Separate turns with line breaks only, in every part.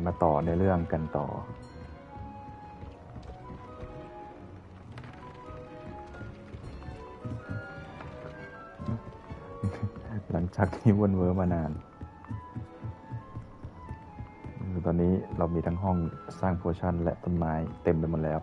มาต่อในเรื่องกันต่อหลังจากที่วนเวอร์มานานตอนนี้เรามีทั้งห้องสร้างโพชั่นและต้นไม้เต็มไปหมดแล้ว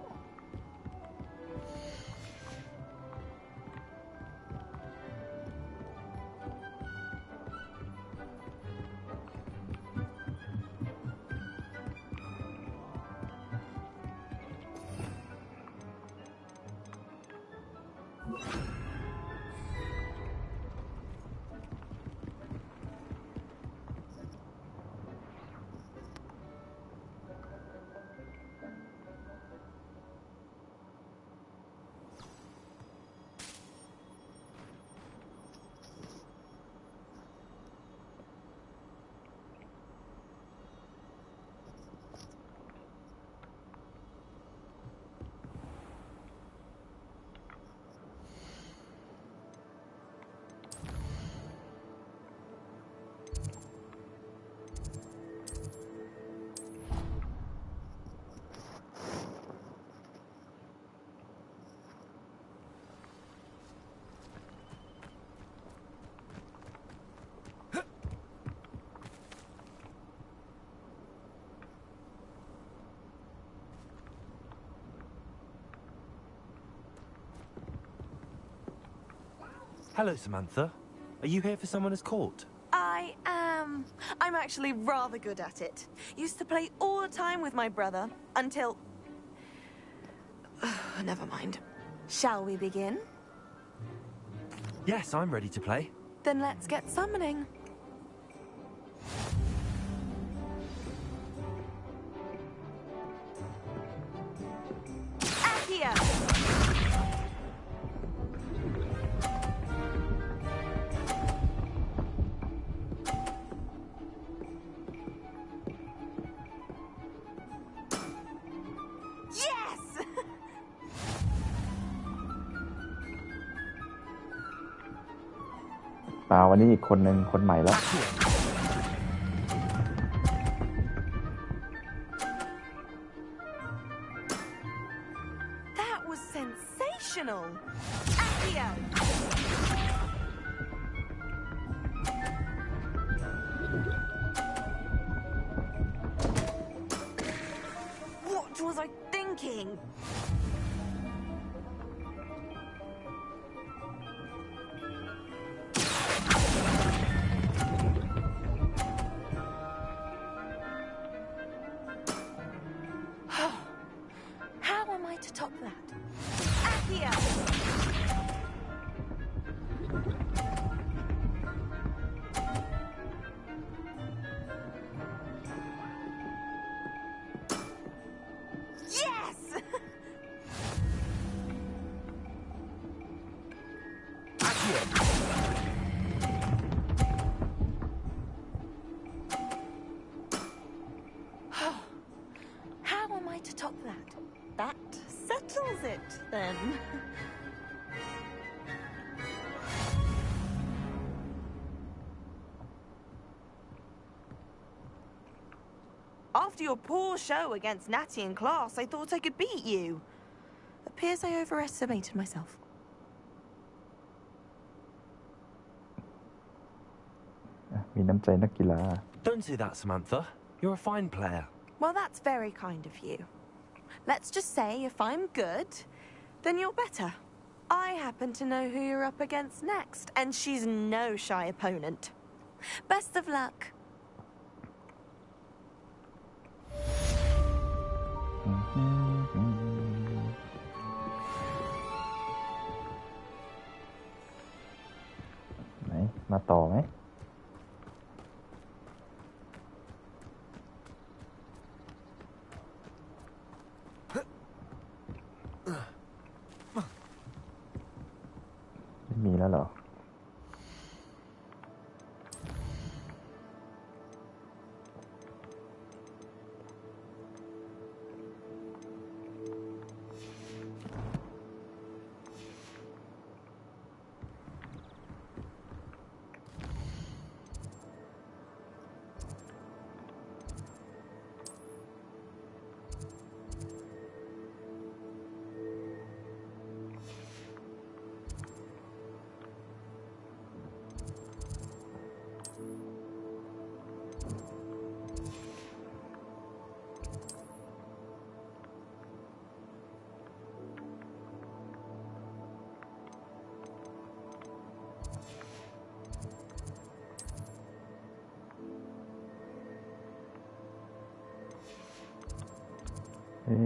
Hello, Samantha. Are you here for Summoner's Court?
I am. I'm actually rather good at it. Used to play all the time with my brother, until... Never mind. Shall we begin?
Yes, I'm ready to play.
Then let's get summoning. Accio! Yes!
วันนี้อีกคนหนึ่งคนใหม่แล้ว
That was sensational! Accio! What was I thinking? How am I to top that? Accio! Yes! How am I to top that? That settles it, then. After your poor show against Natty in class, I thought I could beat you. Appears I overestimated myself.
มีน้ำใจนักกีฬา
Don't say that, Samantha. You're a fine player.
Well, that's very kind of you. Let's just say if I'm good, then you're better. I happen to know who you're up against next, and she's no shy opponent. Best of luck.
ไหนมาต่อไหมไม่มีแล้วเหรอ
Accio!
เอ๊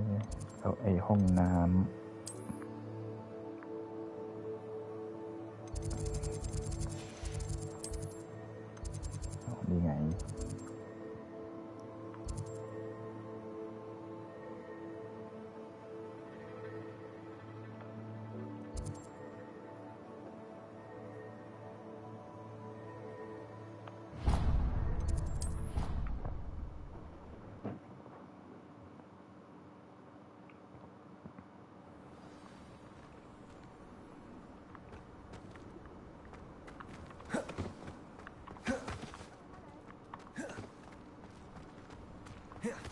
ะแล้วไอ้ห้องน้ำอ๋อนี่ไง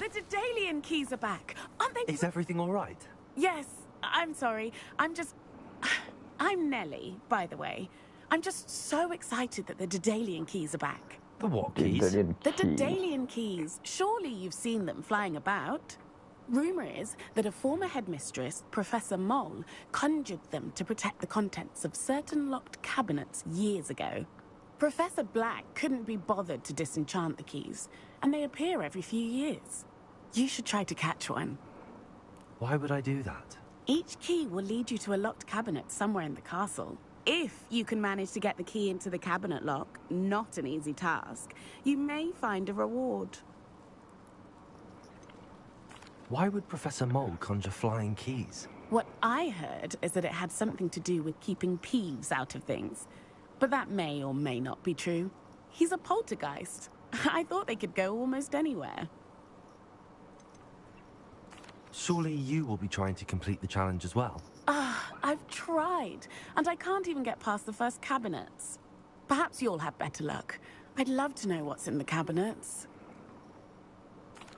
The Daedalian keys are back. Aren't they?
Is everything all right?
Yes, I'm sorry. I'm Nellie, by the way. I'm just so excited that the Daedalian keys are back.
The what keys?
The Daedalian keys. Surely you've seen them flying about. Rumour is that a former headmistress, Professor Moll, conjured them to protect the contents of certain locked cabinets years ago. Professor Black couldn't be bothered to disenchant the keys, and they appear every few years. You should try to catch one.
Why would I do that?
Each key will lead you to a locked cabinet somewhere in the castle. If you can manage to get the key into the cabinet lock, not an easy task, you may find a reward.
Why would Professor Mole conjure flying keys?
What I heard is that it had something to do with keeping Peeves out of things. But that may or may not be true. He's a poltergeist. I thought they could go almost anywhere.
Surely you will be trying to complete the challenge as well.
I've tried, and I can't even get past the first cabinets. Perhaps you'll have better luck. I'd love to know what's in the cabinets.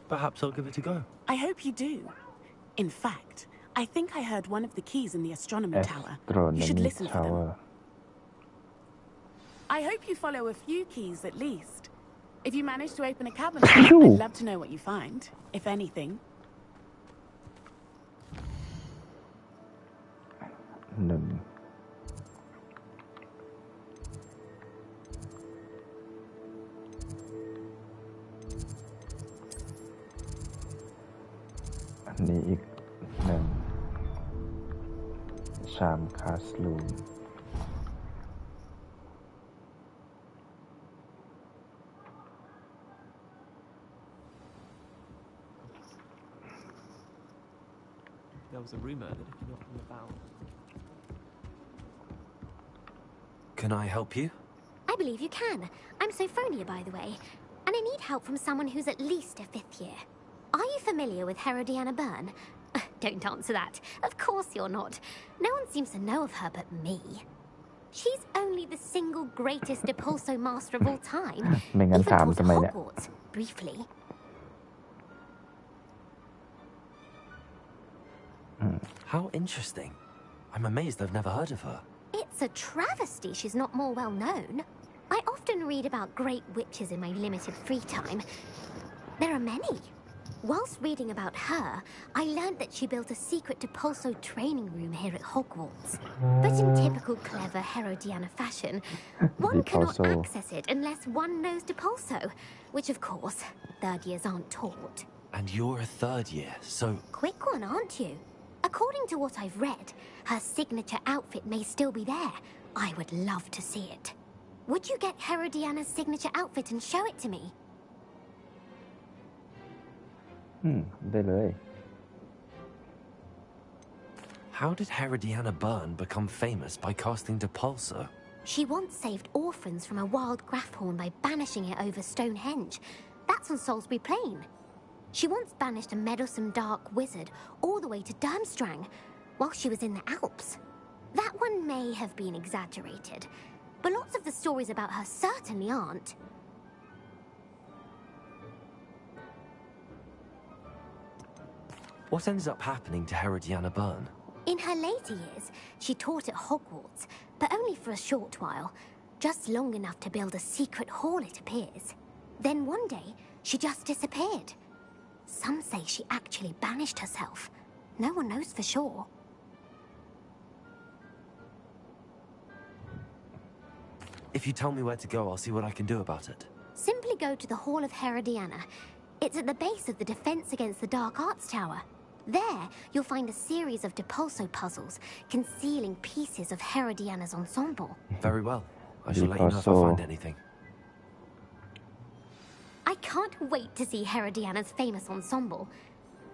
Perhaps I'll give it a go.
I hope you do. In fact, I think I heard one of the keys in the astronomy tower. You should listen for them. I hope you follow a few keys at least. If you manage to open a cabinet, I'd love to know what you find, if anything.
หนึ่งอันนี้อีกหนึ่งชามคาสลูม
There was a rumor that if you knocked them about.
Can I help you?
I believe you can. I'm Sophronia, by the way, and I need help from someone who's at least a 5th year. Are you familiar with Herodiana Byrne? Don't answer that. Of course you're not. No one seems to know of her but me. She's only the single greatest Depulso master of all time.
ไม่งั้น
Even
ถาม
taught
ทำ
at
ไมเนี่ย
Hogwarts, briefly.
How interesting. I'm amazed I've never heard of her.
It's a travesty she's not more well known. I often read about great witches in my limited free time. There are many. Whilst reading about her, I learned that she built a secret Depulso training room here at Hogwarts. But in typical clever Herodiana fashion, one cannot
Depulso.
access it unless one knows Depulso, which of course, 3rd years aren't taught.
And you're a 3rd year, so...
Quick one, aren't you? According to what I've read, her signature outfit may still be there. I would love to see it. Would you get Herodiana's signature outfit and show it to me?
ได้เลย
How did Herodiana Byrne become famous by casting Depulso?
She once saved orphans from a wild Grafhorn by banishing it over Stonehenge. That's on Salisbury Plain. She once banished a meddlesome dark wizard all the way to Durmstrang while she was in the Alps. That one may have been exaggerated, but lots of the stories about her certainly aren't.
What ended up happening to Herodiana Byrne?
In her later years, she taught at Hogwarts, but only for a short while, just long enough to build a secret hall, it appears. Then one day, she just disappeared. Some say she actually banished herself. No one knows for sure.
If you tell me where to go, I'll see what I can do about it.
Simply go to the Hall of Herodiana. It's at the base of the Defense Against the Dark Arts Tower. There, you'll find a series of Depulso puzzles concealing pieces of Herodiana's ensemble.
Very well. I shall let you know if I find anything.
I can't wait to see Herodiana's famous ensemble.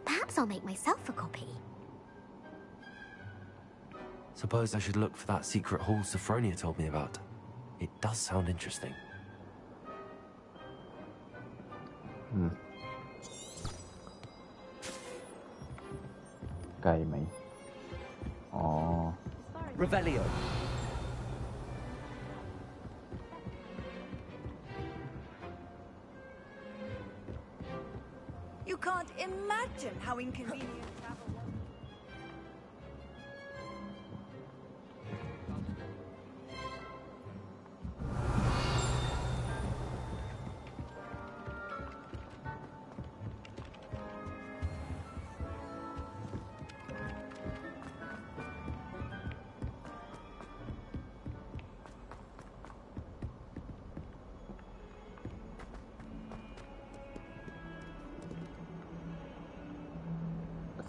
Perhaps I'll make myself a copy.
Suppose I should look for that secret hall Sophronia told me about. It does sound interesting.
ไกลไหม อ๋อ
Revelio.
You can't imagine how inconvenient travel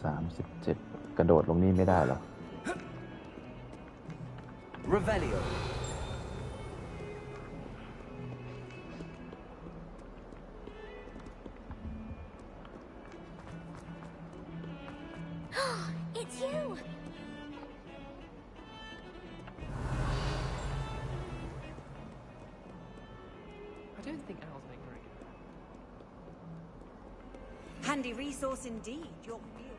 was.37
กระโดดลงนี่ไม่ได้หรอ
Revelio.
It's you!
I don't think Al's being very good.
Handy resource indeed. Your real.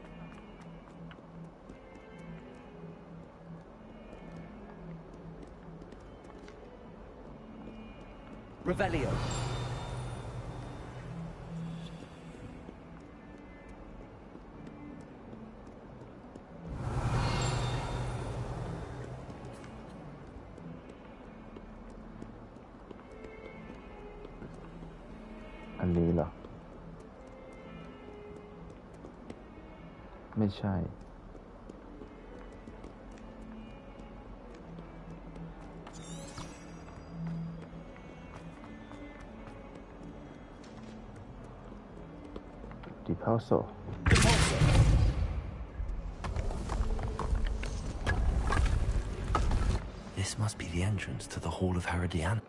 Revelio.
อันนี้เหรอ ไม่ใช่ Depulso.
This must be the entrance to the Hall of Herodiana.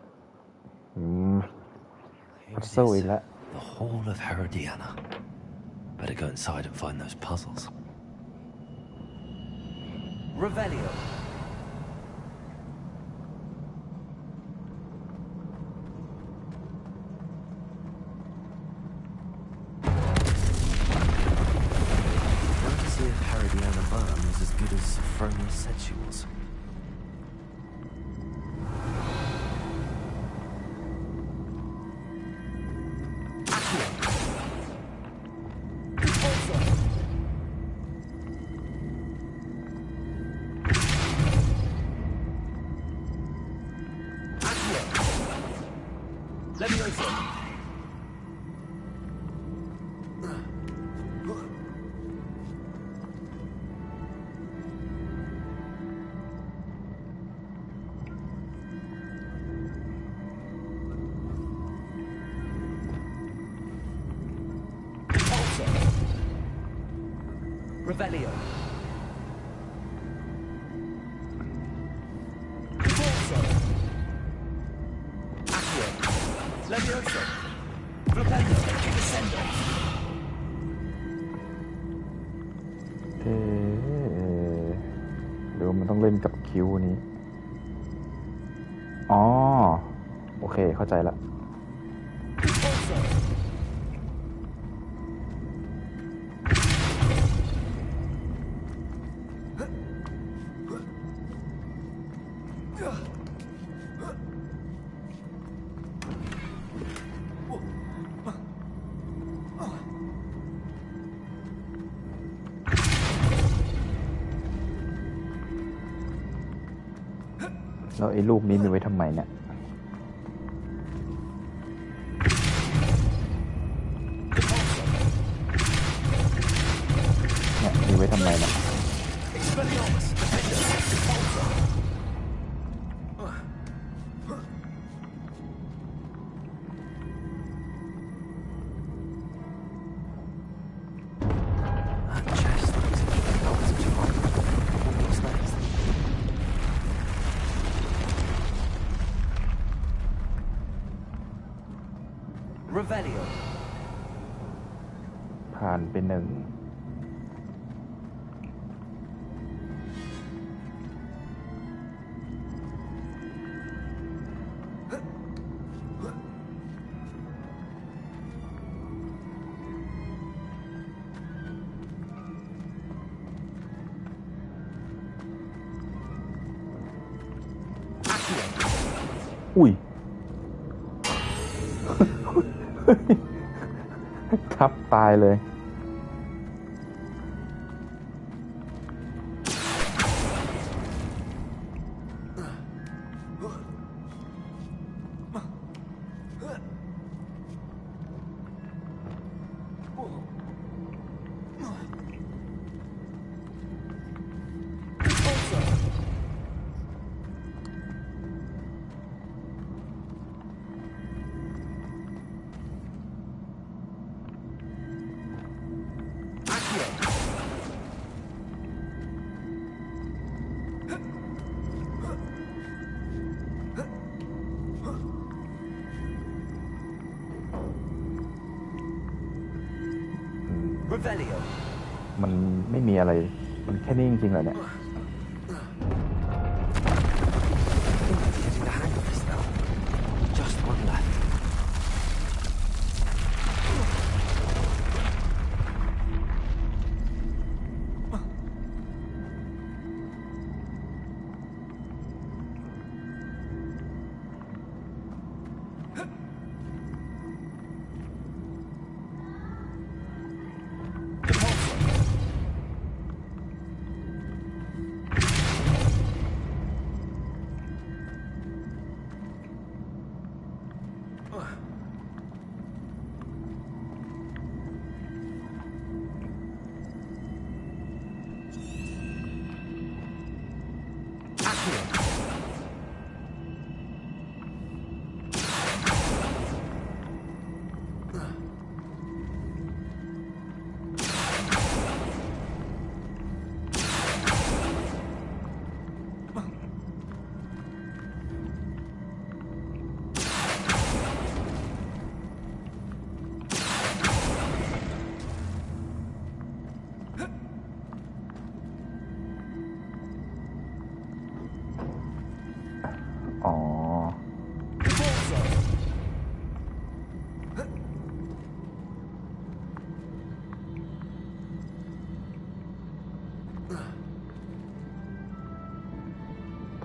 Here it is.
So the
Hall of Herodiana. Better go inside and find those puzzles.
Revelio.
Going to see if Herodiana Byrne is as good as Sophronia said she was.
Levioso. Revelio. Repulso. Accio. Levioso. Flipendo. Descendo.
หรือว่ามันต้องเล่นกับคิวนี้ อ๋อ โอเค เข้าใจละ
Repulso.
แล้วไอ้ลูกนี้มีไว้ทำไมเนี่ย เนี่ยมีไว้ทำไมนะ
Expelliarmus. Defender. Repulso.
Revelio.
ผ่านไปหนึ่ง อุ้ย ทับตายเลย
Revelio.
มันไม่มีอะไร มันแค่นี้จริงๆเหรอเนี่ย
Getting the hang of this now. Just one left.
อ๋อ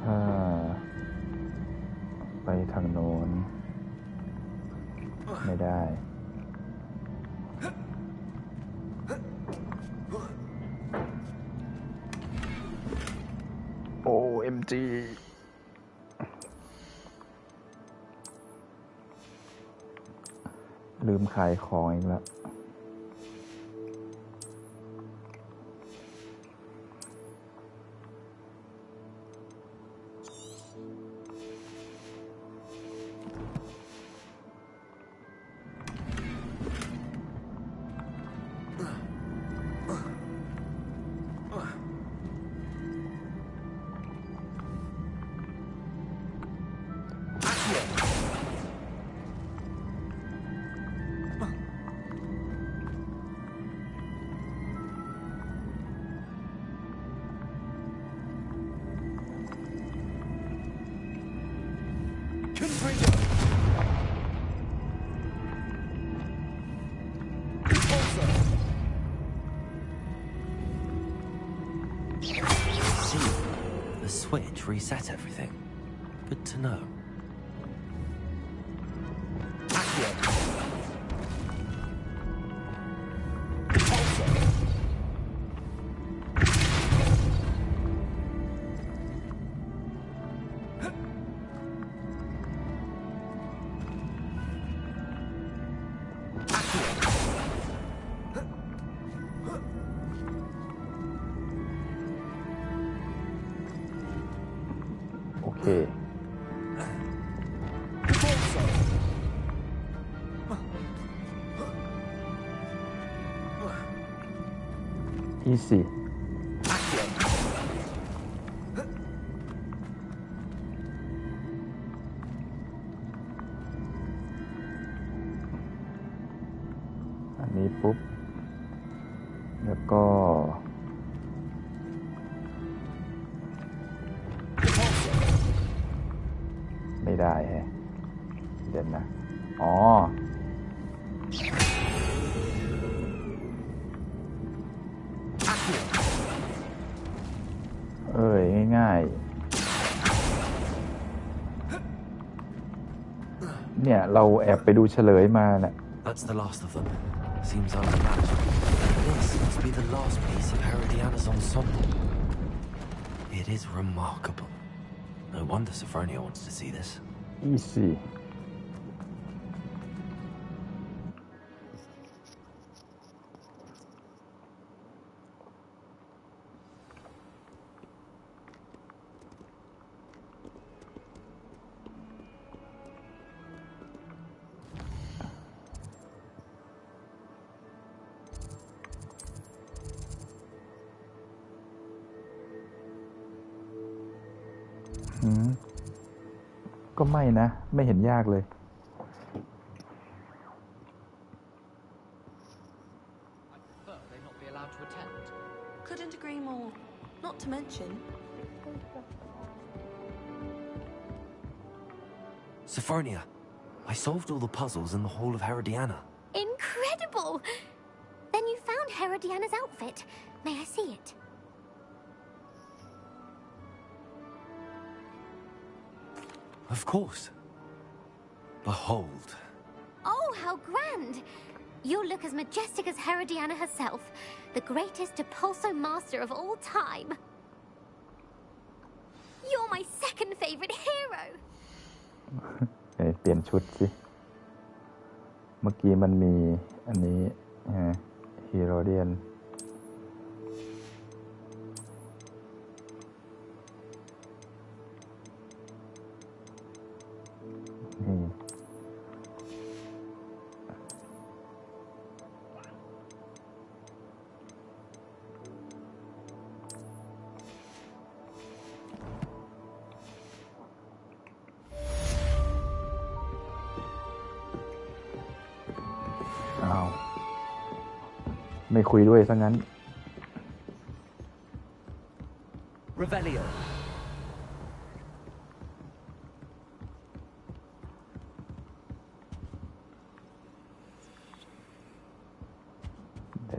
ถ้า ไปทางโน้น ไม่ได้ OMG ลืมขายของอีกแล้ว
The switch reset everything. Good to know.
โอเค easy โ ปุ๊บแล้วก็ไม่ได้แฮะเดี๋ยวนะอ๋อง่ายๆเนี่ยเราแอบไปดูเฉลยมาน่ะ
That's the last of them. Seems unmatched. This must be the last piece of Herodiana's ensemble. It is remarkable. No wonder Sophronia wants to see this.
Easy.ก็ไม่นะไม่เห็นยากเลย
They not be allowed to attend.
Couldn't agree more. Not to mention.
Sophronia, I solved all the puzzles in the Hall of Herodiana.
Incredible! Then you found Herodiana's outfit. May I see it?
Of course. Behold.
Oh, how grand! You'll look as majestic as Herodiana herself, the greatest Depulso master of all time. You're my second favorite hero!
เปลี่ยนชุดสิเมื่อกี้มันมีอันนี้ฮีโรเดียนไม่คุยด้วยซะงั้น
Revelio.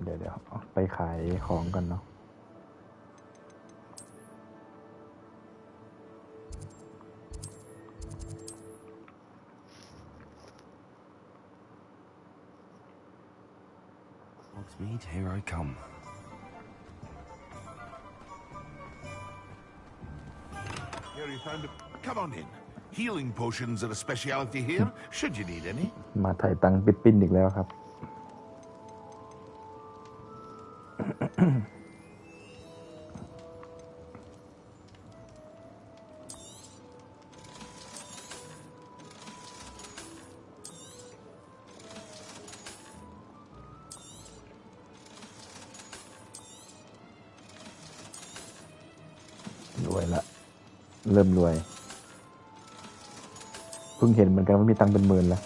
เดี๋ยวไปขายของกันเนาะ
Hogsmeade, here I come.
Here you found it. Come on in. Healing potions are a specialty here, should you need any.
มาถ่ายตังค์ปิดปิ้นอีกแล้วครับ รวยละเริ่มรวยเพิ่งเห็นเหมือนกันว่ามีตังค์เป็นหมื่นแล้ว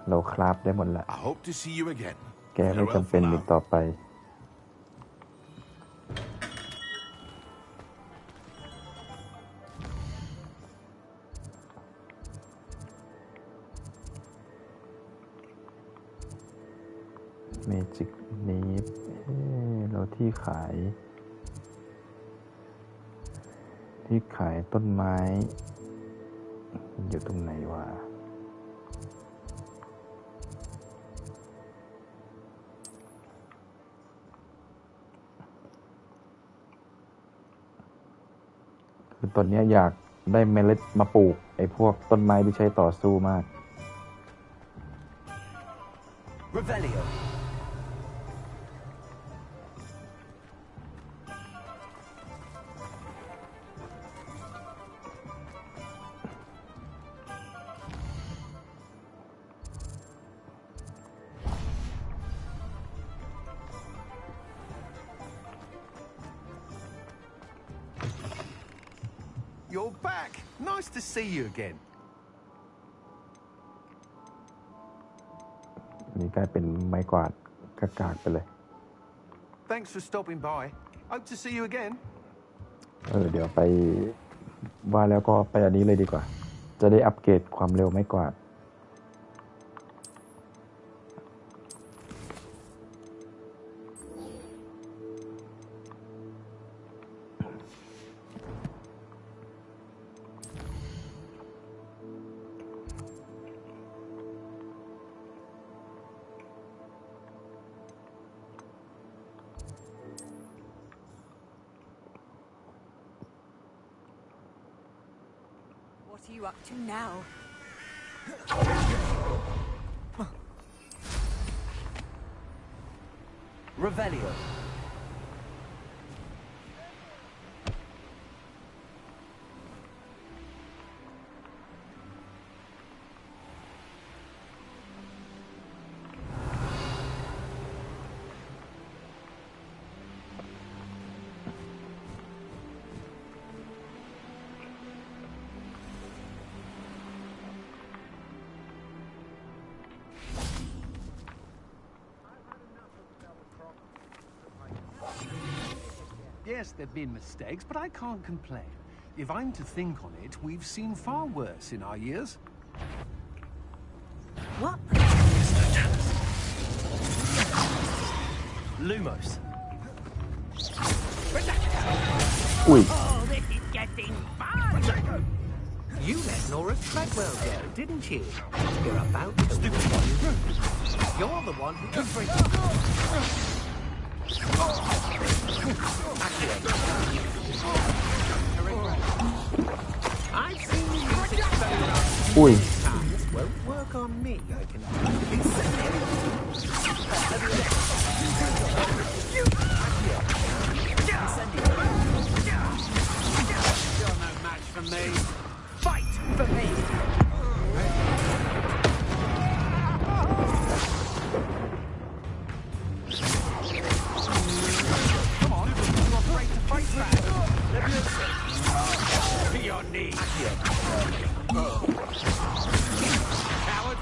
เราคราฟได้หมดแล้ว
I hope to see you again.
แกไม่จำเป็นอีกต่อไปเมจิกนี้เราที่ขายต้นไม้อยู่ตรงไหนวะคือตอนนี้อยากได้เมล็ดมาปลูกไอ้พวกต้นไม้ที่ใช้ต่อสู้มาก
Revelio.
you're back. Nice to see you again.
นี่กลายเป็นไม้กวาดกากๆไปเลย
Thanks for stopping by. Hope to see you again.
เดี๋ยวไปว่าแล้วก็ไปอันนี้เลยดีกว่า จะได้อัปเกรดความเร็วไม้กวาด
What are you up to now?
Revelio.
Yes, there have been mistakes, but I can't complain. If I'm to think on it, we've seen far worse in our years.
What?
Lumos.
อุ้ย
Oh, this is getting fun!
You let Laura Treadwell go, didn't you? You're about to. You're the one who can bring I've seen you use experiments
อุ้ย
times. Won't work on me, I can
You're no match for me. Fight for me. Come on, you're afraid to fight back. To your knees. Coward.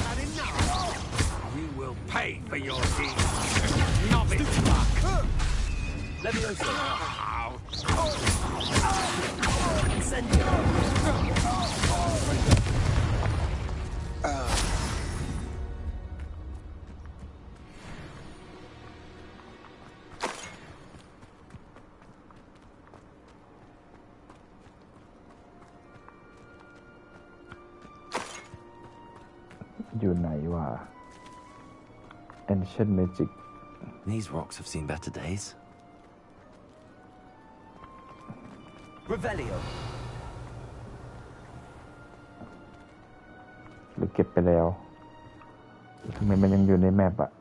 Had enough. You will pay for your deeds. Novice fuck.
Levioso. Incendio.
อยู่ไหนวะ Ancient Magic
These rocks have seen better days.
Revelio.
หรือเก็บไปแล้วทำไมมันยังอยู่ในแมปอะ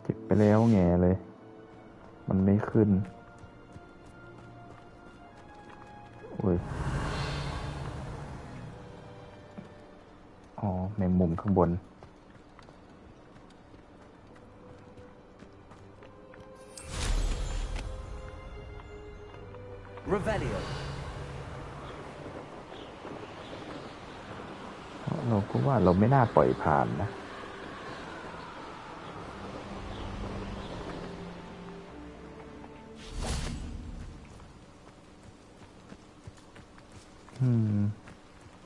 เก็บไปแล้วแง่เลย มันไม่ขึ้นโอ้ยอ๋อในมุมข้างบน
Revelio.
เราก็ว่าเราไม่น่าปล่อยผ่านนะ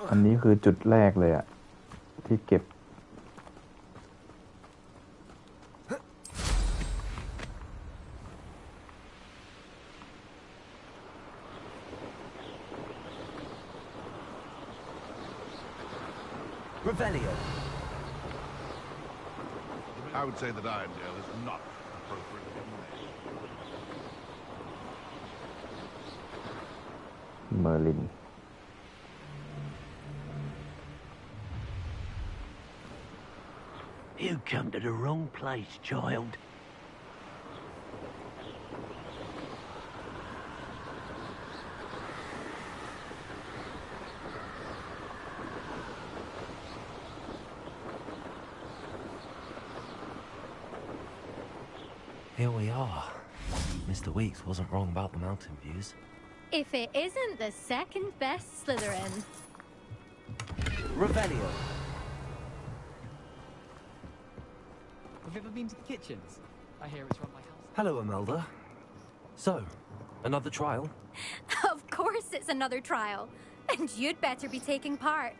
อันนี้คือจุดแรกเลยอะที่เก็บ
Revelio.
I would say that Irondale is not appropriately named.
เมอร์ลิน
You come to the wrong place, child.
Here we are. Mr. Weeks wasn't wrong about the mountain views.
If it isn't the second best Slytherin.
Revelio.
Have you ever been to the kitchens? I hear it's run by house.
Hello, Imelda. So, another trial?
Of course it's another trial. And you'd better be taking part.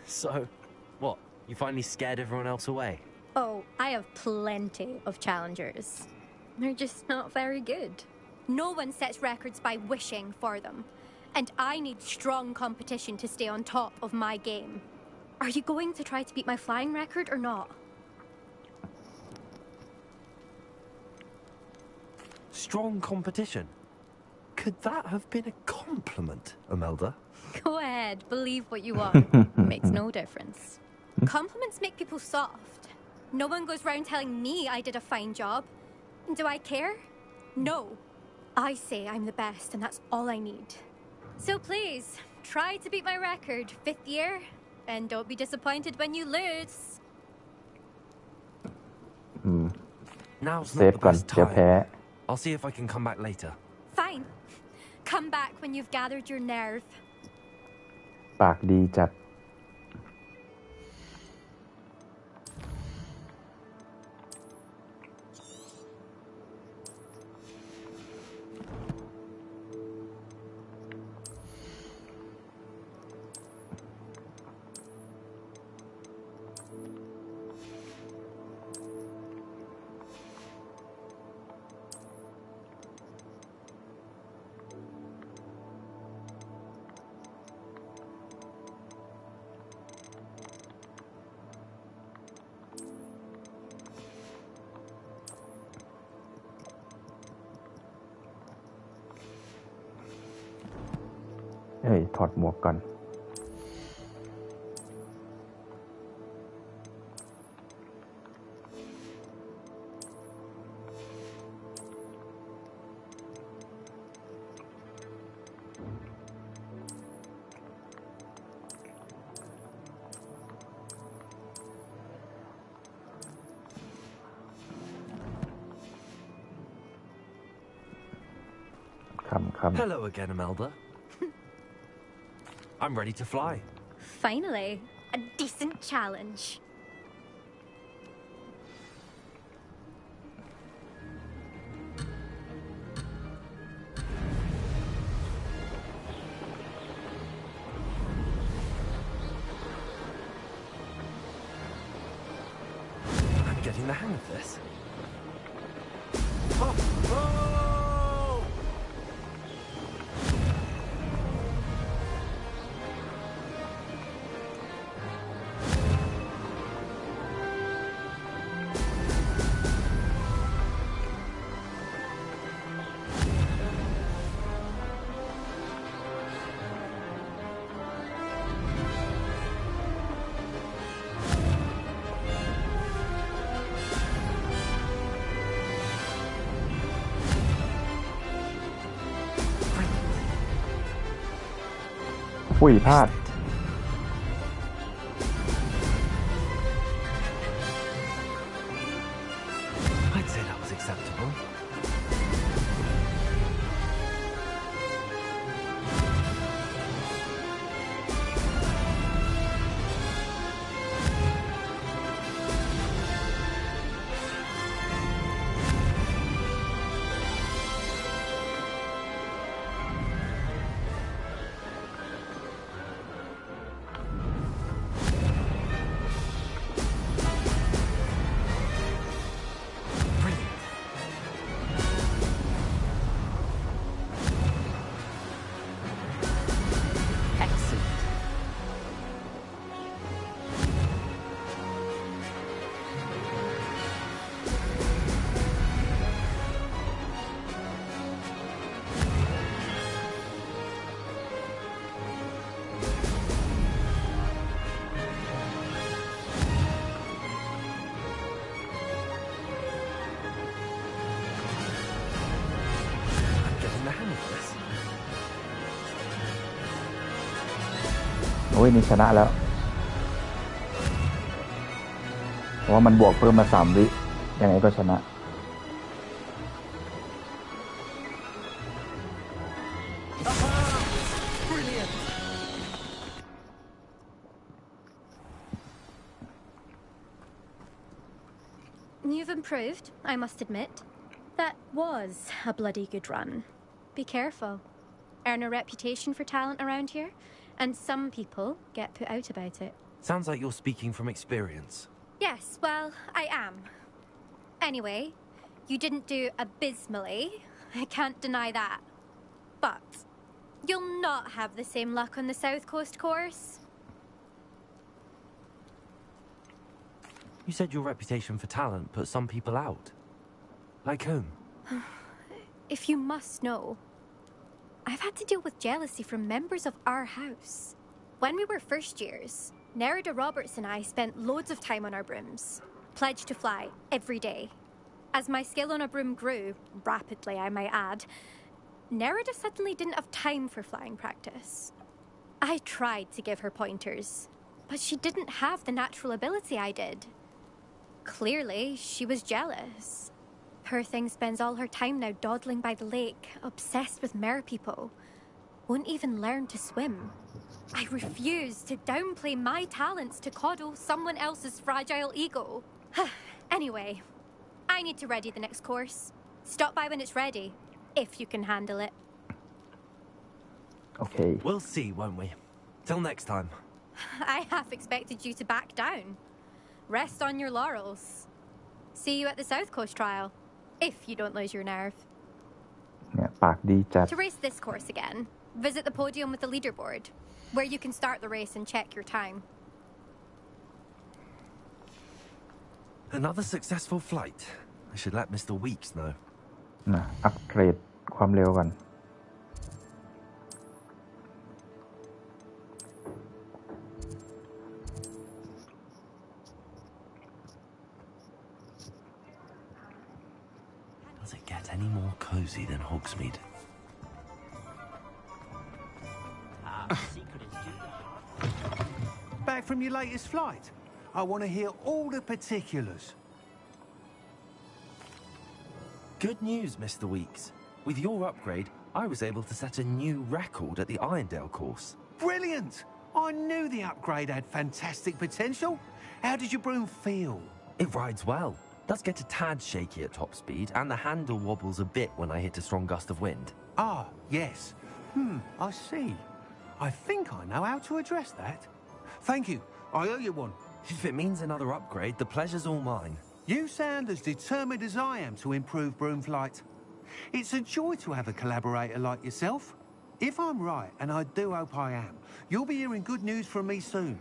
So, what? You finally scared everyone else away?
Oh, I have plenty of challengers. They're just not very good. No one sets records by wishing for them. And I need strong competition to stay on top of my game. Are you going to try to beat my flying record or not?
Strong competition? Could that have been a compliment, Imelda?
Go ahead, believe what you want. Makes no difference. Compliments make people soft. No one goes round telling me I did a fine job. Do I care? No. I say I'm the best, and that's all I need. So please, try to beat my record, 5th year, and don't be disappointed when you lose.
Now's
เซ
not
ฟ
the
ก่อน
best
เดี๋ยวแพ้
time. I'll see if I can come back later.
Fine. Come back when you've gathered your nerve.
ปากดีจัด เฮ้ย ถอดหมวกก่อน
Hello again, Imelda. I'm ready to fly.
Finally, a decent challenge.
I'm getting the hang of this.
Ui, พลาด
I'd say that was acceptable. The hang of this.
โอ้ยนี่ชนะแล้ว เพราะว่ามันบวกเพิ่มมา3 วิยังไงก็ชนะ
You've improved, I must admit. That was a bloody good run. Be careful. Earn a reputation for talent around here, and some people get put out about it.
Sounds like you're speaking from experience.
Yes, well, I am. Anyway, you didn't do abysmally. I can't deny that. But you'll not have the same luck on the South Coast course.
You said your reputation for talent put some people out. Like whom?
If you must know, I've had to deal with jealousy from members of our house. When we were first years, Nerida Roberts and I spent loads of time on our brooms, pledged to fly every day. As my skill on a broom grew, rapidly I might add, Nerida suddenly didn't have time for flying practice. I tried to give her pointers, but she didn't have the natural ability I did. Clearly, she was jealous. Poor thing spends all her time now dawdling by the lake, obsessed with merpeople. Won't even learn to swim. I refuse to downplay my talents to coddle someone else's fragile ego. Anyway, I need to ready the next course. Stop by when it's ready, if you can handle it.
Okay.
We'll see, won't we? Till next time.
I half expected you to back down. Rest on your laurels. See you at the South Coast trial, if you don't lose your nerve.
เนี่ยปากดีจัด
To race this course again, visit the podium with the leaderboard, where you can start the race and check your time.
Another successful flight. I should let Mr. Weeks know.
นะอัปเกรดความเร็วก่อน
Does it get any more cozy than Hogsmeade?
Back from your latest flight? I want to hear all the particulars.
Good news, Mr. Weeks. With your upgrade, I was able to set a new record at the Irondale course.
Brilliant! I knew the upgrade had fantastic potential. How did your broom feel?
It rides well. Does get a tad shaky at top speed, and the handle wobbles a bit when I hit a strong gust of wind.
Ah, yes. I see. I think I know how to address that. Thank you. I owe you one.
If it means another upgrade, the pleasure's all mine.
You sound as determined as I am to improve broom flight. It's a joy to have a collaborator like yourself. If I'm right, and I do hope I am, you'll be hearing good news from me soon.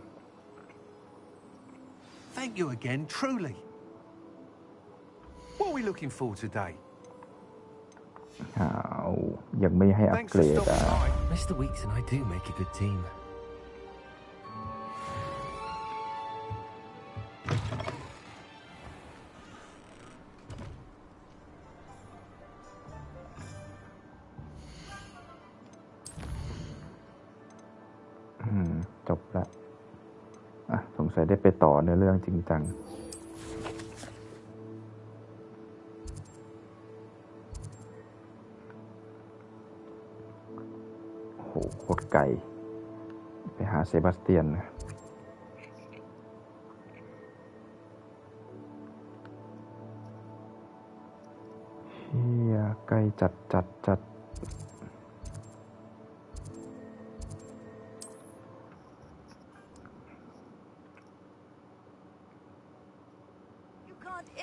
Thank you again, truly. What are we looking for today?
ยังไม่ให้อัปเกรด
Mr. Weeks and I do make a good team. .
จบละสงสัยได้ไปต่อเนื้อเรื่องจริงจังโอ้โหโคตรไกลไปหาเซบาสเตียนนะเฮียไกลจัด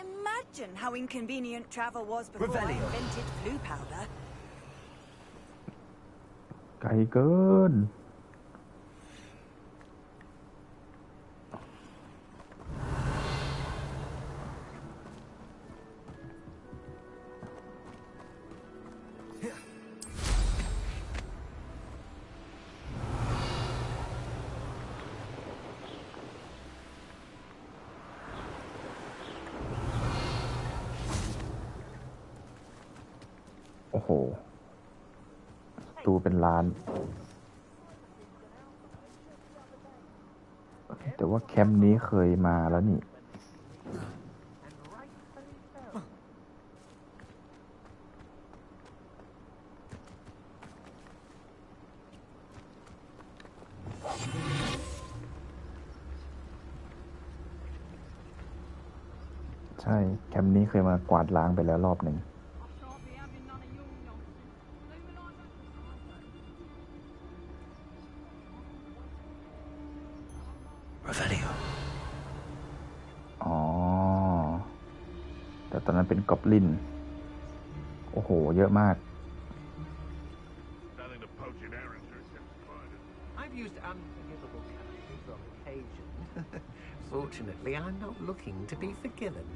Imagine how inconvenient travel was before I invented blue powder.
ไกลเกินโอ้โหตูเป็นล้านแต่ว่าแคมป์นี้เคยมาแล้วนี่ ใช่แคมป์นี้เคยมากวาดล้างไปแล้วรอบหนึ่ง
Revelio.
อ๋อแต่ตอนนั้นเป็นกอบลินโอ้โหเยอะมาก
I've used unforgivable characters on occasion. Fortunately, I'm not looking to be forgiven.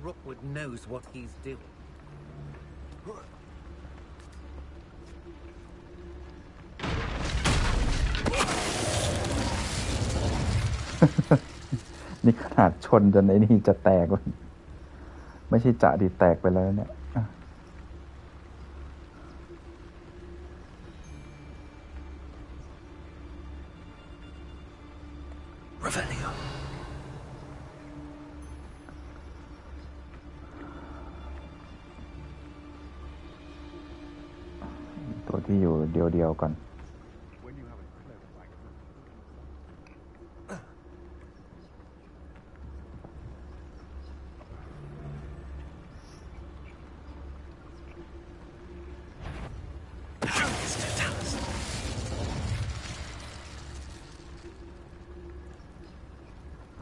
Rookwood knows what he's doing.
นี่ขนาดชนจนไอ้นี่จะแตกเลยไม่ใช่จะดิแตกไปแล้วเนี่ย
Revelio.
ตัวที่อยู่เดียวๆก่อน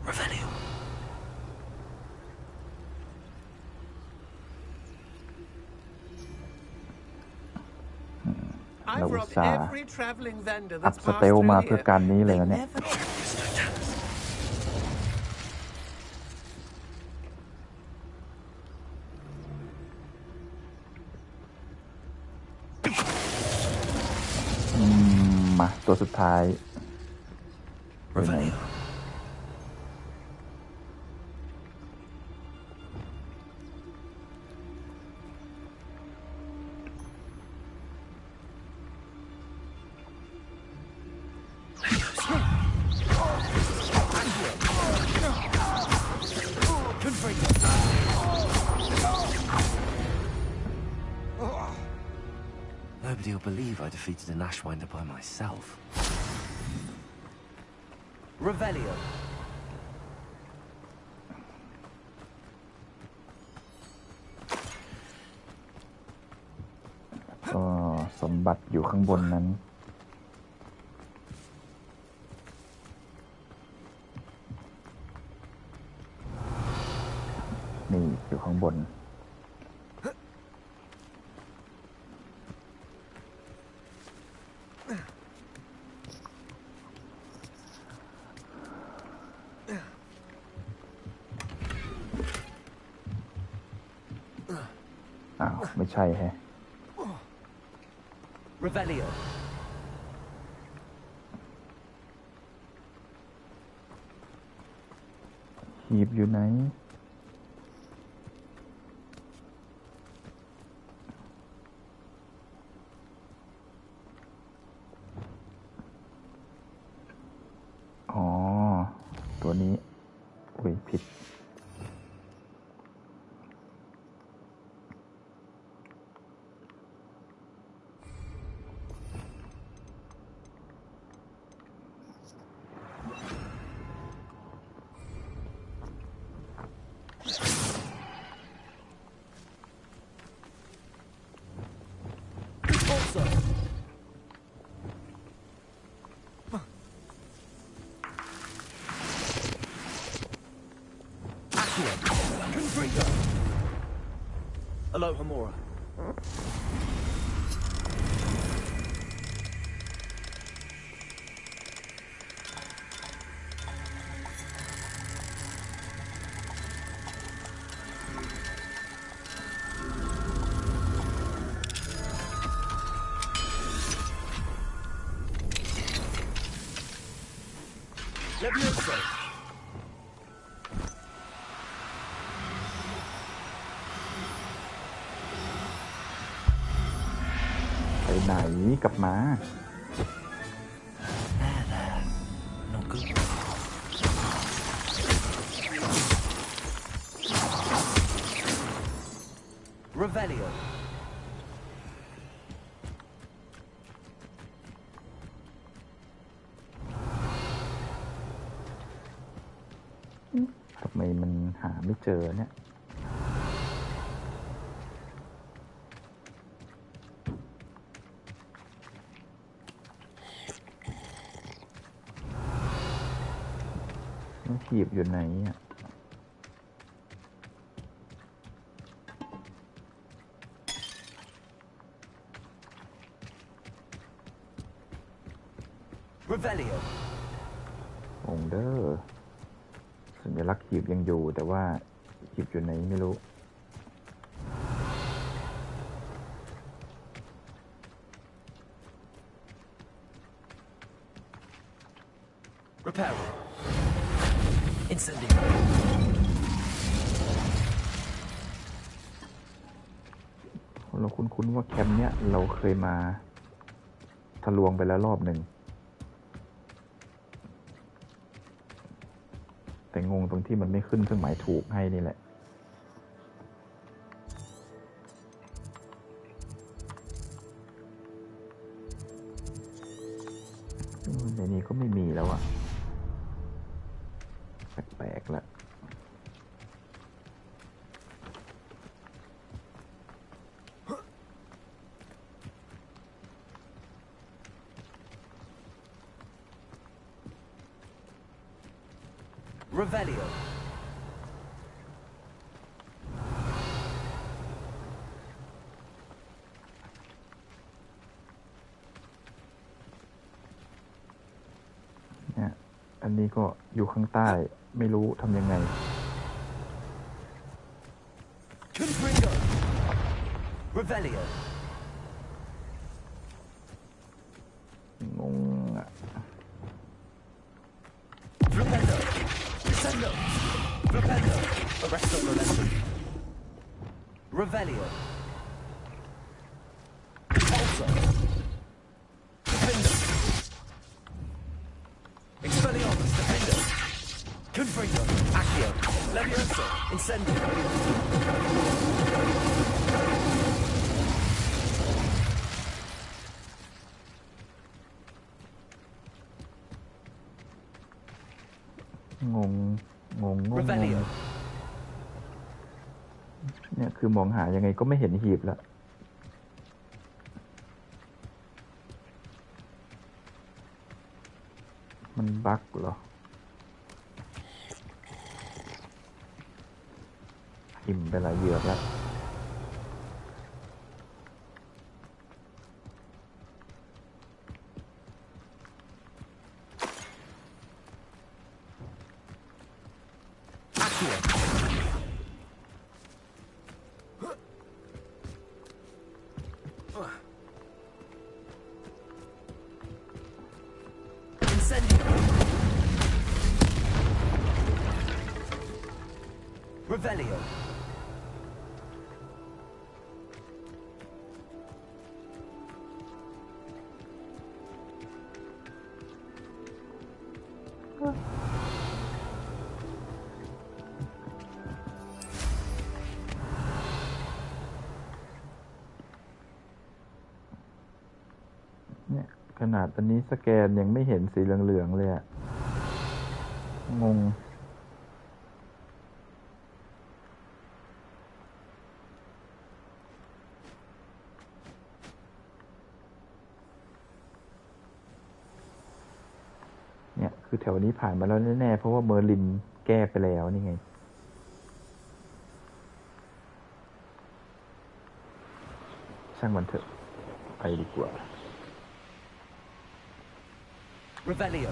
Revelio.
I've robbed every traveling vendor
อัพ
that's
สเตล
passed
มา
through
เพื่อ
here.
การนี้เลย
They
นะเนี่ย
never
มาตัวสุดท้ายอยู่ไหน
Revelio. 'Nobody will believe I defeated an Ashwinder by myself.
Revelio.
ก็สมบัติอยู่ข้างบนนั้น นี่อยู่ข้างบน อ้าว ไม่ใช่แฮะ
Revelio.
หีบอยู่ไหน อ๋อ ตัวนี้ อุ้ยผิด
Accio. Confringo. Alohomora. Levioso.
ไปไหนกลับมา
Not good.
Revelio.
ทำไมมันหาไม่เจอเนี่ยหีบอยู่ไหนอ่ะ
Revelio.
องเดอร์สัญลักษณ์หีบยังอยู่แต่ว่าหีบอยู่ไหนไม่รู้
Repair. Incendio.
เราคุ้นๆว่าแคมป์เนี้ยเราเคยมาทะลวงไปแล้วรอบหนึ่งแต่งงตรงที่มันไม่ขึ้นเครื่องหมายถูกให้นี่แหละในนี้ก็ไม่มีแล้วอะแปลกๆละ
Revelio.
เนี่ยอันนี้ก็อยู่ข้างใต้ไม่รู้ทำยังไง
Confringo. Revelio.
งงอะ
Flipendo. Descendo. Flipendo. Arresto momentum. Revelio. Pulso. Defendo. Expelliarmus. Defendo. Confringo. Accio. Levioso. Incendio.
งง
Revelio.
เนี่ยคือมองหายังไงก็ไม่เห็นหีบแล้วมันบั๊กเหรออิ่มไปหลายเหยือกแล้ว
Accio. Incendio. Revelio.
Huh. เนี่ยขนาดอันนี้สแกนยังไม่เห็นสีเหลืองๆเลยอะงงเนี่ยคือแถวนี้ผ่านมาแล้วแน่ๆเพราะว่าเมอร์ลินแก้ไปแล้วนี่ไง ช่างมันเถอะไปดีกว่า
Revelio.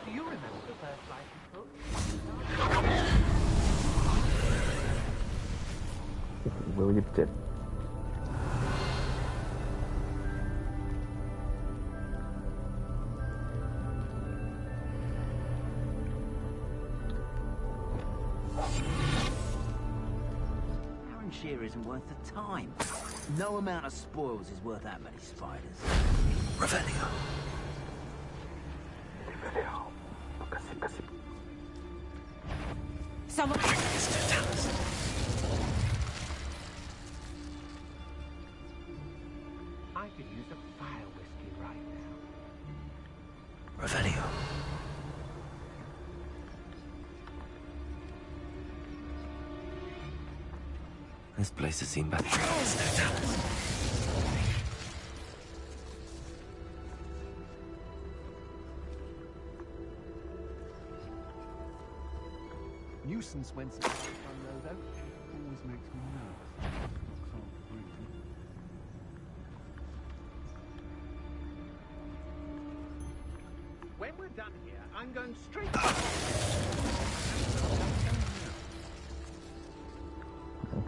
Do you remember the first life you took?
เวล27Shear
isn't worth the time. No amount of spoils is worth that many spiders.
Revelio.
Someone.
I could use a fire whiskey right now.
Revelio.
This place has seen better.
Nuisance when it's fun though. Always makes me nervous. Can't breathe. When we're done here, I'm going straight.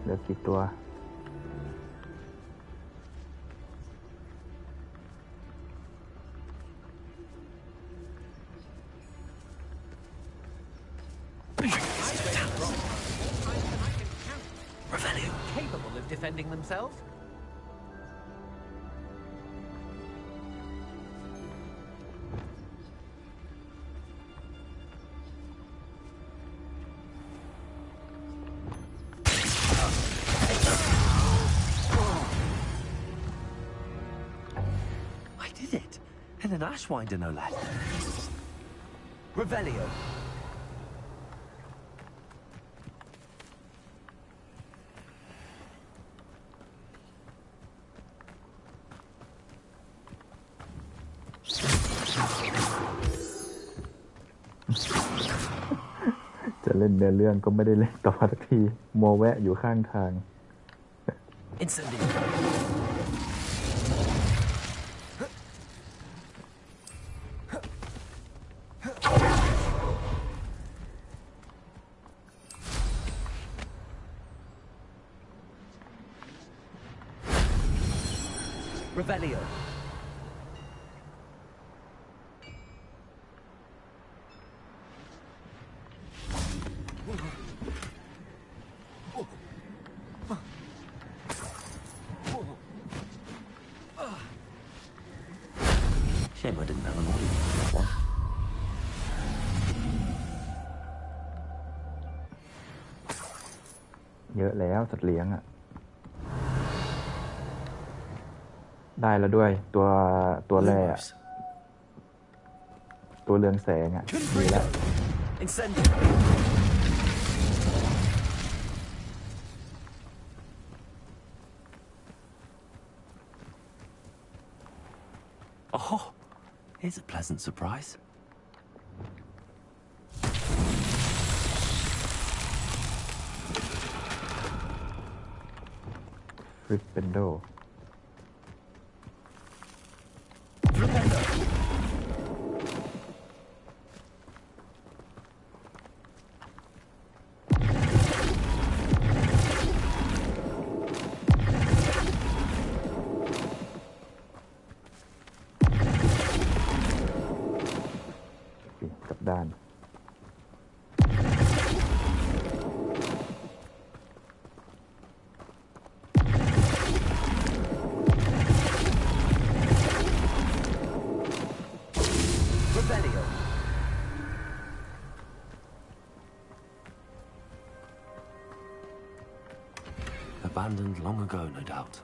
เหลือกี่ตัว
Capable of defending themselves?
I did it! And an Ashwinder, no less.
Revelio.
จะเล่นเนื้อเรื่องก็ไม่ได้เล่นต่อสักทีมัวแวะอยู่ข้างทาง
Incendio. Revelio.
Shame I didn't have an audience for that one.
เยอะแล้วสัตว์เลี้ยงอ่ะ ได้แล้วด้วยตัวแร่อะตัวเรืองแสงอ่ะมีแล้ว
Incendio.
Oh, here's a pleasant surprise.
Rippendo. Cặp đàn.
Revelio.
Abandoned long ago, no doubt.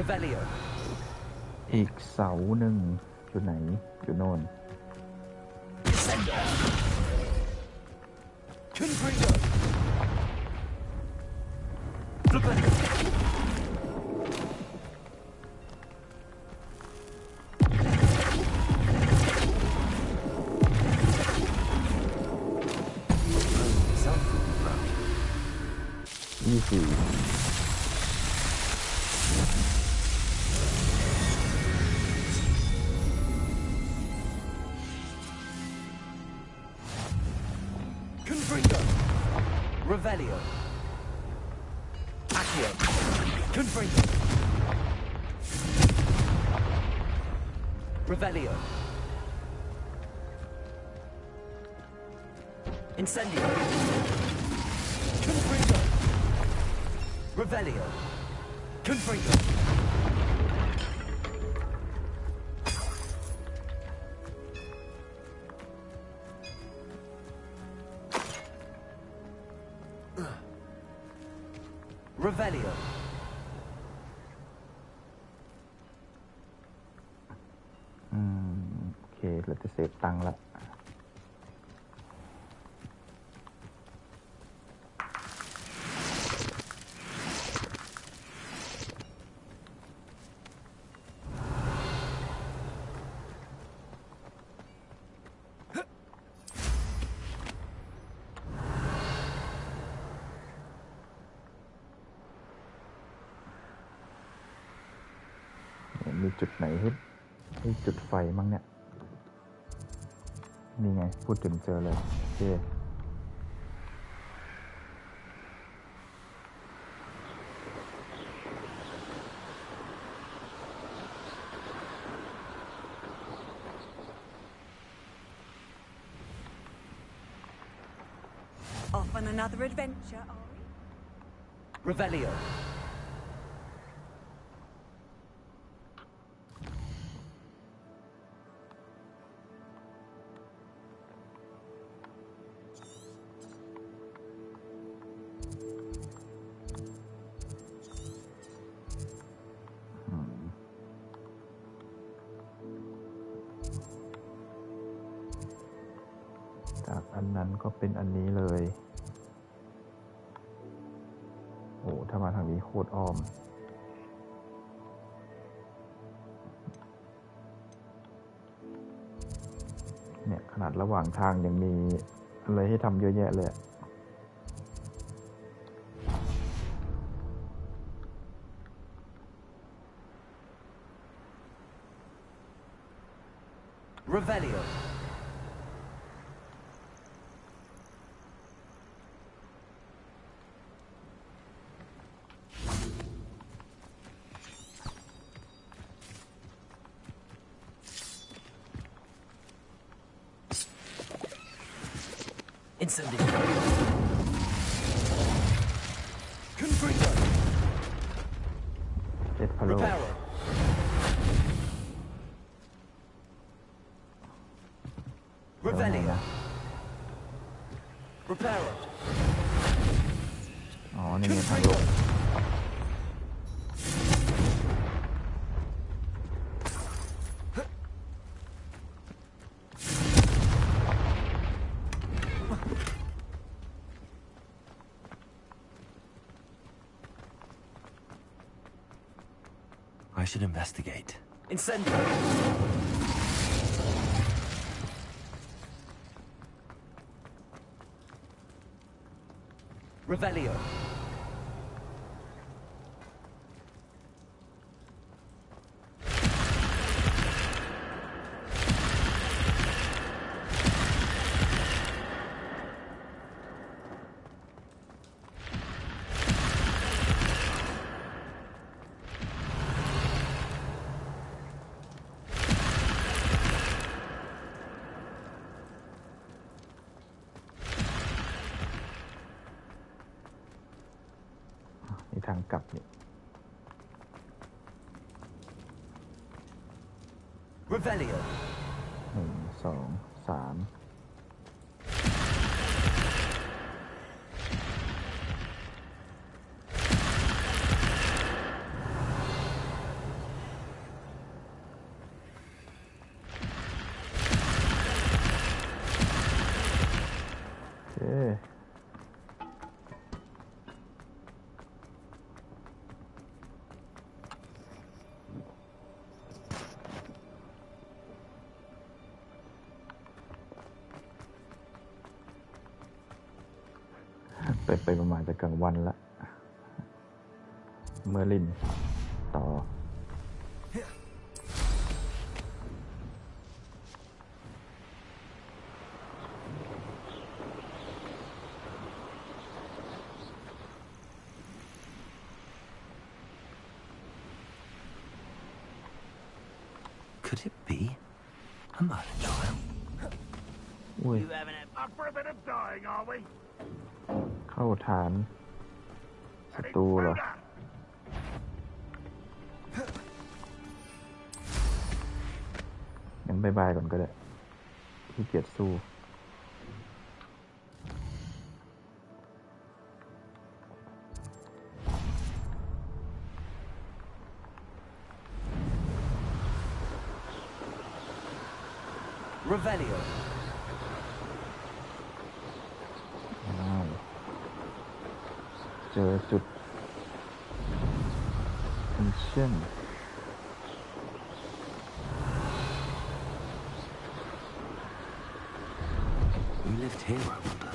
Revelio.
อีกเสาหนึ่งอยู่ไหนอยู่โน่น
Descendo. Confringo. Flipendo.
Easy.
Confringo. Revelio. Accio. Confringo. Revelio. Incendio. Confringo. Revelio. Confringo. Revelio.
โอเคเราจะเซฟตังค์ละมีจุดไหนให้จุดไฟมั้งเนี่ยนี่ไงพูดถึงเจอเลยโอเค
Off on another adventure, are we?
Revelio.
จากอันนั้นก็เป็นอันนี้เลยโอ้ถ้ามาทางนี้โคตรอ้อมเนี่ยขนาดระหว่างทางยังมีอะไรให้ทำเยอะแยะเลย
Revelio. Incendio. Confringo. Reparo. Revelio. Reparo.
อ๋อนี่ไงทางลง
I should investigate.
Incendio. Revelio.
ทางกลับนี่
Revelio.
1 2 3 ไปประมาณจะกลางวันละเมื่อลินต่อ
Could it be a murder trial?
You having up for a bit of dying, are we?
เข้าฐานศัตรูเหรองั้นบายบายก่อนก็ได้ขี้เกียจสู้
Revelio.
เจอจุด tension
Who lived here, I wonder?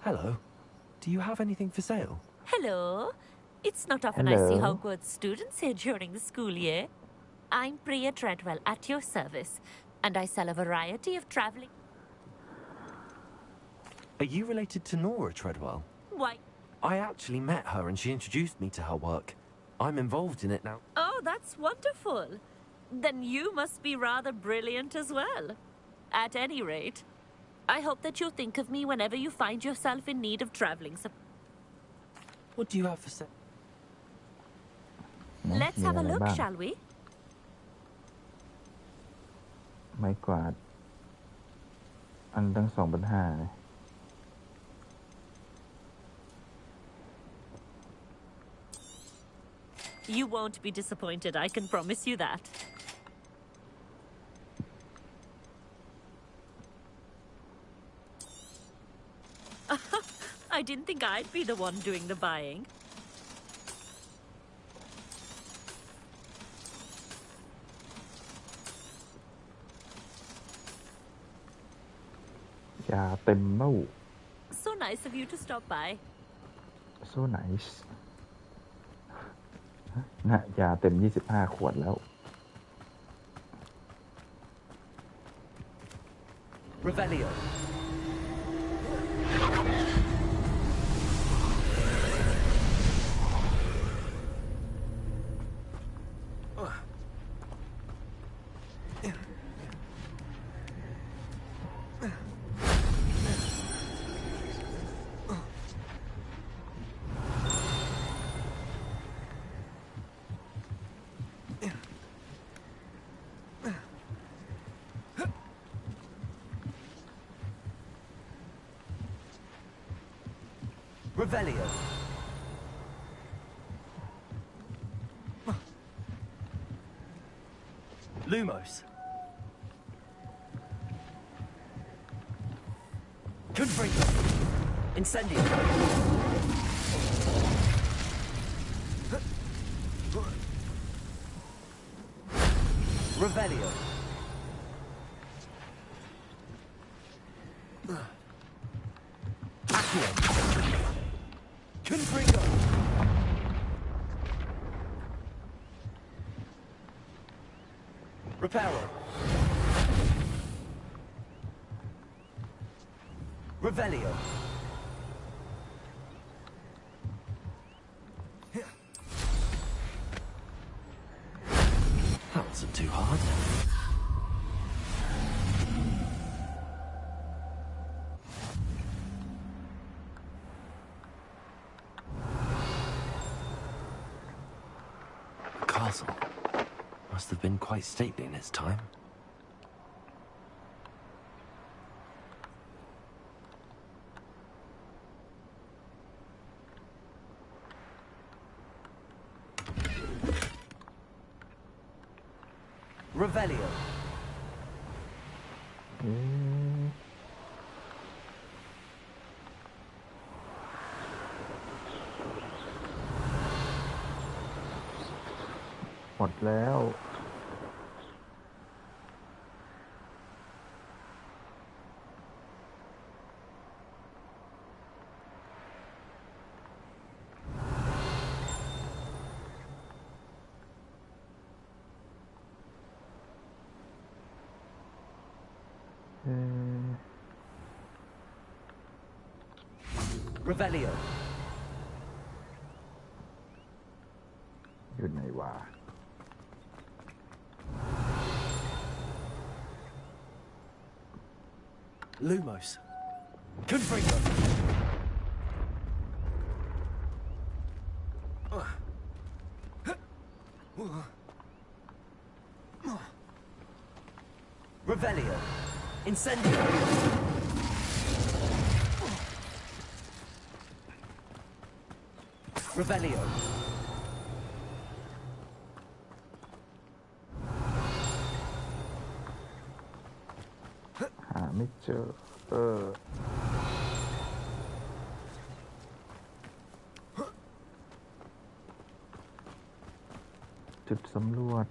Hello. Do you have anything for sale?
Hello. It's not often I see Hogwarts students here during the school year. I'm Priya Treadwell at your service, and I sell a variety of traveling...
Are you related to Nora Treadwell?
Why?
I actually met her and she introduced me to her work. I'm involved in it now.
Oh, that's wonderful. Then you must be rather brilliant as well. At any rate, I hope that you'll think of me whenever you find yourself in need of traveling support.
What do you have for sale?
Let's have a look, shall we?
ไม้กวาดอันตั้ง2,500 เลย
You won't be disappointed, I can promise you that. I didn't think I'd be the one doing the buying.
Yeah, เต็มเม้า
So nice of you to stop by.
so nice นะยาเต็ม25 ขวดแล้ว
Revelio. Revelio.
Lumos.
Confringo. Incendio. Revelio. Accio. Confringo. Reparo. Revelio.
That wasn't too hard. The castle must have been quite stately in its time.
Revelio.
หมดแล้ว
Revelio.
อยู่ไหนวะ
Lumos. Confringo. Revelio. Incendio. Revelio.
หาไม่เจอจุดสำรวจ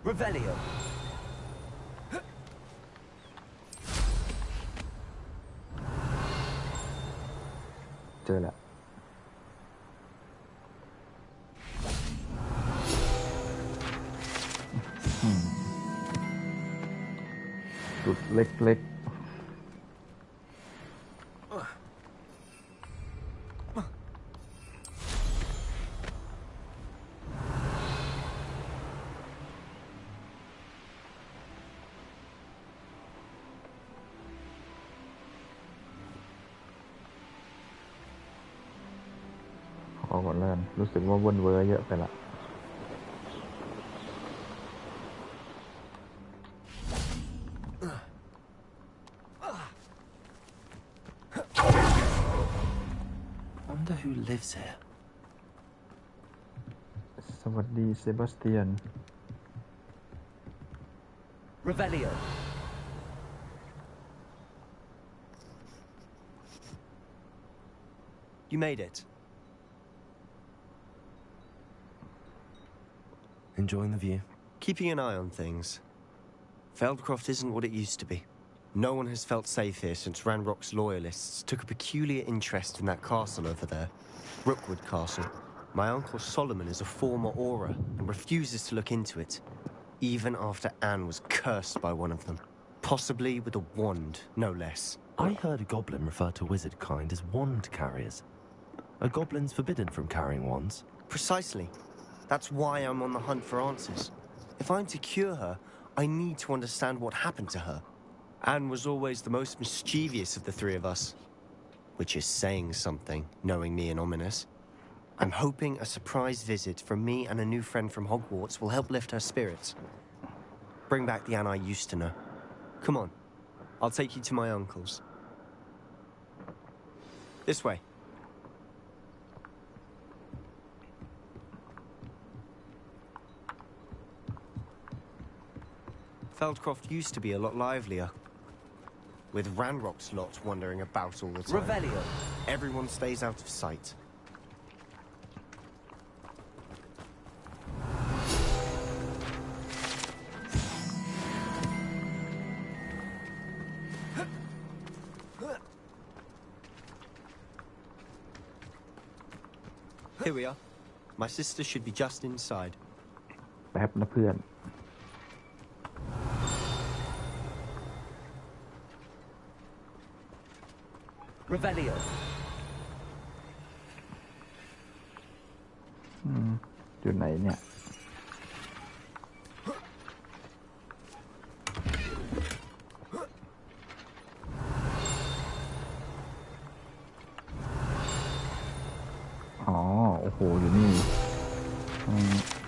Revelio.
เจอแล้วจุดเล็กๆขอก่อนแล้วกันรู้สึกว่าวนเวอร์เยอะไปละ
Wonder who lives here.
สวัสดีเซบาสเตียน
Revelio. You made it.
Enjoying the view?
Keeping an eye on things. Feldcroft isn't what it used to be. No one has felt safe here since Ranrock's loyalists took a peculiar interest in that castle over there. Rookwood Castle. My uncle Solomon is a former Auror and refuses to look into it, even after Anne was cursed by one of them. Possibly with a wand, no less.
I heard a goblin refer to wizard kind as wand carriers. Are goblins forbidden from carrying wands?
Precisely. That's why I'm on the hunt for answers. If I'm to cure her, I need to understand what happened to her. Anne was always the most mischievous of the three of us. Which is saying something, knowing me and Ominous. I'm hoping a surprise visit from me and a new friend from Hogwarts will help lift her spirits. Bring back the Anne I used to know. Come on. I'll take you to my uncle's. This way. Feldcroft used to be a lot livelier. With Ranrock's lot wandering about all the time.
Revelio.
Everyone stays out of sight. Here we are. My sister should be just inside.
แป๊บนะเพื่อน
Revelio.
อยู่ไหนเนี่ย อ๋อ โอ้โห อยู่นี่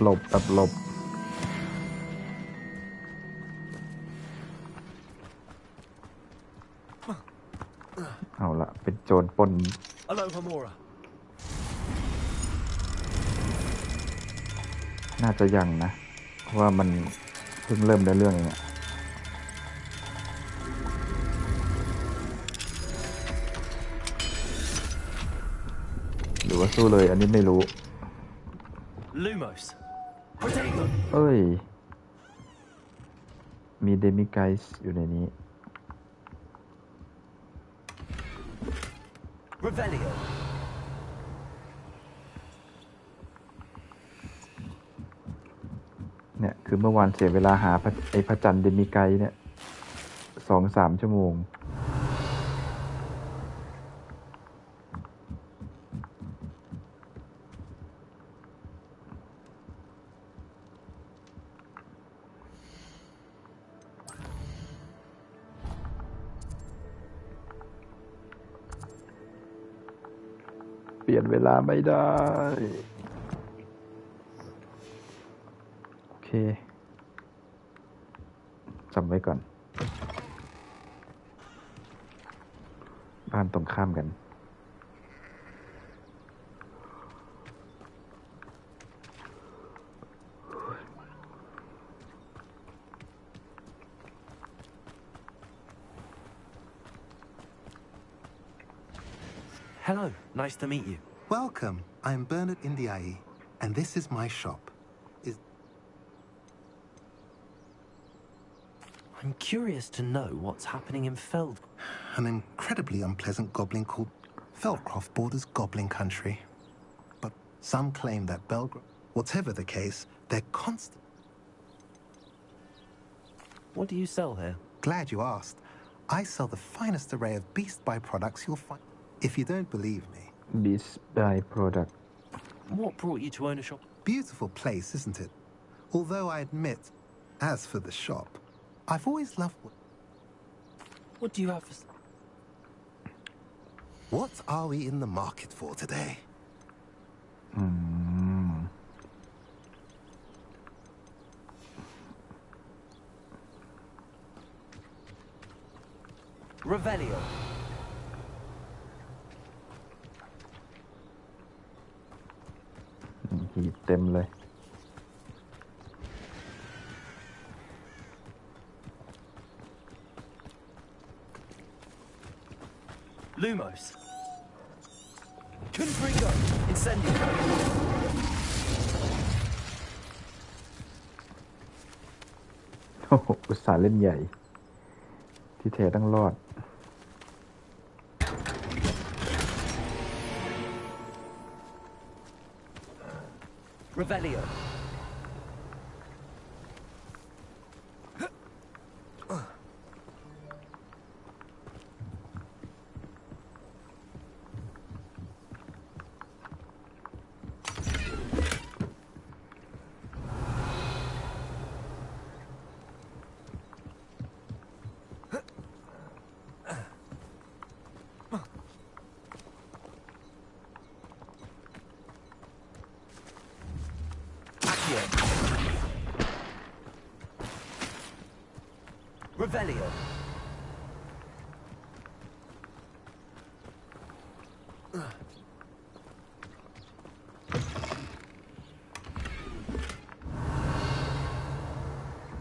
หลบแบบหลบ เอาละเป็นโจรปล้น
Aloha Mora.
น่าจะยังนะเพราะว่ามันเพิ่งเริ่มได้เรื่องเองอะหรือว่าสู้เลยอันนี้ไม่รู้
Lumos.
เอ้ยมีเดมิไกส์อยู่ในนี้
Revelio.
เนี่ยคือเมื่อวานเสียเวลาหาไอ้พระจันทร์เดมิไกส์เนี่ย2-3 ชั่วโมงเปลี่ยนเวลาไม่ได้โอเคจำไว้ก่อนบ้านตรงข้ามกัน
Hello, nice to meet you.
Welcome. I'm Bernard Indiai, and this is my shop.
I'm curious to know what's happening in Feld.
An incredibly unpleasant goblin called Feldcroft borders Goblin Country. But some claim that Belgrade... Whatever the case, they're constant...
What do you sell here?
Glad you asked. I sell the finest array of beast byproducts you'll find. If you don't believe me...
Beast byproduct.
What brought you to own a shop?
Beautiful place, isn't it? Although I admit, as for the shop, I've always loved...
What do you have for...
What are we in the market for today?
Revelio.
หีบเต็มเลย
Lumos. Confringo. Incendio.
โอ้โหอุตส่าห์เล่นใหญ่ ที่แท้ต้องรอด
Revelio. Revelio.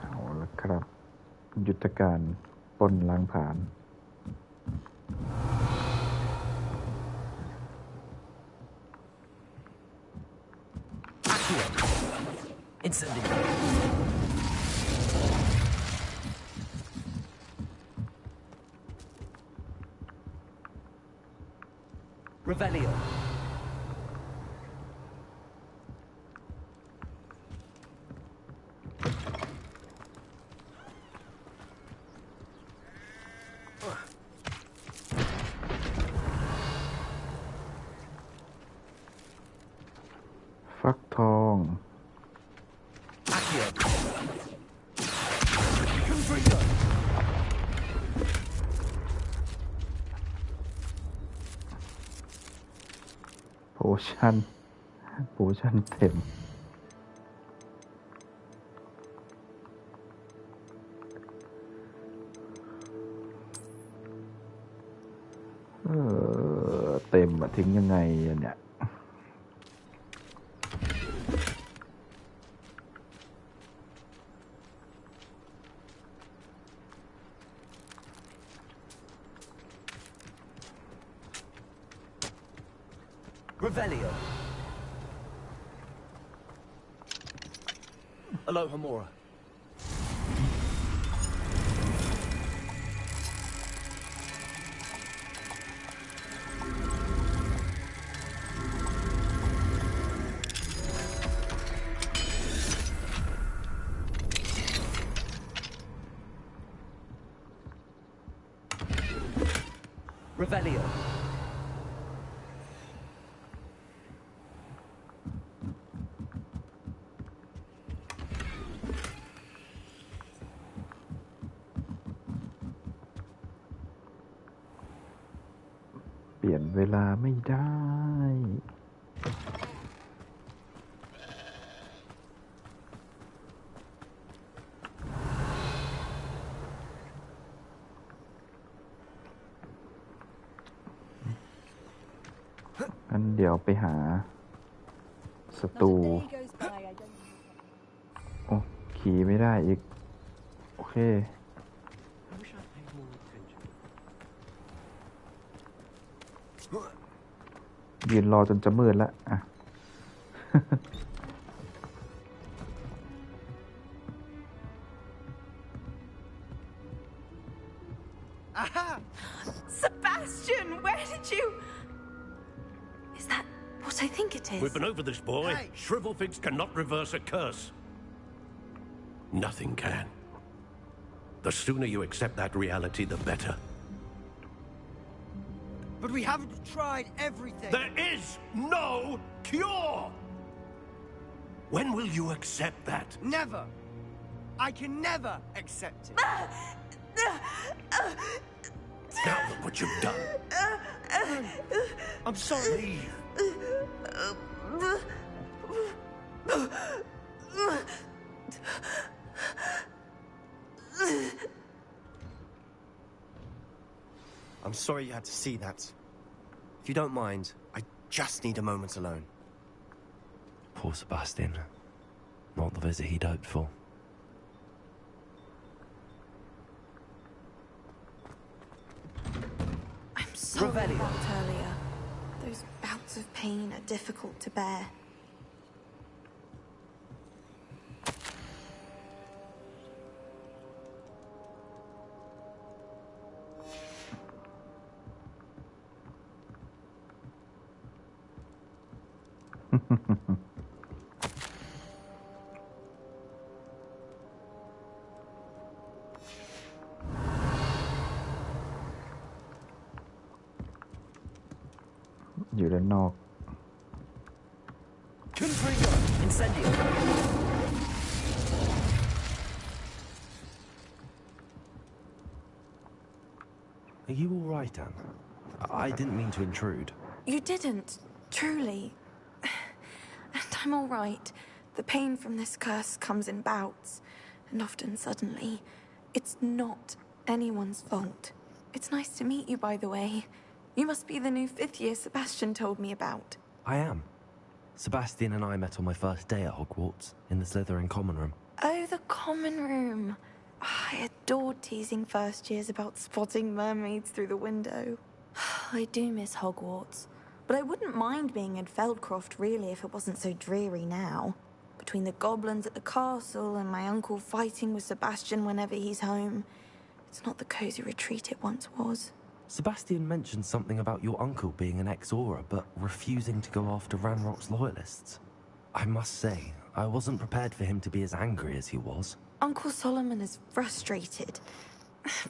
เอาละครับ ยุทธการปล้นล้างผลาญ
Incendio. Revelio.
ฟักทอง
Accio. Confringo.
โพชั่นเต็มเต็มอะทิ้งยังไงเนี่ย
Revelio. Aloha Mora. Revelio.
เปลี่ยนเวลาไม่ได้ งั้นเดี๋ยวไปหาศัตรูโอ้ขี่ไม่ได้อีก โอเค ยืนรอจนจะมืดแล้วอ่ะ
Aha! Sebastian, where did you... Is that what I think it is?
We've been over this, boy.
Hey.
Shrivelfigs cannot reverse a curse. Nothing can. The sooner you accept that reality, the better.
But we haven't tried everything.
There is no cure! When will you accept that?
Never. I can never accept it.
Now look what you've done.
I'm sorry.
Leave.
I'm sorry you had to see that. If you don't mind, I just need a moment alone.
Poor Sebastian. Not the visit he'd hoped for.
I'm sorry about earlier. Those bouts of pain are difficult to bear.
อยู่ด้านนอก
Confringo! Incendio! Are you all right, Anne? I didn't mean to intrude.
You didn't, truly. And I'm all right. The pain from this curse comes in bouts, and often suddenly. It's not anyone's fault. It's nice to meet you, by the way. You must be the new 5th year Sebastian told me about.
I am. Sebastian and I met on my first day at Hogwarts, in the Slytherin common room.
Oh, the common room. I adored teasing first years about spotting mermaids through the window. I do miss Hogwarts. But I wouldn't mind being in Feldcroft, really, if it wasn't so dreary now. Between the goblins at the castle and my uncle fighting with Sebastian whenever he's home. It's not the cozy retreat it once was.
Sebastian mentioned something about your uncle being an ex-Auror, but refusing to go after Ranrock's loyalists. I must say, I wasn't prepared for him to be as angry as he was.
Uncle Solomon is frustrated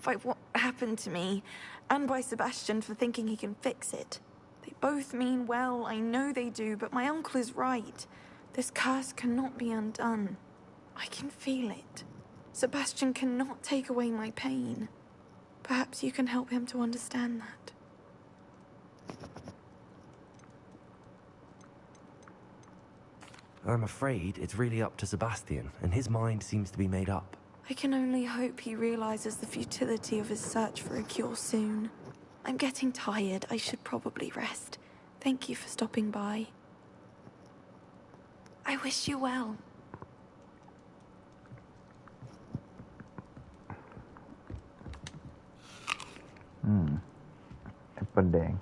by what happened to me, and by Sebastian for thinking he can fix it. They both mean well, I know they do, but my uncle is right. This curse cannot be undone. I can feel it. Sebastian cannot take away my pain. Perhaps you can help him to understand that.
I'm afraid it's really up to Sebastian, and his mind seems to be made up.
I can only hope he realizes the futility of his search for a cure soon. I'm getting tired. I should probably rest. Thank you for stopping by. I wish you well.
แอปเปิลแดง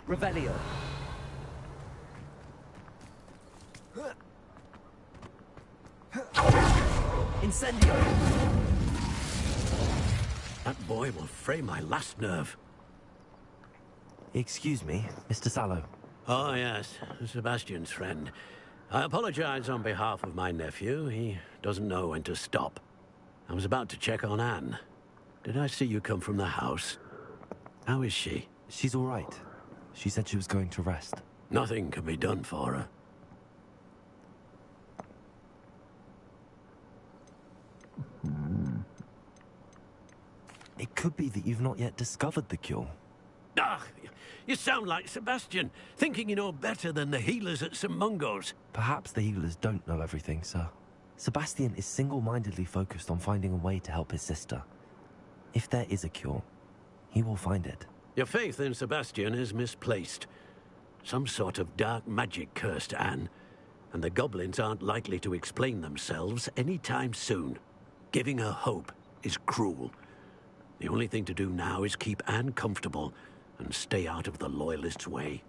Revelio. Incendio.
That boy will fray my last nerve.
Excuse me, Mr. Sallow.
Oh, yes, Sebastian's friend. I apologize on behalf of my nephew. He doesn't know when to stop. I was about to check on Anne. Did I see you come from the house? How is she?
She's all right. She said she was going to rest.
Nothing can be done for her.
It could be that you've not yet discovered the cure.
Ah, you sound like Sebastian, thinking you know better than the healers at St. Mungo's.
Perhaps the healers don't know everything, sir. Sebastian is single-mindedly focused on finding a way to help his sister. If there is a cure, he will find it.
Your faith in Sebastian is misplaced. Some sort of dark magic cursed Anne, and the goblins aren't likely to explain themselves anytime soon. Giving her hope is cruel. The only thing to do now is keep Anne comfortable and stay out of the Loyalists' way.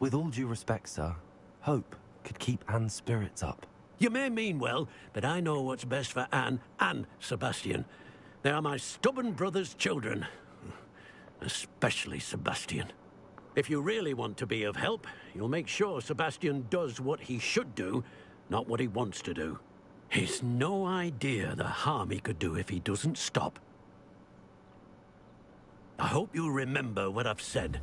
With all due respect, sir, hope could keep Anne's spirits up.
You may mean well, but I know what's best for Anne and Sebastian. They are my stubborn brother's children. Especially Sebastian. If you really want to be of help, you'll make sure Sebastian does what he should do, not what he wants to do. He's no idea the harm he could do if he doesn't stop. I hope you'll remember what I've said.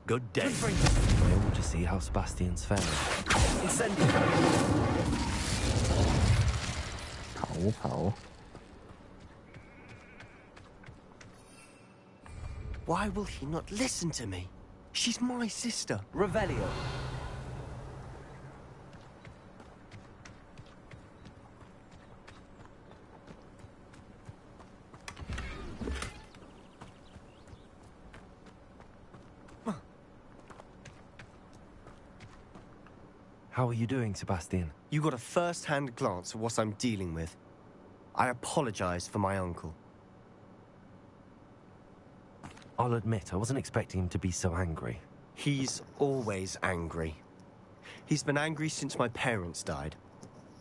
Good day.
I ought to see how Sebastian's faring.
Why will he not listen to me? She's my sister.
Revelio.
How are you doing, Sebastian?
You got a first-hand glance at what I'm dealing with. I apologize for my uncle.
I'll admit, I wasn't expecting him to be so angry.
He's always angry. He's been angry since my parents died.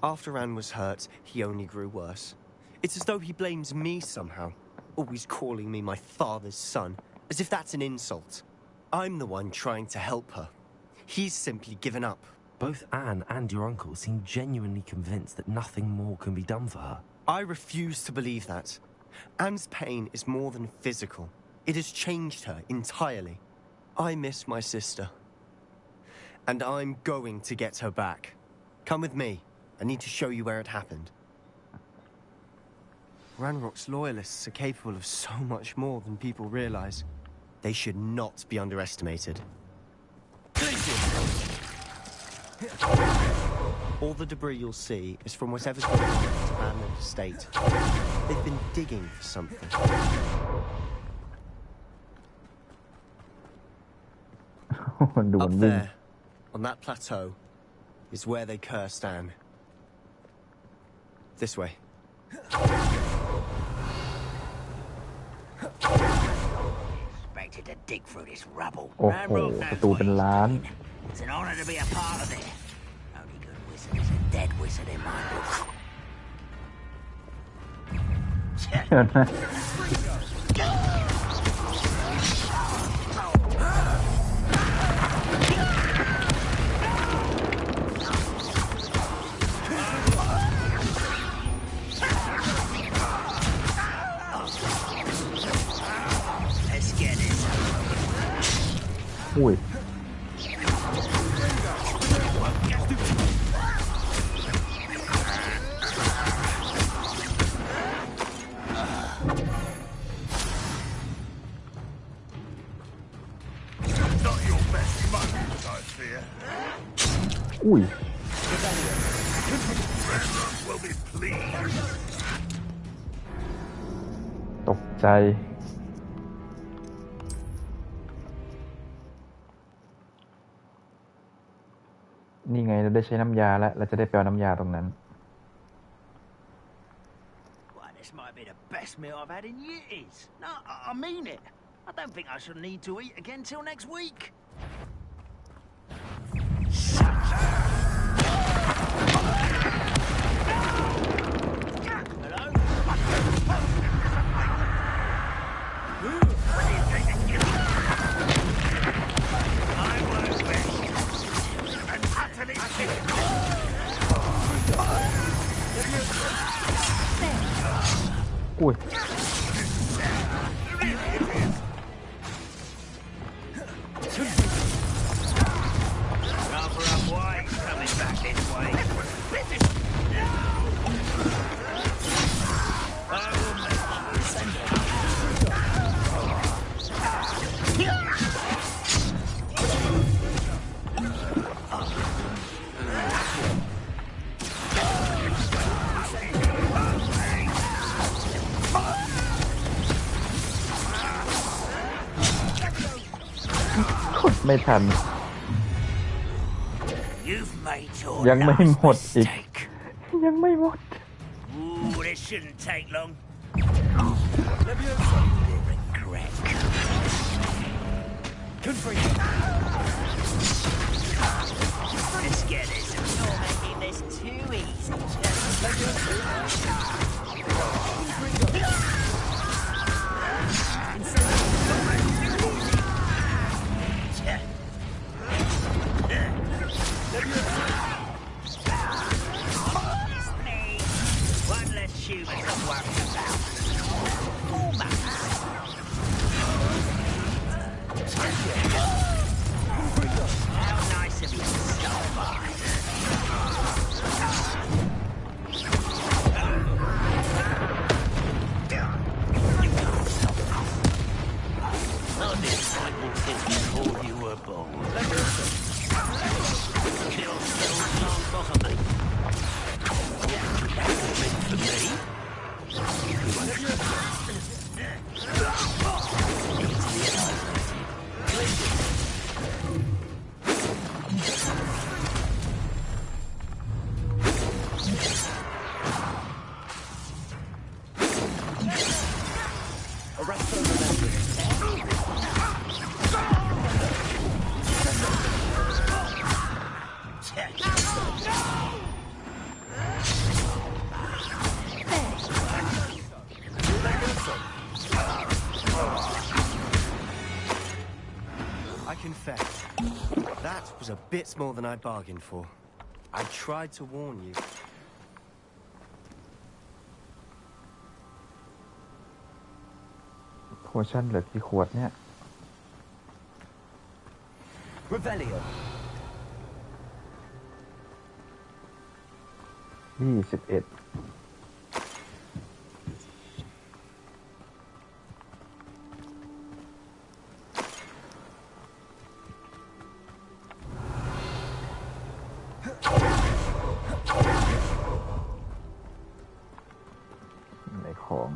After Anne was hurt, he only grew worse. It's as though he blames me somehow, always calling me my father's son, as if that's an insult. I'm the one trying to help her. He's simply given up.
Both Anne and your uncle seem genuinely convinced that nothing more can be done for her.
I refuse to believe that. Anne's pain is more than physical. It has changed her entirely. I miss my sister. And I'm going to get her back. Come with me. I need to show you where it happened. Ranrock's loyalists are capable of so much more than people realize. They should not be underestimated. All the debris you'll see is from whatever's been done to Banland Estate. They've been digging for something. Up there, on that plateau, is where they cursed Anne. This way.
Expected to dig through this rubble.
โอ้โหประตูเป็นล้าน
It's an honor to be a part of it. Only good wizard is a dead wizard in my book.
เดี๋ยวนะ
Let's get this.
อุ้ย
Not your best moment, I fear.
อุ้ย
Ranrock will be pleased.
ตกใจ นี่ไงเราได้ใช้น้ำยาแล้ว เราจะได้ไปเอาน้ำยาตรงนั้น
be the best meal I've had in years. No, I mean it. I don't think I shall need to eat again till next week.
Ui.ไม่ทัน ยังไม่หมดอีก ยังไม่หมด
Ooh, this shouldn't take long. Regret. Let's get this. You're making this too easy. One less human to worry about. How nice of you to stop by. On this night will take before you were born. Kill still can't bother me. That's meant for me.
I confess, that was a bit more than I bargained for. I tried to warn you.
Potion เหลือกี่ขวดเนี่ย
Revelio.
21ในของ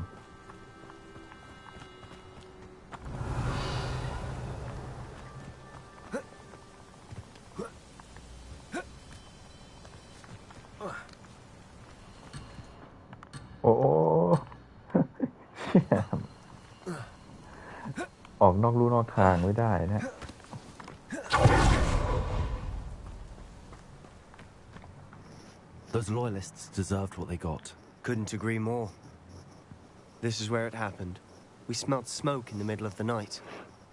โอ้ ออกนอกลู่นอกทางไม่ได้นะ
Those loyalists deserved what they got.
Couldn't agree more. This is where it happened. We smelled smoke in the middle of the night.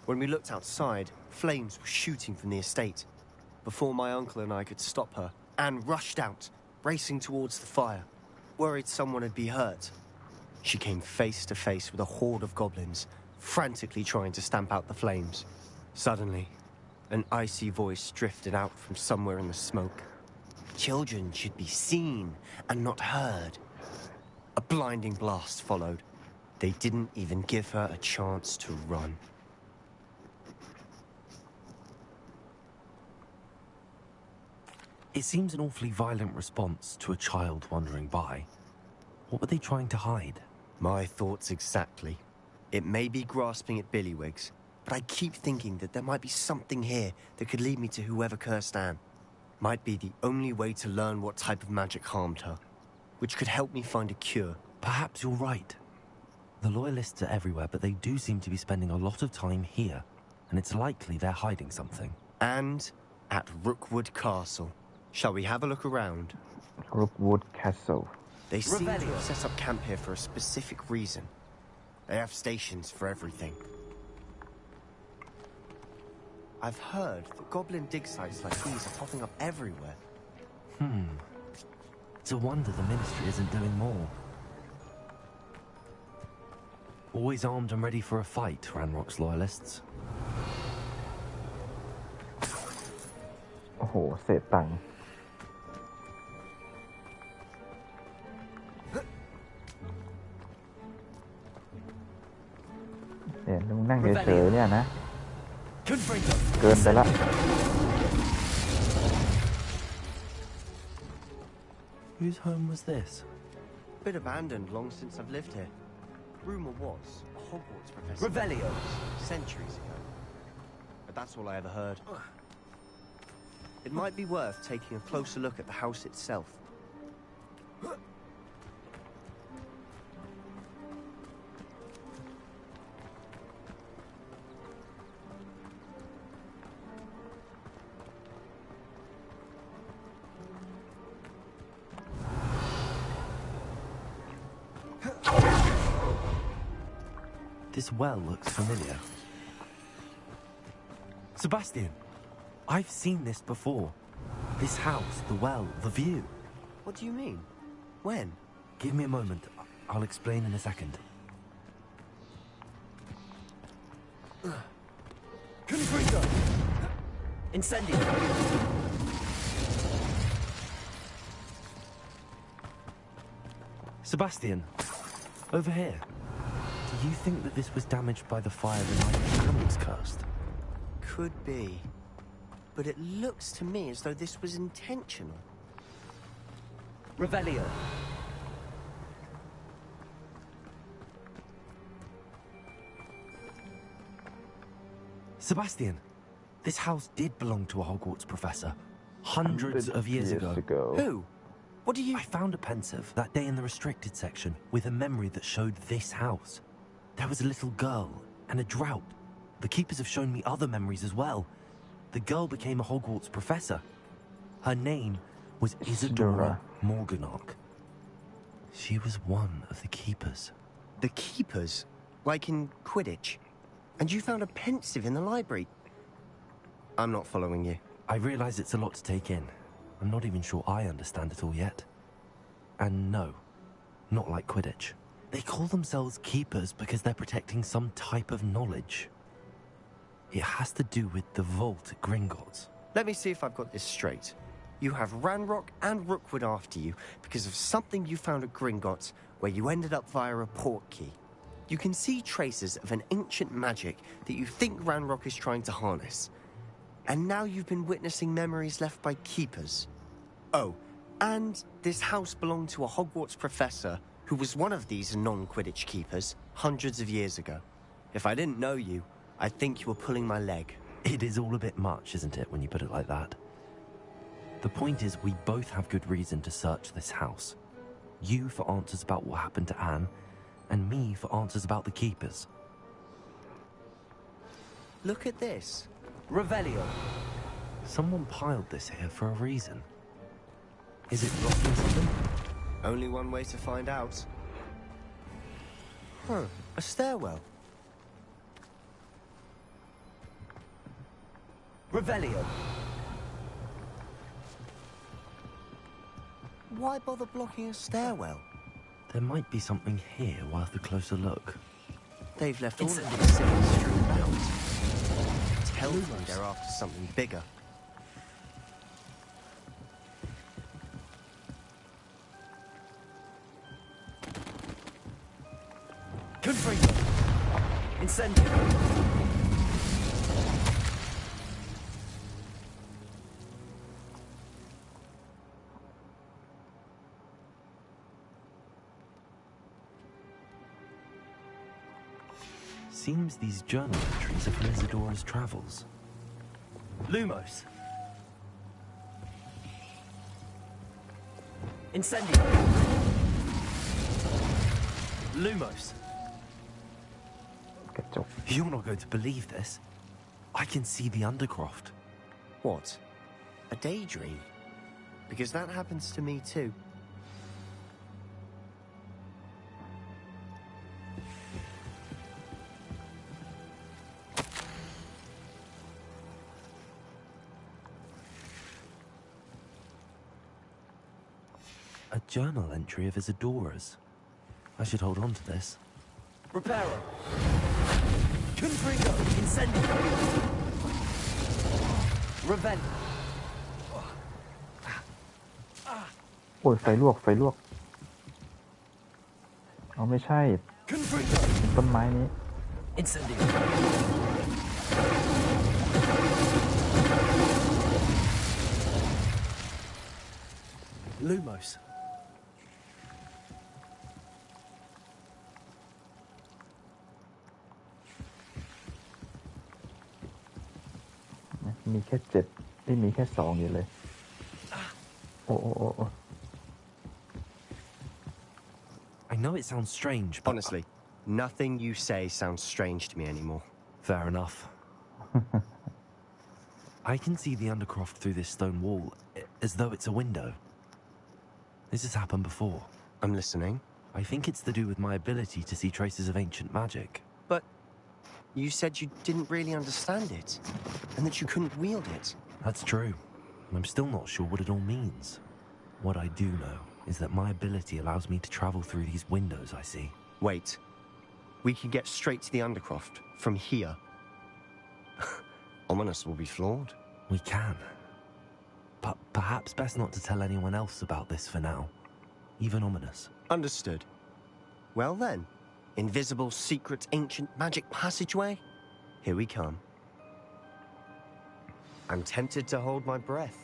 When we looked outside, flames were shooting from the estate. Before my uncle and I could stop her, Anne rushed out, racing towards the fire, worried someone had been hurt. She came face to face with a horde of goblins, frantically trying to stamp out the flames. Suddenly, an icy voice drifted out from somewhere in the smoke. Children should be seen and not heard. A blinding blast followed. They didn't even give her a chance to run.
It seems an awfully violent response to a child wandering by. What were they trying to hide?
My thoughts exactly. It may be grasping at Billywigs, but I keep thinking that there might be something here that could lead me to whoever cursed Anne. Might be the only way to learn what type of magic harmed her, which could help me find a cure.
Perhaps you're right. The Loyalists are everywhere, but they do seem to be spending a lot of time here. And it's likely they're hiding something.
And at Rookwood Castle. Shall we have a look around?
Rookwood Castle.
They seem to have set up camp here for a specific reason. They have stations for everything. I've heard that goblin dig sites like these are popping up everywhere.
It's a wonder the Ministry isn't doing more. Always armed and ready for a fight, Ranrock's Loyalists.
โอ้โหเศษตังค์ลุงนั่งเฉยๆเนี่ยนะเกินไปละ
Whose home was this?
Bit abandoned long since I've lived here. Rumor was a Hogwarts professor.
Revelio!
Centuries ago. But that's all I ever heard. It might be worth taking a closer look at the house itself.
This well looks familiar. Sebastian! I've seen this before. This house, the well, the view.
What do you mean? When?
Give me a moment. I'll explain in a second.
Confringo! Incendio!
Sebastian, over here. Do you think that this was damaged by the fire the night Anne was cursed?
Could be. But it looks to me as though this was intentional.
Revelio. Sebastian, this house did belong to a Hogwarts professor. Hundreds of years ago.
Who? What do you...
I found a pensive that day in the restricted section with a memory that showed this house. There was a little girl and a drought. The keepers have shown me other memories as well. The girl became a Hogwarts professor. Her name was Isadora Morganach. She was one of the keepers.
The keepers? Like in Quidditch? And you found a pensive in the library? I'm not following you.
I realize it's a lot to take in. I'm not even sure I understand it all yet. And no, not like Quidditch. They call themselves keepers because they're protecting some type of knowledge. It has to do with the vault at Gringotts.
Let me see if I've got this straight. You have Ranrock and Rookwood after you because of something you found at Gringotts where you ended up via a port key. You can see traces of an ancient magic that you think Ranrock is trying to harness. And now you've been witnessing memories left by keepers. Oh, and this house belonged to a Hogwarts professor who was one of these non-Quidditch keepers hundreds of years ago. If I didn't know you, I'd think you were pulling my leg.
It is all a bit much, isn't it, when you put it like that? The point is, we both have good reason to search this house. You for answers about what happened to Anne, and me for answers about the keepers.
Look at this.
Revelio. Someone piled this here for a reason. Is it blocking something?
Only one way to find out. Huh, a stairwell.
Revelio.
Why bother blocking a stairwell?
There might be something here worth a closer look.
They've left all of these cities strewn about. Tell me they're after something bigger.
Confringo. Incendio. Seems these journal entries are from Isadora's travels. Lumos. Incendio. Lumos.
จบ
You're not going to believe this. I can see the Undercroft.
What? A daydream? Because that happens to me too.
A journal entry of his adorers. I should hold on to this.
Reparo. Confringo. Incendio. Revenge.
โอ้ยไฟลวกเอาไม่ใช่ต้นไม้นี้
Incendio.
Lumos.
มีแค่7ไม่มีแค่2อยู่เลยโอ้
I know it sounds strange, but...
Honestly, nothing you say sounds strange to me anymore.
Fair enough. I can see the Undercroft through this stone wall, as though it's a window. This has happened before.
I'm listening.
I think it's to do with my ability to see traces of ancient magic.
But you said you didn't really understand it, and that you couldn't wield it.
That's true. I'm still not sure what it all means. What I do know is that my ability allows me to travel through these windows I see.
Wait. We can get straight to the Undercroft from here. Ominous will be flawed.
We can. But perhaps best not to tell anyone else about this for now. Even Ominous.
Understood. Well then, invisible, secret, ancient magic passageway? Here we come. I'm tempted to hold my breath.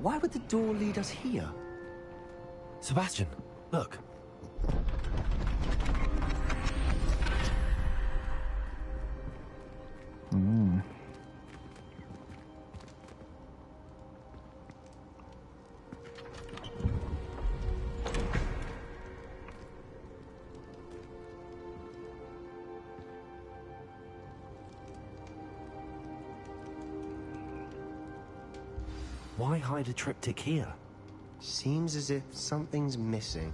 Why would the door lead us here?
Sebastian, look. Why hide a triptych here?
Seems as if something's missing.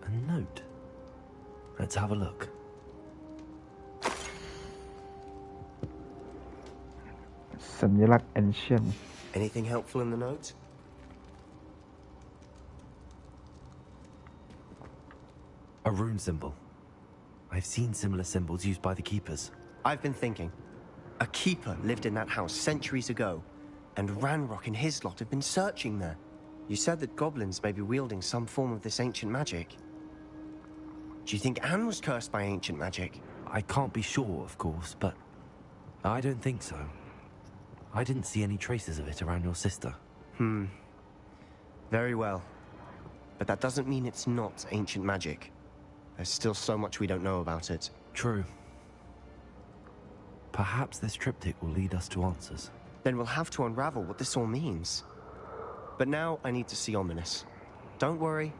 A note. Let's have a look.
Ancient.
Anything helpful in the note?
A rune symbol. I've seen similar symbols used by the keepers.
I've been thinking. A keeper lived in that house centuries ago, and Ranrock and his lot have been searching there. You said that goblins may be wielding some form of this ancient magic. Do you think Anne was cursed by ancient magic?
I can't be sure, of course, but I don't think so. I didn't see any traces of it around your sister.
Very well. But that doesn't mean it's not ancient magic. There's still so much we don't know about it.
True. Perhaps this triptych will lead us to answers.
Then we'll have to unravel what this all means. But now I need to see Ominous. Don't worry,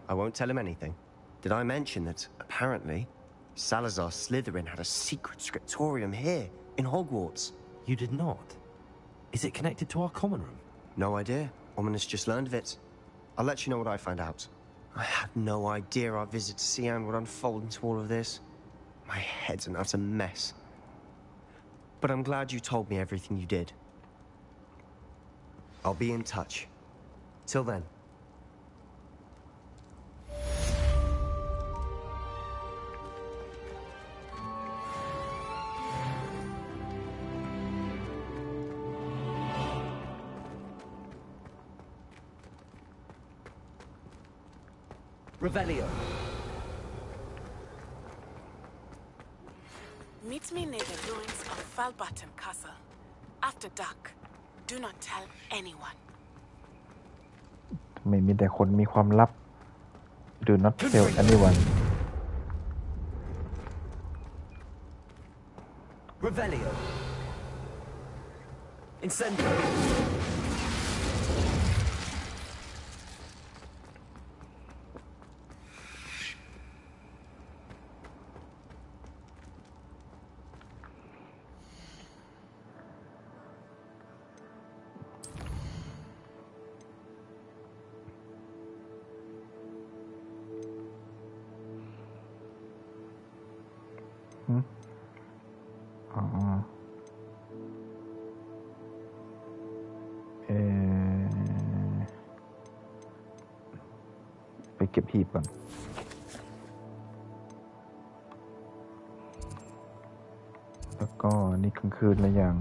I won't tell him anything. Did I mention that, apparently, Salazar Slytherin had a secret scriptorium here, in Hogwarts?
You did not? Is it connected to our common room?
No idea. Ominous just learned of it. I'll let you know what I find out. I had no idea our visit to Sian would unfold into all of this. My head's an utter mess. But I'm glad you told me everything you did. I'll be in touch. Till then.
Revelio.
Meet me near the ruins of Falbaton Castle. After dark. Do not tell anyone.
ไม่มีแต่คนมีความลับ Do not tell anyone
Revelio. Incendio.
อ๋อไปเก็บหีบก่อนแล้วก็นี่กลางคืนแล้วยัง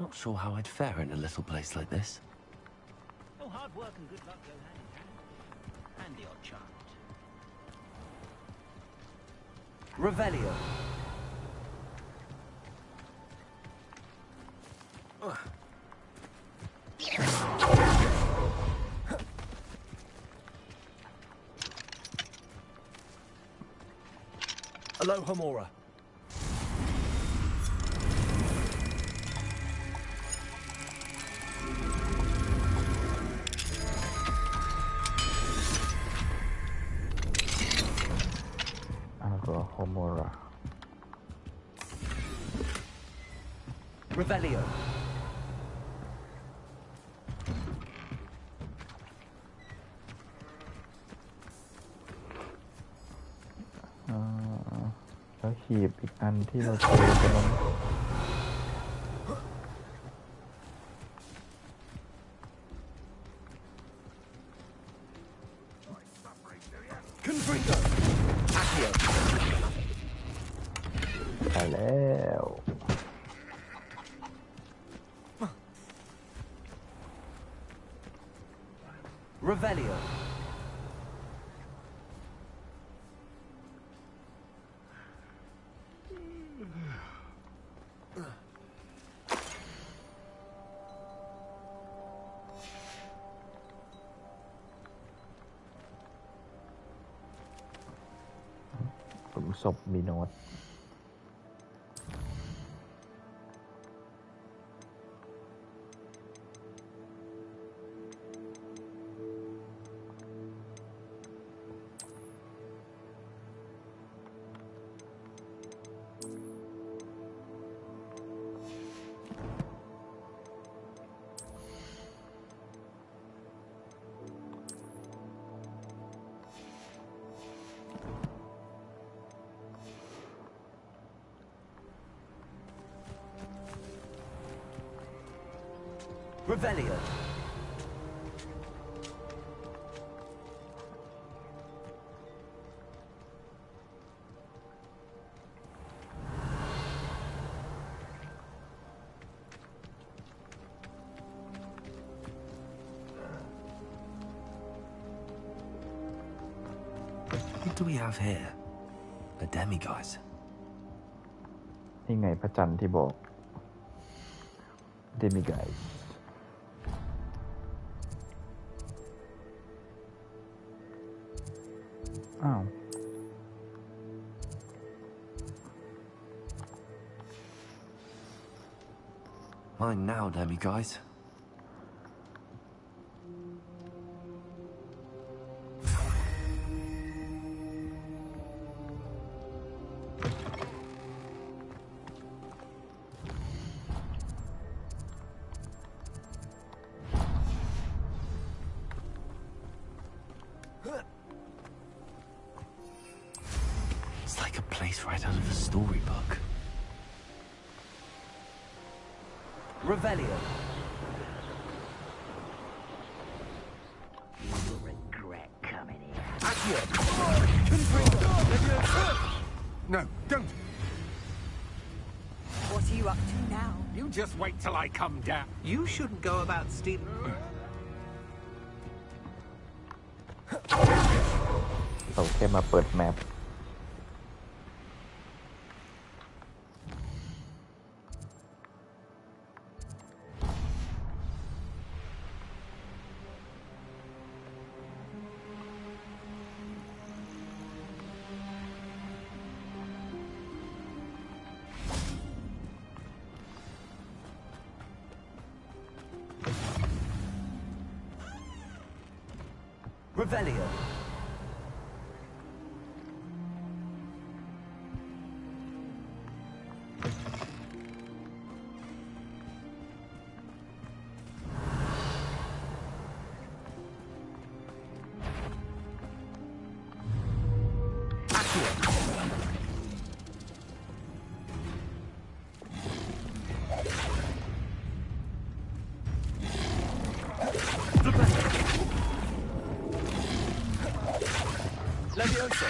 Not sure how I'd fare in a little place like this.
Oh, hard work and good luck go hand in hand. And the odd chance.
Revelio. Alohomora.
Homora.
Revelio.
แล้วหีบอีกอันที่เราเจอกันนั้นไปแล้ว
Revelio.
ผมศพมีโน้ต
Revelio.
What do we have here? A demiguise.
นี่ไงพระจันทร์ที่บอก Demiguiseอ้าว
Mine now, demiguise. It's like a place right out of a storybook.
Revelio.
You will regret coming here.
No, don't!
What are you up to now?
You just wait till I come down.
You shouldn't go about stealing.
เราแค่มาเปิดแมป
Revelio. Levioso.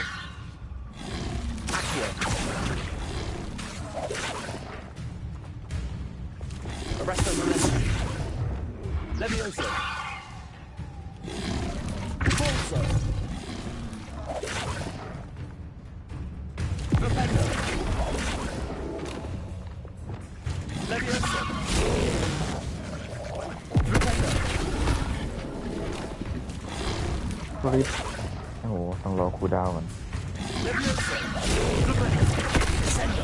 Accio. Arresto Momentum. Levioso. Repulso. Rependo. Levioso. Rependo.
รีบโอ้โหต้องรอคูลดาวน์ก่อน
Levioso. Rependo. Descendo.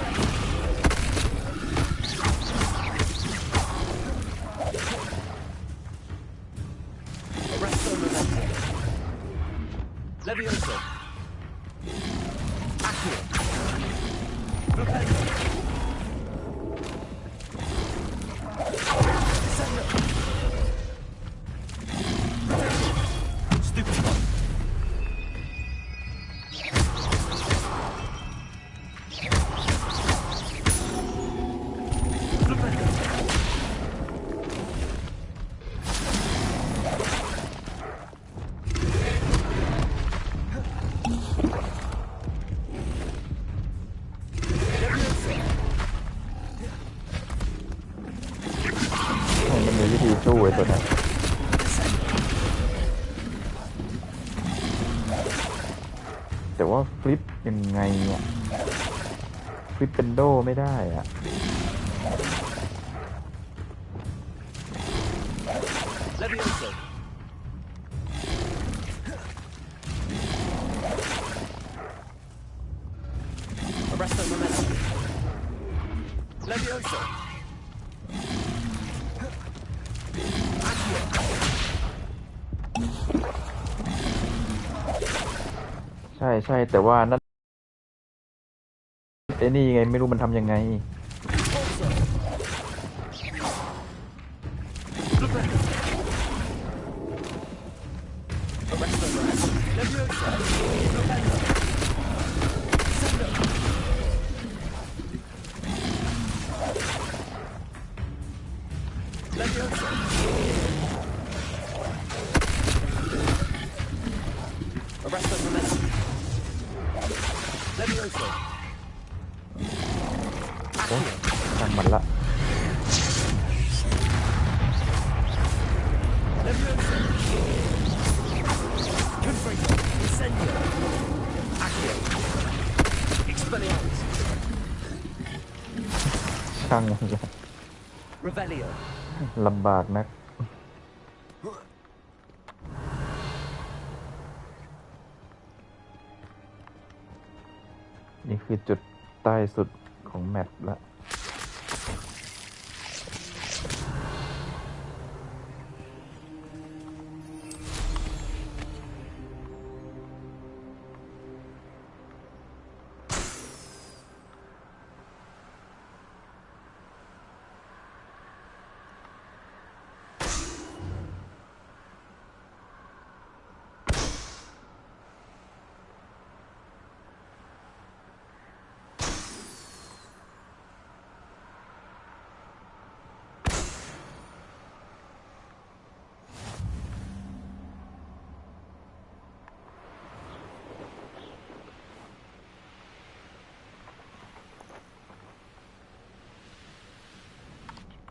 Arresto Momentum. Levioso. Accio. Rependo. Descendo. Stupid one.
มันมีวิธีสู้ไอ้ตัวนี้แต่ว่าฟลิปยังไงอ่ะฟลิปเป็นโดไม่ได้อ่ะ
Levioso. Arresto Momentum. Levioso. Accio.
ใช่ใช่แต่ว่านั่นไอ้นี่ไงไม่รู้มันทำยังไง
Repulso. Rependo. Arresto Momentum. Levioso. Rependo. Descendo. Levioso. Arresto Momentum. Levioso.
โอ้ช่างมันละ
Levioso. Confringo. Incendio. Accio. Expelliarmus.
ช่างมันละ
Revelio.
ลำบากนักนี่คือจุดใต้สุดของแมปละ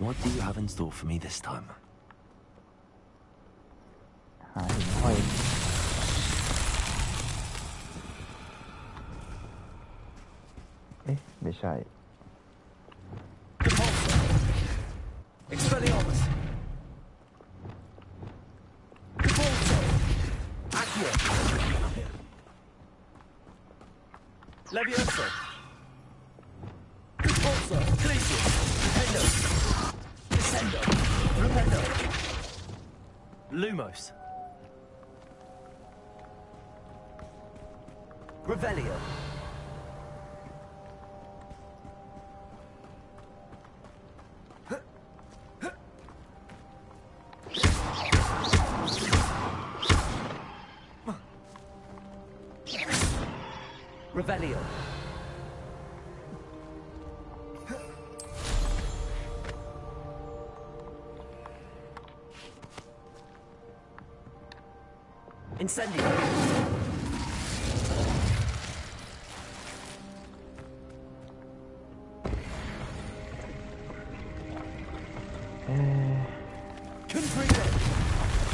What do you have in store for me this time?
หาหินห้อยเอ๊ะไม่ใช่
Expelliarmus. Repulso. Accio. Levioso. Repulso. Glacius. Rependo. Descendo. Rependo. Lumos. Revelio. Revelio. Incendio.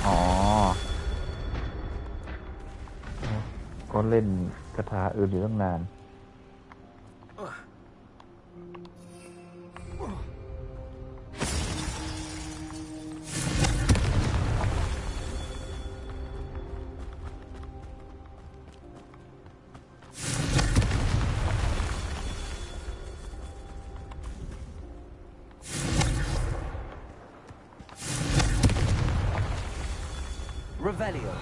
อ๋อ ก็เล่นคาถาอื่นอยู่ตั้งนาน
Revelio.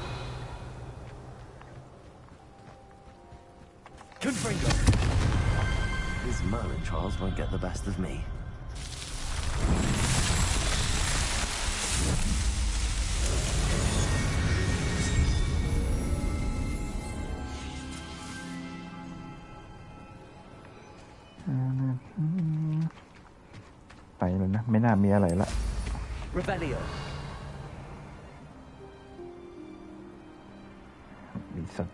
Confringo. His Merlin trials won't get the best of me.
ไปแล้วนะ ไม่น่ามีอะไรละ
Revelio.
มีสัก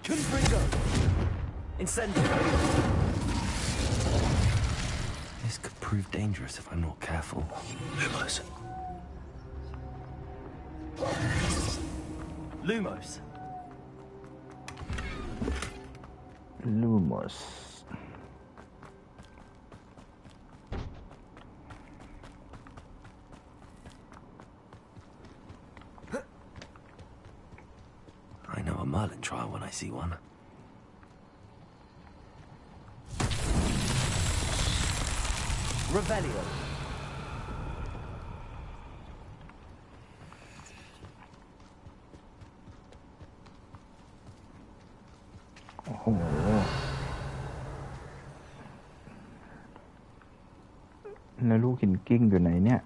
Confringo. Incendio. This could prove dangerous if I'm not careful. Lumos. Lumos.
Lumos.
I know a Merlin trial when I see one. Revelio.
โอ้โห แล้วลูกหินกิ้งอยู่ไหนเนี่ย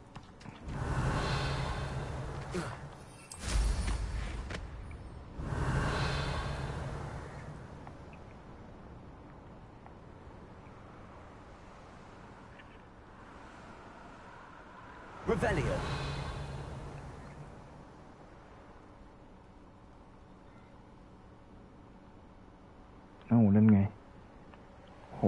Revelio.
เอ้านั่นไง โห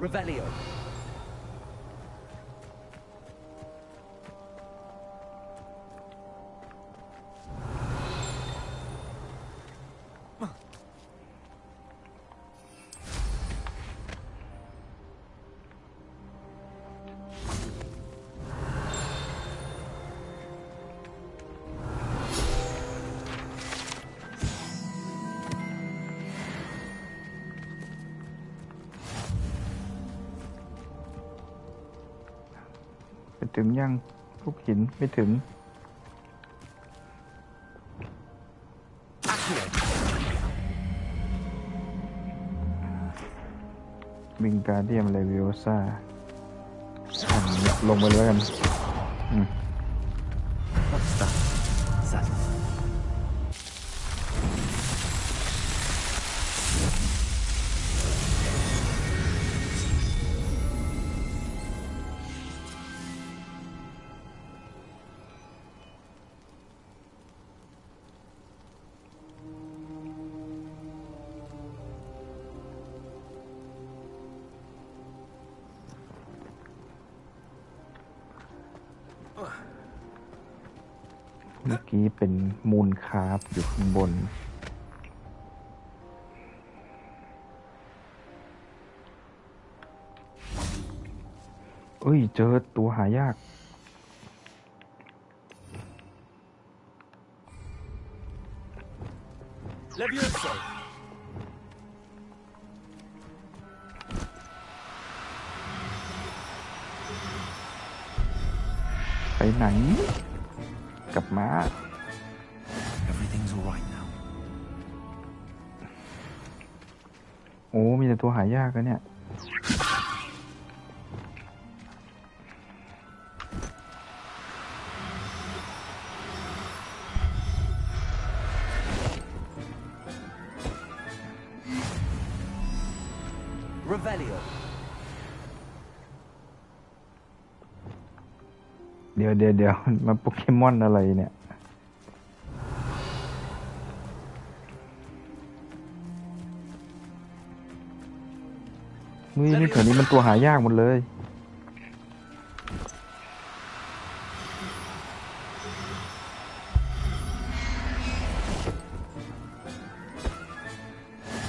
Revelio.
ไปถึงยังลูกหินไม่ถึง วิงการเดียมเลวิโอซ่าลงไปเลยกัน
What's that? Is that... Ugh.
เมื่อกี้เป็นมูลคาร์ฟอยู่ข้างบน อุ้ยเจอตัวหายากไปไหนกลับมา
Everything's all right now.
โอ้มีแต่ตัวหายากอะเนี่ย
Revelio.
เดี๋ยวมาโปเกมอนอะไรเนี่ยนี่แถวนี้มันตัวหายากหมดเลย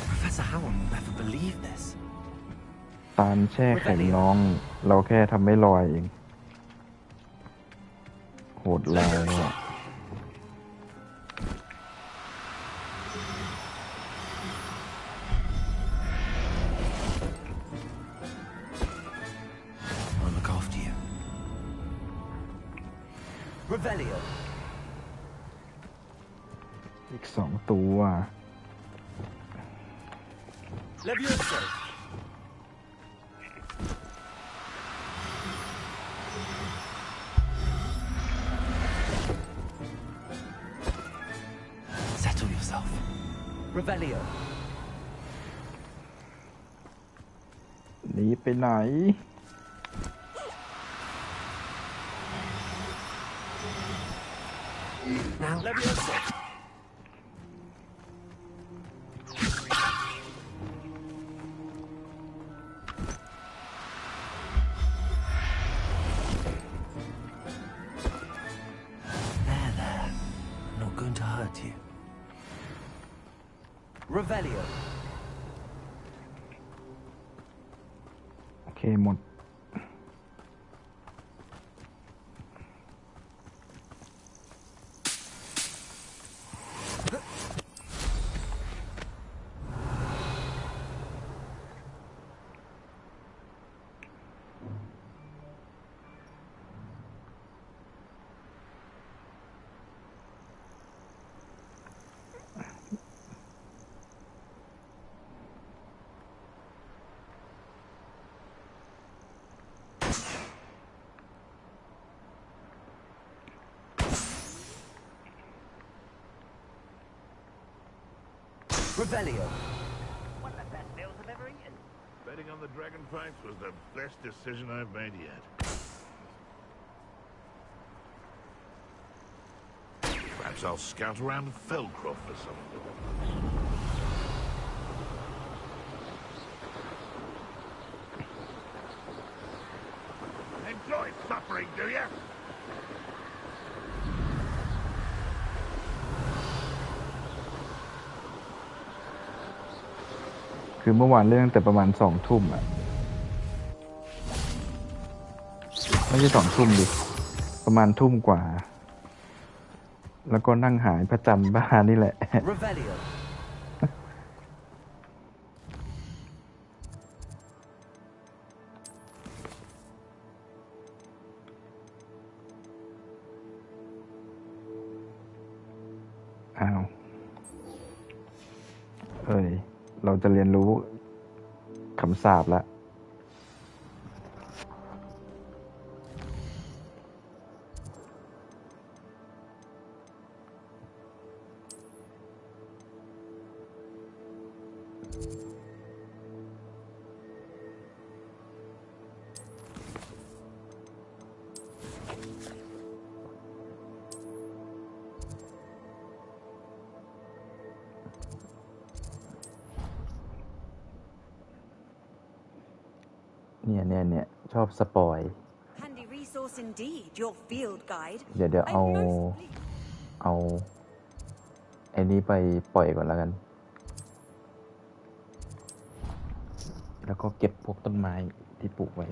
Professor Howard will never believe this.
ตาลแช่แข็งน้อง เราแค่ทำไม่ลอยเองโหดร้ายอะ
I'll look after you.
Revelio.
อีก2 ตัว
Levioso.
Settle yourself.
Revelio.
หนีไปไหน
Now,
Levioso.
there. I'm not going to hurt you.
Revelio.
โอเคหมด
Revelio.
One of the best meals I've ever eaten.
Betting on the dragon fights was the best decision I've made yet. Perhaps I'll scout around Felcroft for something. Enjoy suffering, do ya?
คือเมื่อวานเรื่องแต่ประมาณ2 ทุ่มอ่ะไม่ใช่2 ทุ่มดิประมาณทุ่มกว่าแล้วก็นั่งหายพระจันทร์บ้านี่แหละ
Revelio.
อ้าวเอ้ยเราจะเรียนรู้คำสาปแล้ว เนี่ยชอบสปอย
Handy resource indeed, your field guide.
เดี๋ยวเอาไอ้นี้ไปปล่อยก่อนแล้วกัน แล้วก็เก็บพวกต้นไม้ที่ปลูกไว้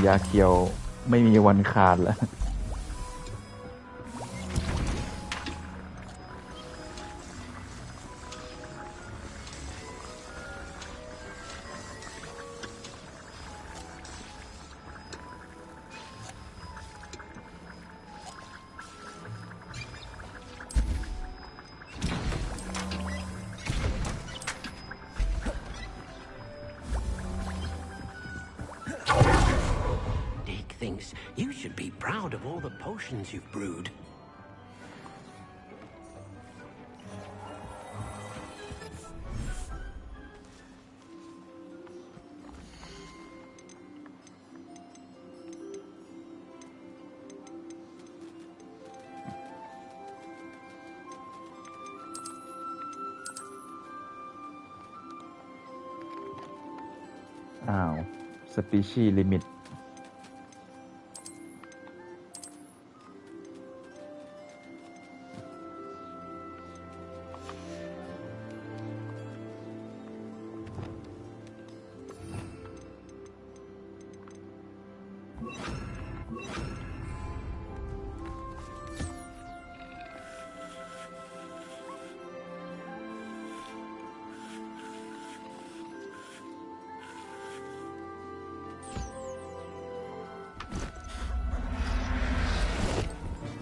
ยาเคียวไม่มีวันขาดแล้ว
Dick thinks you should be proud of all the potions you've brewed.
Species limit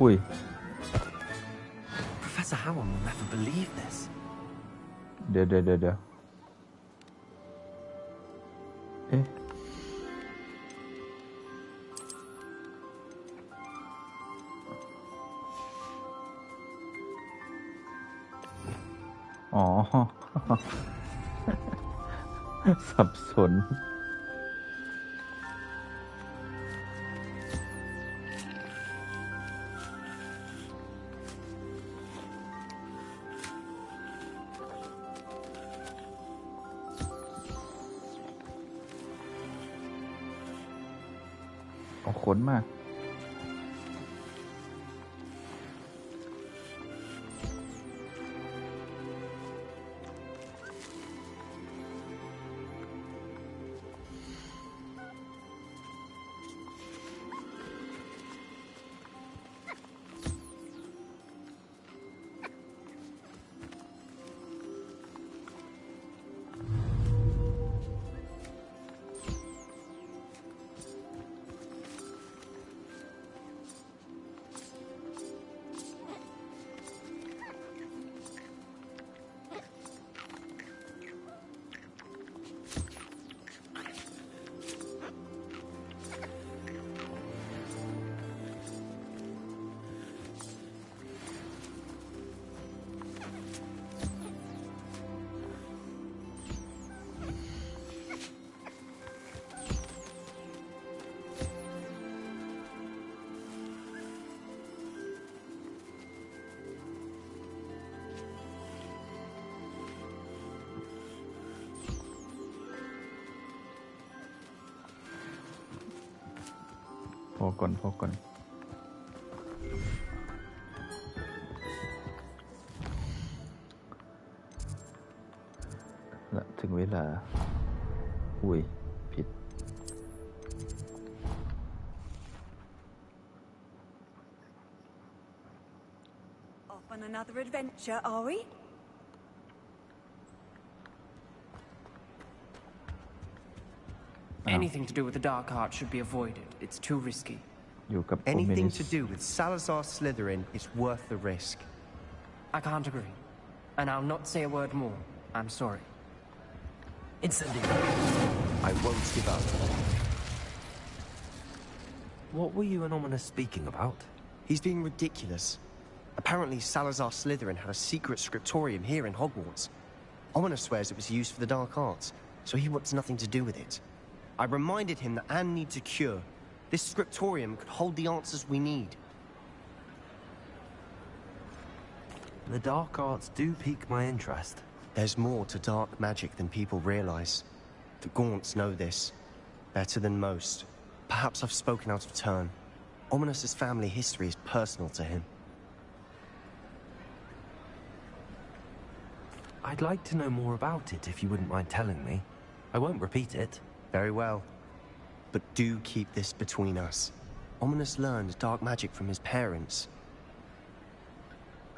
อุ้ย
Professor Howard will never believe this.
เดี๋ยวเอ๊ะอ๋อ สับสนขนมากพอก่อนและถึงเวลาอุ้ยผิด
Off on another adventure, are we?
Anything to do with the dark arts should be avoided. It's too risky.
Anything to do with Salazar Slytherin is worth the risk.
I can't agree. And I'll not say a word more. I'm sorry.
Incendiary. I won't give up. What were you and Ominous speaking about?
He's being ridiculous. Apparently Salazar Slytherin had a secret scriptorium here in Hogwarts. Ominous swears it was used for the dark arts, so he wants nothing to do with it. I reminded him that Anne needs a cure. This scriptorium could hold the answers we need.
The dark arts do pique my interest.
There's more to dark magic than people realize. The Gaunts know this. Better than most. Perhaps I've spoken out of turn. Ominous's family history is personal to him.
I'd like to know more about it if you wouldn't mind telling me. I won't repeat it.
Very well. but do keep this between us. Ominous learned dark magic from his parents.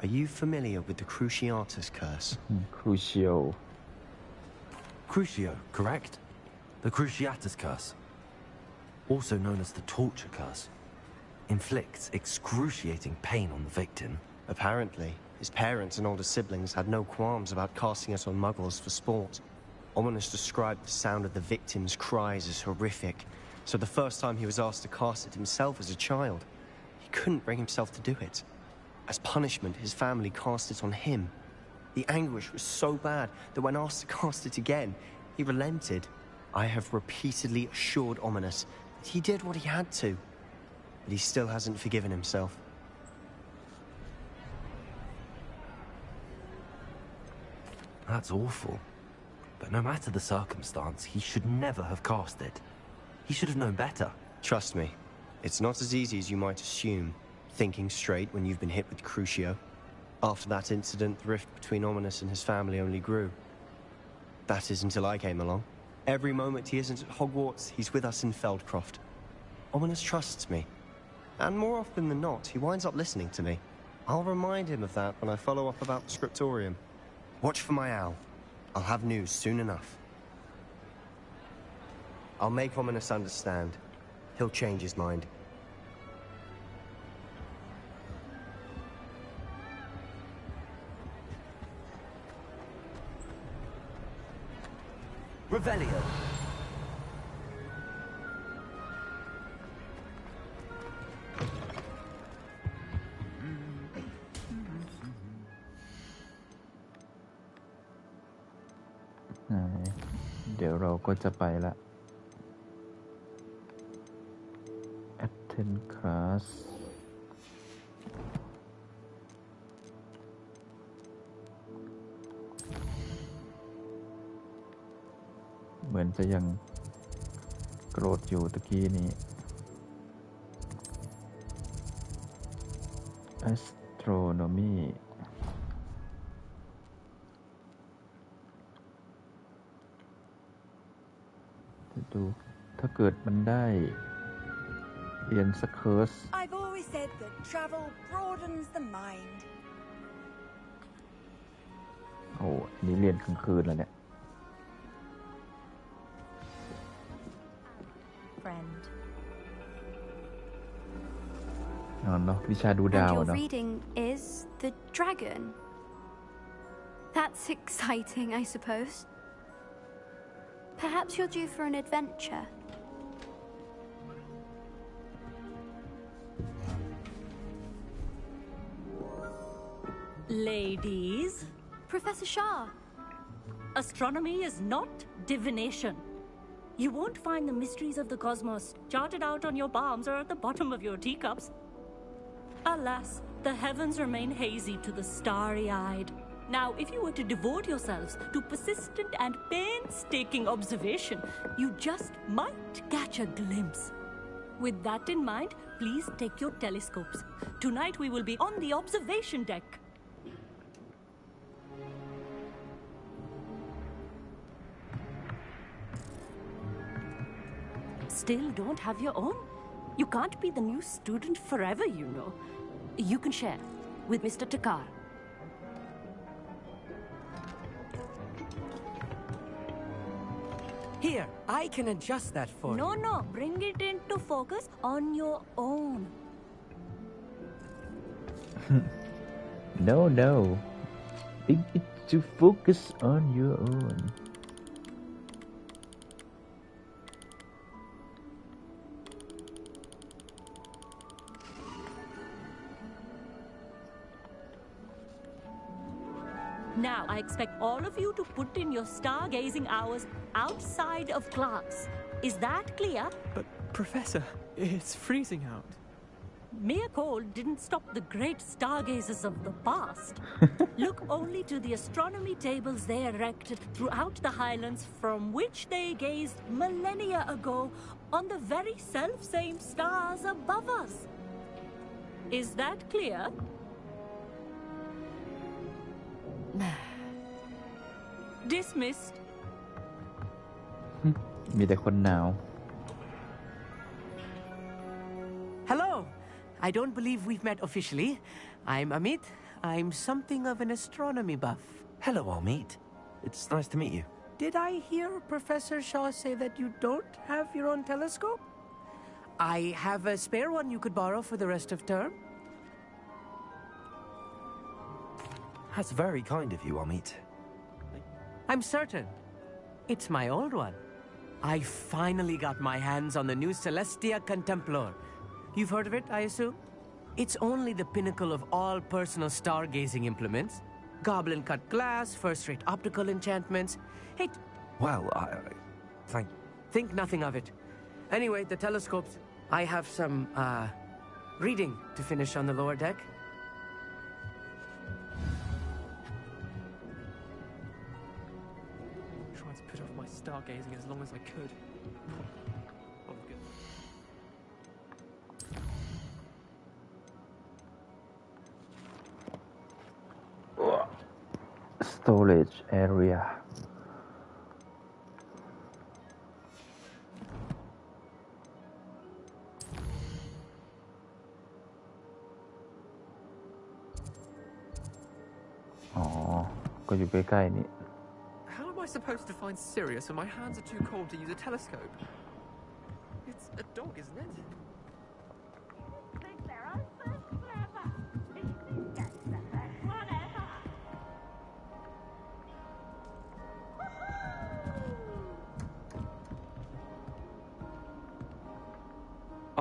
Are you familiar with the Cruciatus curse?
Crucio.
Crucio, correct? The Cruciatus curse. Also known as the torture curse. Inflicts excruciating pain on the victim.
Apparently, his parents and older siblings had no qualms about casting it on muggles for sport. Ominous described the sound of the victim's cries as horrific, so the first time he was asked to cast it himself as a child, he couldn't bring himself to do it. As punishment, his family cast it on him. The anguish was so bad that when asked to cast it again, he relented. I have repeatedly assured Ominous that he did what he had to, but he still hasn't forgiven himself.
That's awful. But no matter the circumstance, he should never have cast it. He should have known better.
Trust me, it's not as easy as you might assume, thinking straight when you've been hit with Crucio. After that incident, the rift between Ominous and his family only grew. That is until I came along. Every moment he isn't at Hogwarts, he's with us in Feldcroft. Ominous trusts me. And more often than not, he winds up listening to me. I'll remind him of that when I follow up about the scriptorium. Watch for my owl. I'll have news soon enough. I'll make Ominous understand. He'll change his mind.
Revelio.
เดี๋ยวเราก็จะไปละ Attend class เหมือนจะยังโกรธอยู่ตะกี้นี้ Astronomyดูถ้าเกิดมันได้เรียนสักเคิร์ส
I've always said that travel broadens the mind.
โอ้อันนี้เรียนกลางคืนแล้วเนี่ย
Friend.
อ๋อเนาะวิชาดูดาว
And your
เนาะ
reading is the dragon. That's exciting, I suppose. Perhaps you're due for an adventure.
Ladies.
Professor Shah.
Astronomy is not divination. You won't find the mysteries of the cosmos charted out on your palms or at the bottom of your teacups. Alas, the heavens remain hazy to the starry-eyed. Now, if you were to devote yourselves to persistent and painstaking observation, you just might catch a glimpse. With that in mind, please take your telescopes. Tonight we will be on the observation deck. Still don't have your own? You can't be the new student forever, you know. You can share with Mr. Takar.
Here, I can adjust that for you.
No, bring it into focus on your own.
No. Bring it to focus on your own.
Now, I expect all of you to put in your stargazing hours outside of class. Is that clear?
But, Professor, it's freezing out.
Mere cold didn't stop the great stargazers of the past. Look only to the astronomy tables they erected throughout the highlands from which they gazed millennia ago on the very self-same stars above us. Is that clear? Dismissed.
มีแต่คนหนาว
I don't believe we've met officially. I'm Amit. I'm something of an astronomy buff.
Hello, Amit. It's nice to meet you.
Did I hear Professor Shaw say that you don't have your own telescope? I have a spare one you could borrow for the rest of term.
That's very kind of you, Amit.
I'm certain. It's my old one. I finally got my hands on the new Celestia Contemplar. You've heard of it, I assume? It's only the pinnacle of all personal stargazing implements. Goblin-cut glass, first-rate optical enchantments. Hey...
Well,
Think nothing of it. Anyway, the telescopes. I have some, reading to finish on the lower deck.
Tried to put off my stargazing as long as I could. Oh, good.
Storage area. Oh, ก็อยู่ใกล้ๆนี่
How am I supposed to find Sirius when my hands are too cold to use a telescope? It's a dog, isn't it?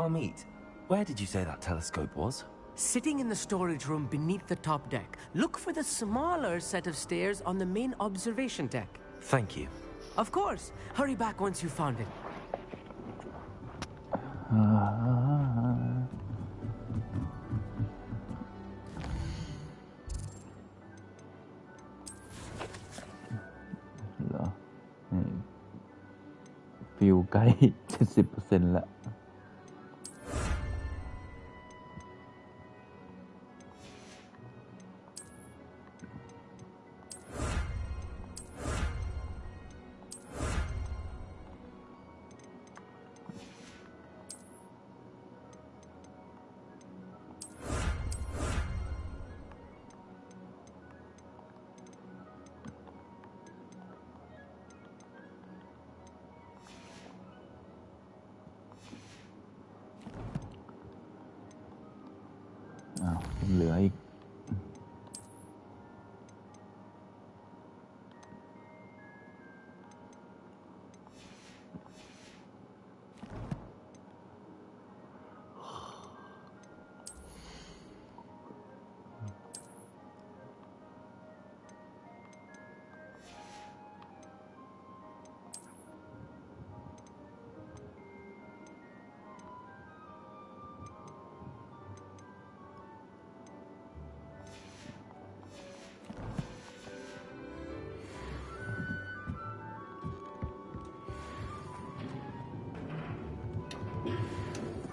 Amit, where did you say that telescope was?
Sitting in the storage room beneath the top deck. Look for the smaller set of stairs on the main observation deck.
Thank you.
Of course. Hurry back once you've found it.
เหรอฟิวใกล้ 70% ละเหลืออีก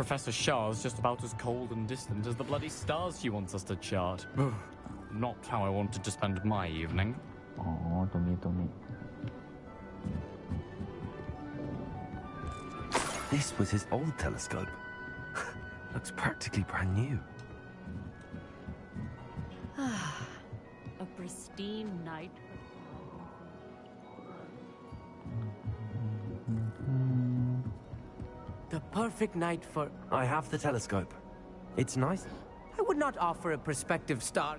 Professor Shah's just about as cold and distant as the bloody stars she wants us to chart. Not how I wanted to spend my evening.
อ๋อตรงนี้
This was his old telescope. Looks practically brand new.
A pristine night.
The perfect night for...
I have the telescope. It's nice.
I would not offer a prospective star.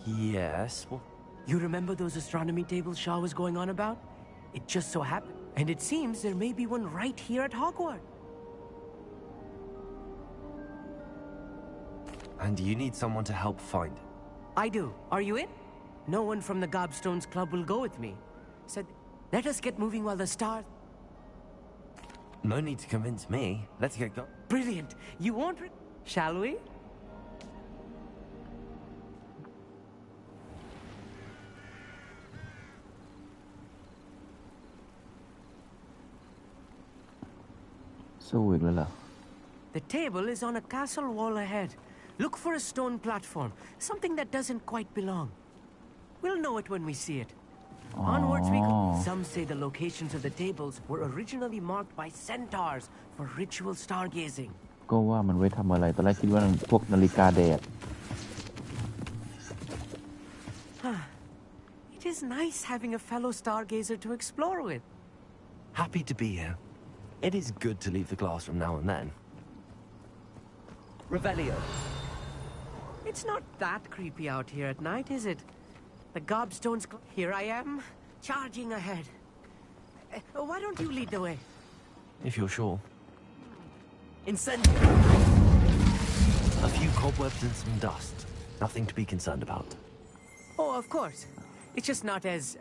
Yes, well...
You remember those astronomy tables Shaw was going on about? It just so happened. And it seems there may be one right here at Hogwarts.
And you need someone to help find it.
I do. Are you in? No one from the Gobstones Club will go with me. Said, let us get moving while the stars...
No need to convince me. Let's get going.
Brilliant. You won't... Shall we? The table is on a castle wall ahead. Look for a stone platform. Something that doesn't quite belong. We'll know it when we see it. Onwards we go. Some say the locations of the tables were originally marked by centaurs for ritual stargazing.
ก็ว่ามันไว้ทำอะไรตอนแรกคิดว่าพวกนาฬิกาแดด
It is nice having a fellow stargazer to explore with.
Happy to be here. It is good to leave the classroom now and then.
Revelio. It's not that creepy out here at night, is it? The gobstones... Here I am, charging ahead. Why don't you lead the way?
If you're sure.
Incendio!
A few cobwebs and some dust. Nothing to be concerned about.
Oh, of course. It's just not as...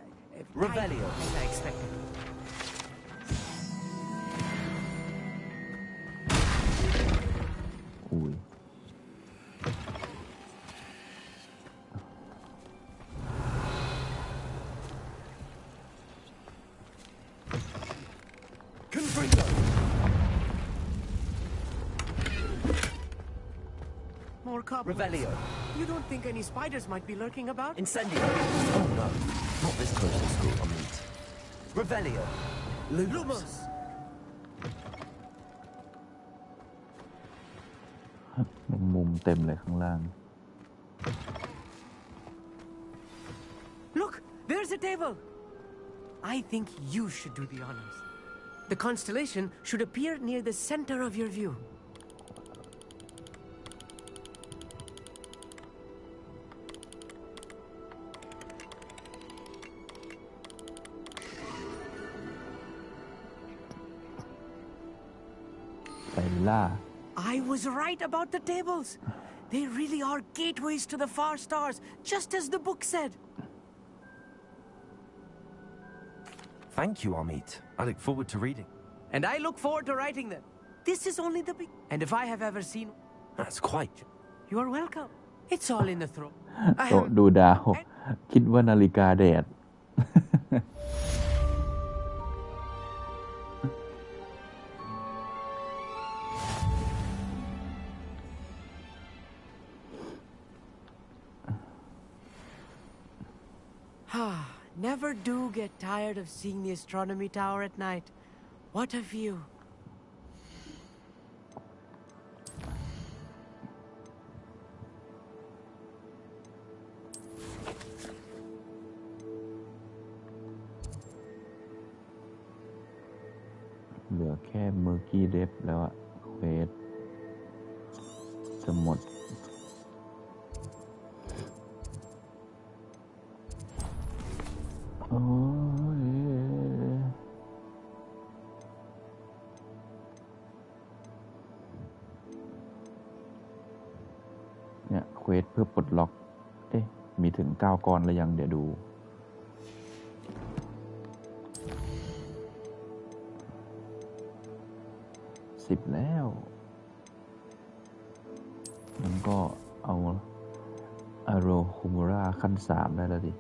Revelio.
As I expected.
Ui.
Confringo! More cobwebs.
Revelio.
You don't think any spiders might be lurking about?
Incendio.
Oh no, not this close to school, I mean.
Revelio.
Lumos!
มุมเต็มเลยข้างล่าง
Look, there's a table. I think you should do the honors. The constellation should appear near the center of your view. I was right about the tables. They really are gateways to the far stars, just as the book said.
Thank you, Amit. I look forward to reading.
And I look forward to writing them. This is only the beginning. And if I have ever seen...
That's quite...
You are welcome. It's all in the throat.
โต๊ะดูดาว คิดว่านาฬิกาแดด
Never do get tired of seeing the astronomy tower at night. What a view.
เหลือแค่เมอร์กี้เดฟแล้วอะเควสจะหมดโอ้ยเนี่ยเควสเพื่อปลดล็อกเอ๊ะมีถึง9ก้อนแล้วยังเดี๋ยวดู10แล้วมันก็เอาอาโรคุมูระขั้น3ได้แล้วดิ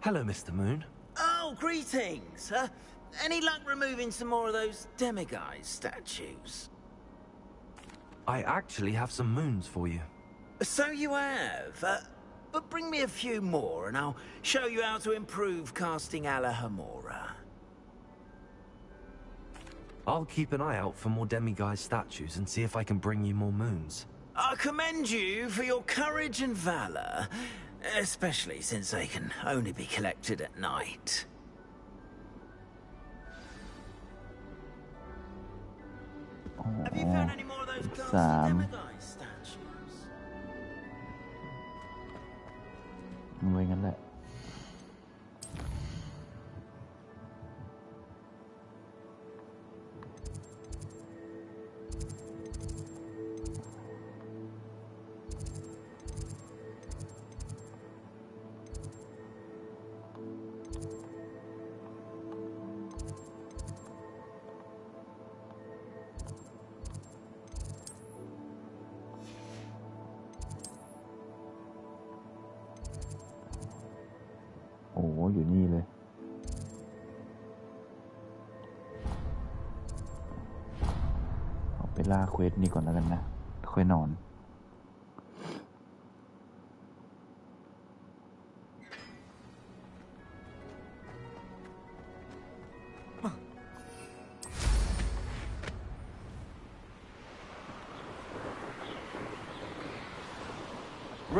Hello, Mr. Moon.
Oh, greetings. Any luck removing some more of those demiguise statues?
I actually have some moons for you.
So you have. But bring me a few more and I'll show you how to improve casting Alahamora.
I'll keep an eye out for more demiguise statues and see if I can bring you more moons.
I commend you for your courage and valor, especially since they can only be collected at night. Have you found any more of those casting demiguise statues?
ไว้งั้นแหละ อยู่นี่เลยเอาไปล่าเควสนี่ก่อนแล้วกันนะค่อยนอน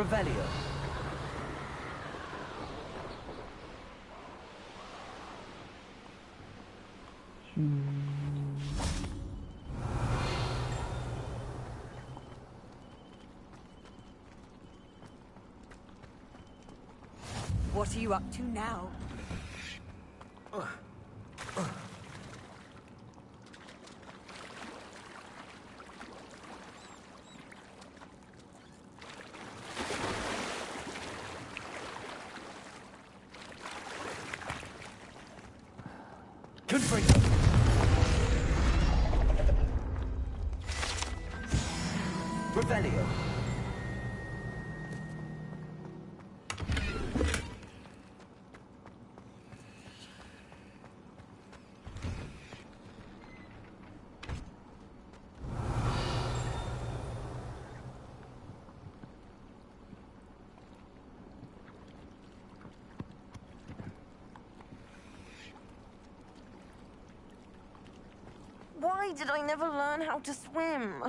Revelio.
What are you up to now?
Revelio.
Why did I never learn how to swim?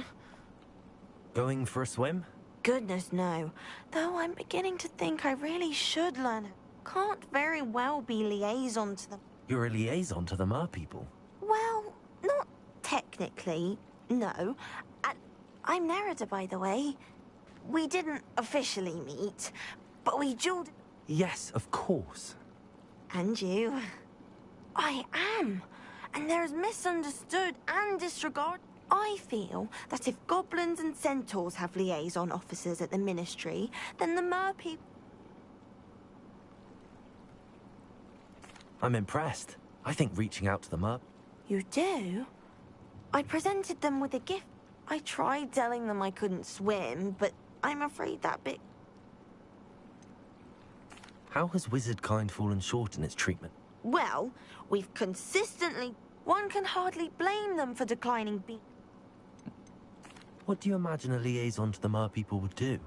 Going for a swim?
Goodness, no. Though I'm beginning to think I really should learn it. Can't very well be liaison to them.
You're a liaison to the Mer people.
Well, not technically, no. I'm Nerida, by the way. We didn't officially meet, but we dueled...
Yes, of course.
And you. I am. And there's misunderstood and disregard. I feel that if goblins and centaurs have liaison officers at the Ministry, then the Mer people...
I'm impressed. I think reaching out to the Mer...
You do? I presented them with a gift. I tried telling them I couldn't swim, but I'm afraid that bit...
How has wizard kind fallen short in its treatment?
Well, we've consistently... One can hardly blame them for declining
What do you imagine a liaison to the Mer people would do?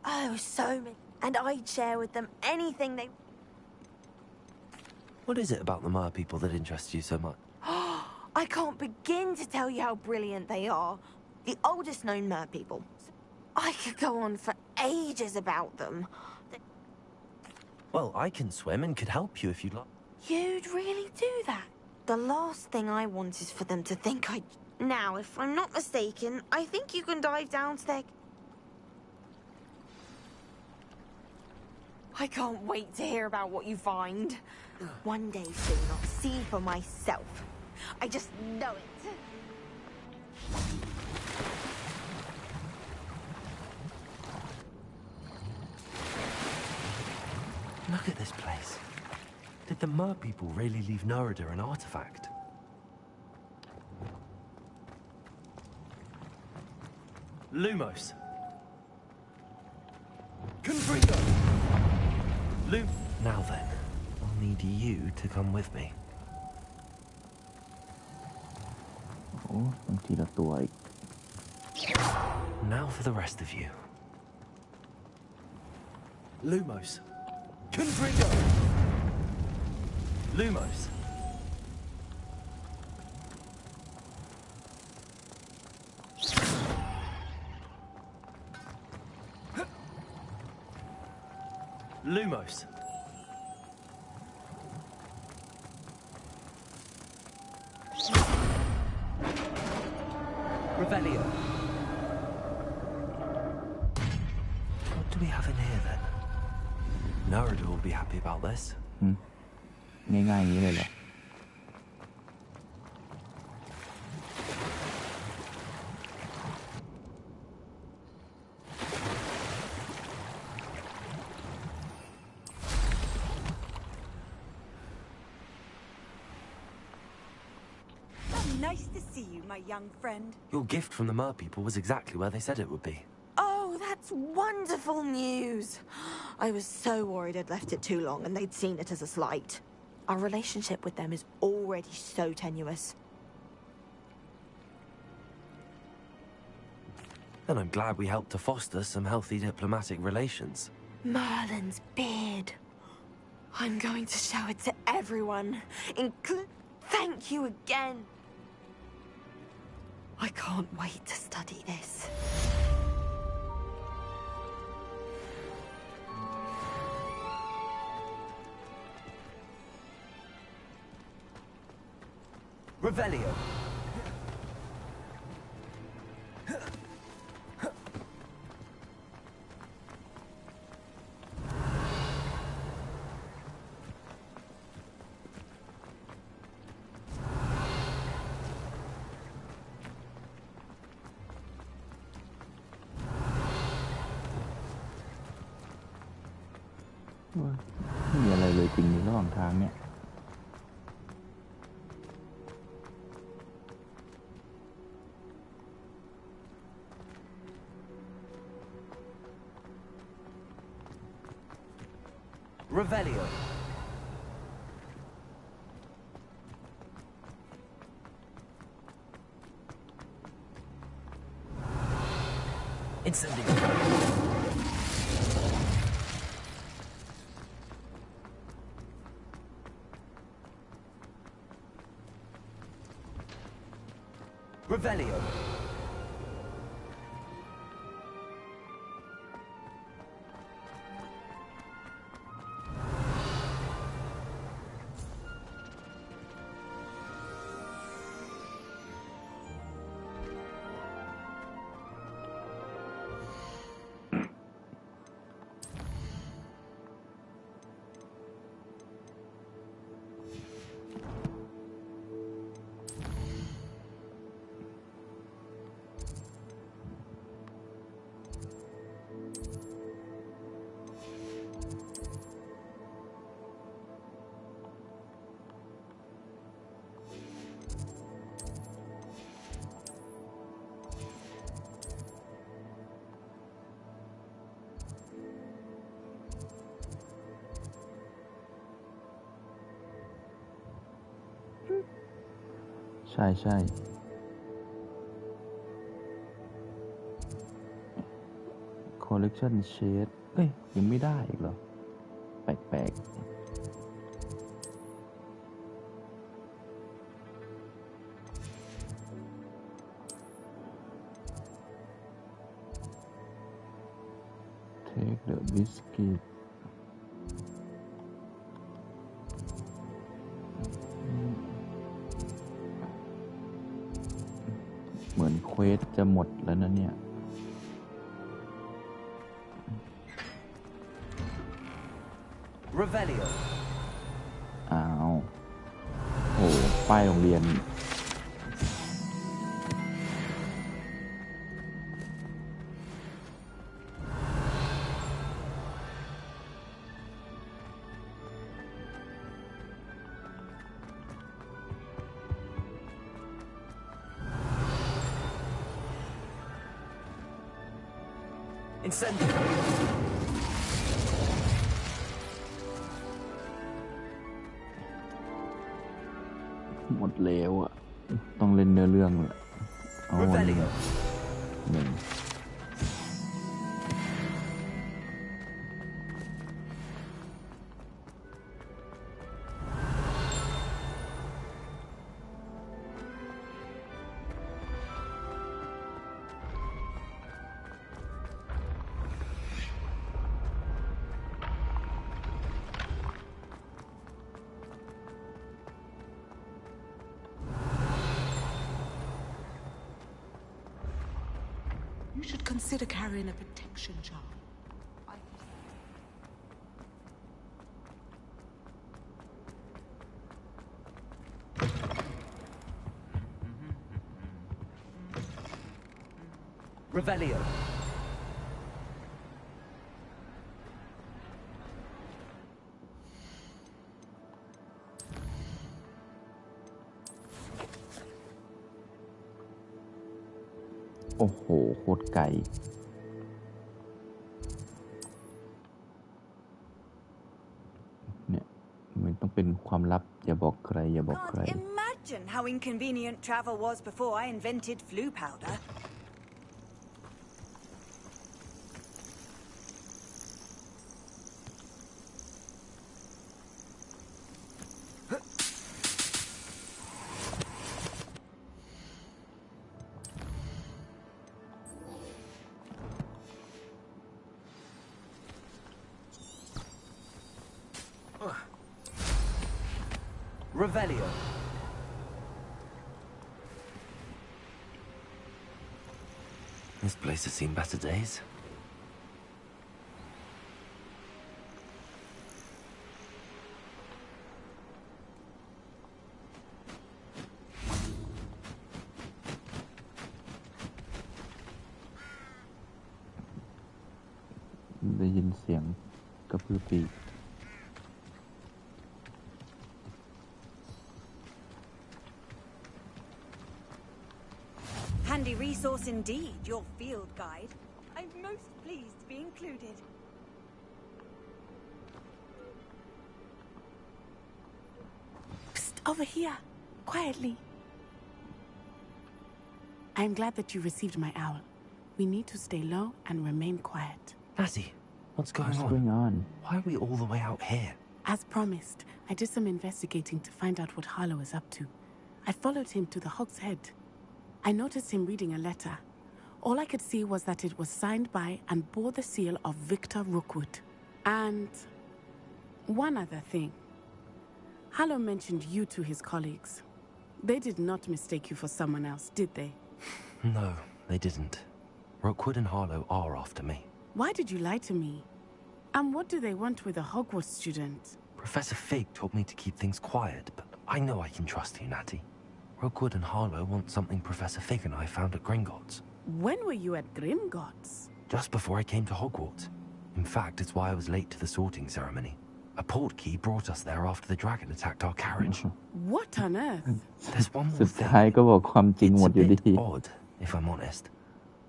Oh, so many. And I'd share with them anything they...
What is it about the Mer people that interests you so much?
I can't begin to tell you how brilliant they are. The oldest known Mer people. I could go on for ages about them.
Well, I can swim and could help you if you'd like.
You'd really do that? The last thing I want is for them to think I... Now, if I'm not mistaken, I think you can dive down to their... I can't wait to hear about what you find. One day soon, I'll see for myself. I just know it.
Look at this place. Did the Mer people really leave Nerida an artifact? Lumos. Confringo! Now then, I'll need you to come with me.
โอ้ต้องทีละตัวอีก
Now for the rest of you. Lumos. Confringo! Lumos. Lumos. Revelio. What do we have in here then? Nerida will be happy about this.
ง่ายๆอย่างนี้เลยเหรอ
Nice to see you, my young friend.
Your gift from the Mer people was exactly where they said it would be.
Oh,
Oh, that's wonderful news. I was so worried I'd left it too long and they'd seen it as a slight. Our relationship with them is already so tenuous.
And I'm glad we helped to foster some healthy diplomatic relations.
Merlin's beard. I'm going to show it to everyone. Thank you again. I can't wait to study this.
Revelio.
ไม่มีอะไรเลยจริงในระหว่างทางเนี่ย
Revelio. Incendiary. Revelio.
ใช่ใช่คอลเลกชันเชดเอ้ยยังไม่ได้อีกเหรอแปลกๆ Take the biscuitเหมือนเควสจะหมดแล้วนะเนี่ย
Revelio.
อ้าวโอ้ป้ายโรงเรียน
Incendiary.
หมดแล้วอ่ะต้องเล่นเนื้อเรื่องเลยเอาวันนี้หนึ่ง
You should consider carrying a protection charm.
Revelio.
โอ้โหโคตรไกล บอกใคร
Can't imagine how inconvenient travel was before I invented flu powder.
Revelio. This place has seen better days.
ได้ยินเสียงกระพือปีก
Handy resource indeed, your field guide. I'm most pleased to be included.
Psst, over here. Quietly. I'm glad that you received my owl. We need to stay low and remain quiet.
Natty, what's going on? Why are we all the way out here?
As promised, I did some investigating to find out what Harlow is up to. I followed him to the Hog's Head. I noticed him reading a letter. All I could see was that it was signed by and bore the seal of Victor Rookwood. And one other thing. Harlow mentioned you to his colleagues. They did not mistake you for someone else, did they?
No, they didn't. Rookwood and Harlow are after me.
Why did you lie to me? And what do they want with a Hogwarts student?
Professor Fig told me to keep things quiet, but I know I can trust you, Natty. Rookwood and Harlow want something Professor Fig and I found at Gringotts.
When were you at Gringotts?
Just before I came to Hogwarts. In fact, it's why I was late to the sorting ceremony. A portkey brought us there after the dragon attacked our carriage.
What on earth?
There's one
สุ
more
ดท้าย
thing.
ก็บอกความจริงหมดอยู่ดี
It's a bit odd, if I'm honest.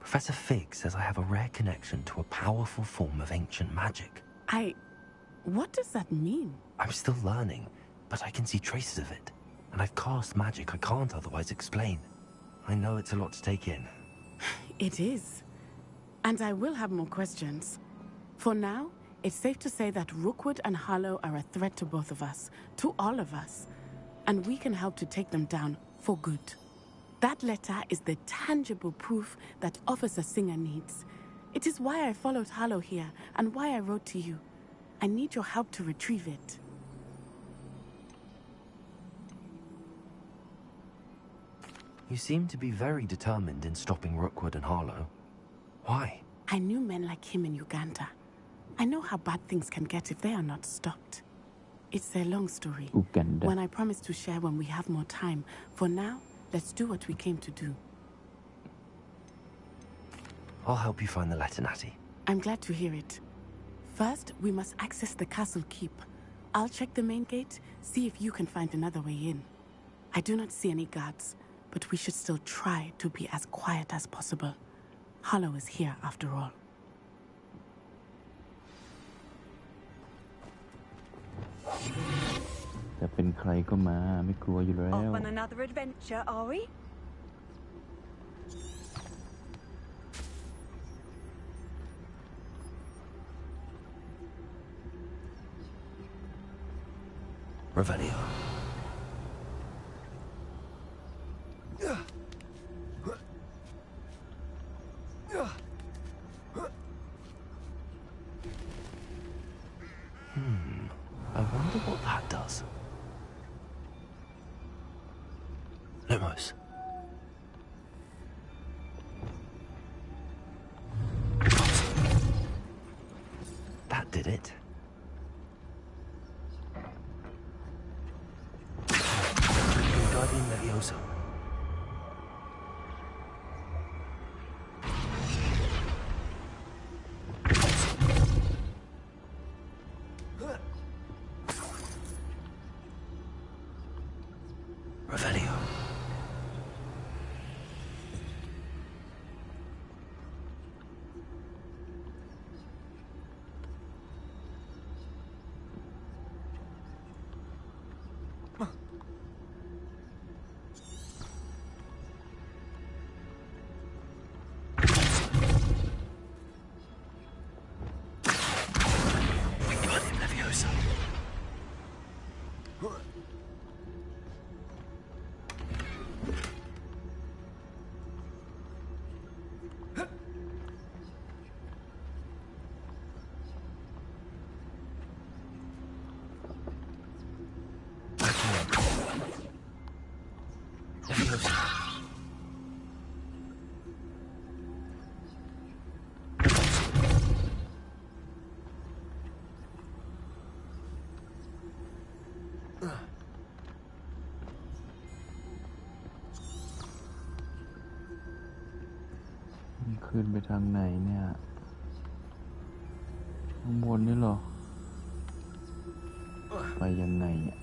Professor Fig says I have a rare connection to a powerful form of ancient magic.
What does that mean?
I'm still learning, but I can see traces of it. And I've cast magic I can't otherwise explain. I know it's a lot to take in.
It is. And I will have more questions. For now, it's safe to say that Rookwood and Harlow are a threat to both of us, to all of us. And we can help to take them down for good. That letter is the tangible proof that Officer Singer needs. It is why I followed Harlow here and why I wrote to you. I need your help to retrieve it.
You seem to be very determined in stopping Rookwood and Harlow. Why?
I knew men like him in Uganda. I know how bad things can get if they are not stopped. It's a long story.
Uganda.
One I promise to share when we have more time. For now, let's do what we came to do.
I'll help you find the letter, Natty.
I'm glad to hear it. First, we must access the castle keep. I'll check the main gate, see if you can find another way in. I do not see any guards, but we should still try to be as quiet as possible. Harlow is here after all.
ๆ แต่เป็นใครก็มาไม่กลัวอยู่แล้ว
Off on another adventure, are we?
Revelio. I wonder what that does. Lumos. That did it. Guardian Leviosa. Revelio.
ขึ้นไปทางไหนเนี่ยข้างบนนี่เหรอไปยังไงอ่ะ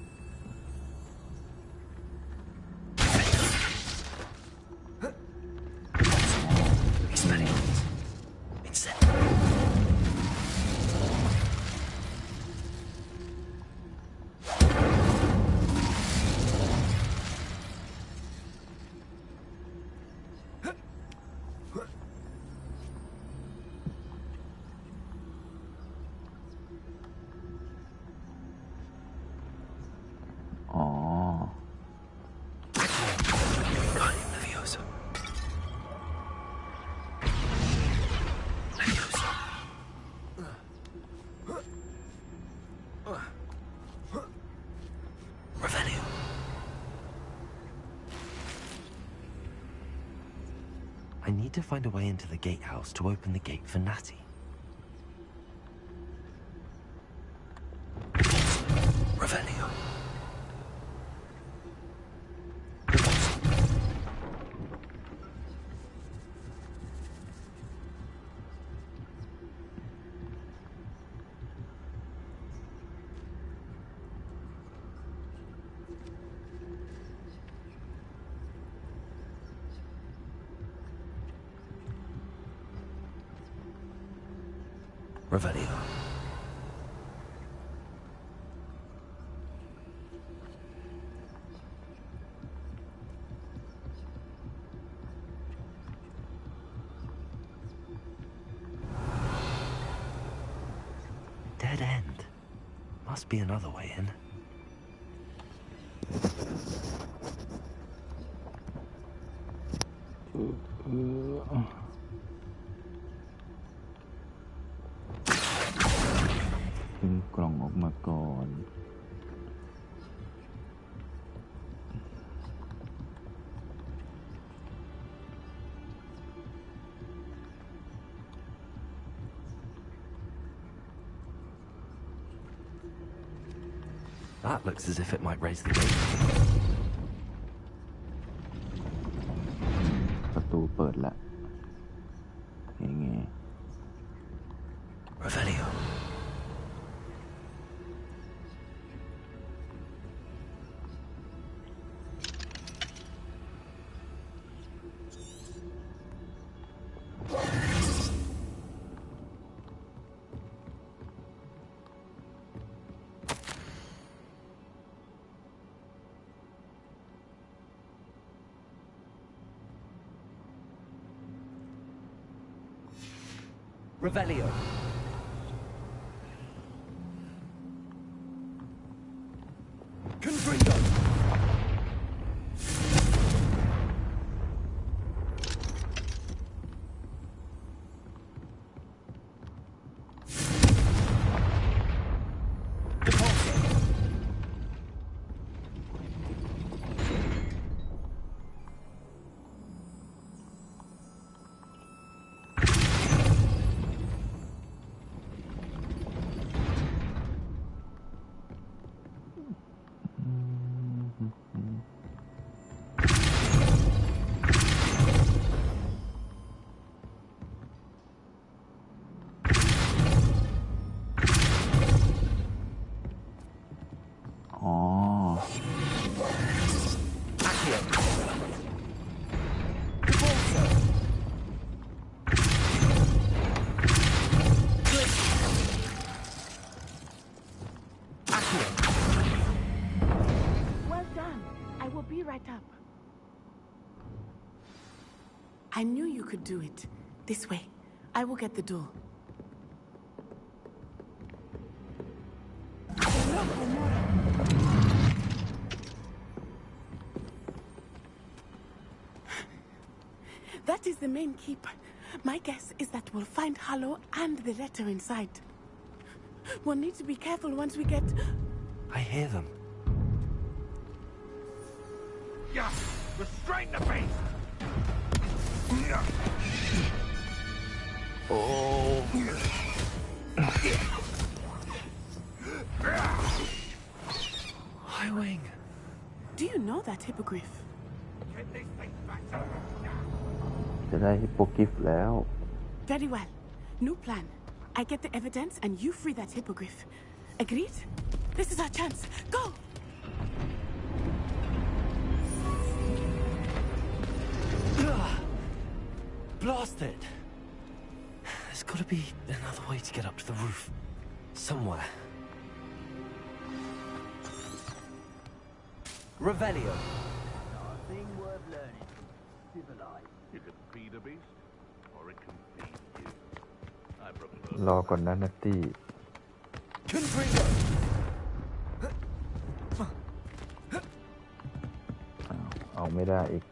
I need to find a way into the gatehouse to open the gate for Natty. Revelio. Revelio. Dead end. Must be another way in. That looks as if it might raise the gate.
ประตูเปิดละยังไง
Revelio.
Revelio. Confringo.
I knew you could do it. This way. I will get the door. That is the main keep. My guess is that we'll find Hallow and the letter inside. We'll need to be careful once we get...
I hear them.
Yeah, restrain the beast!
Oh. Highwing.
Do you know that hippogriff?
Get these things back to
จะได้ฮิปโปกิฟแล้ว
Very well. New plan. I get the evidence and you free that hippogriff. Agreed? This is our chance. Go!
Blasted! There's got to be another way to get up to the roof. Somewhere. Revelio.
Thing worth learning. Civilized. You can feed a beast, or it can feed you. I prefer.
รอก่อนนะนัตตี้
Confringo.
เอาไม่ได้อีก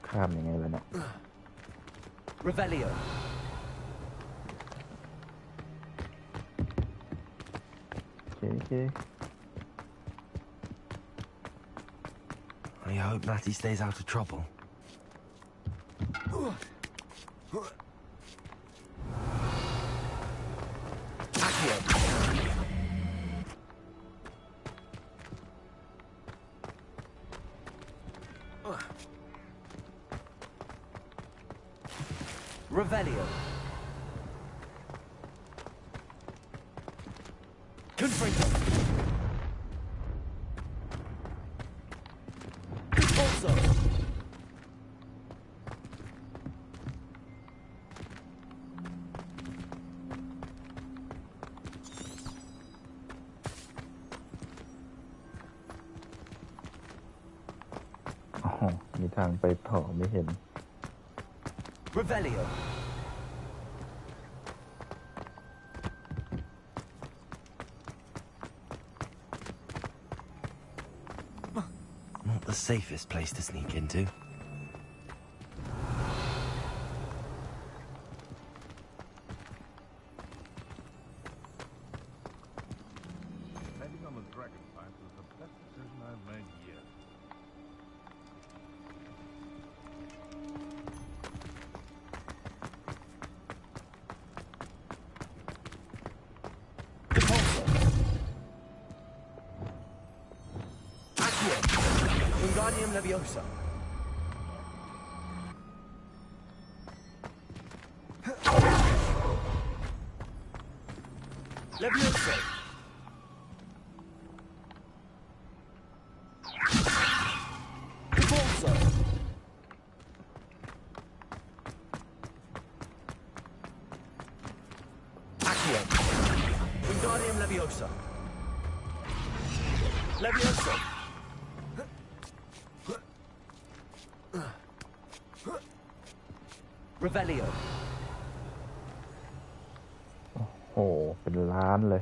ข้ามยังไงล่ะเนี่ย
Revelio.
โอเค
I hope Matty stays out of trouble. Accio. Revelio. Confringo. Also.
มีทางไปต่อไม่เห็น
Revelio. Not the safest place to sneak into.
Depending on the dragon fight was the best decision I've made yet.
Wingardium Leviosa. Leviosa. Repulsor. Accio. Wingardium Leviosa. Leviosa. Revelio.
โอ้โหเป็นล้านเลย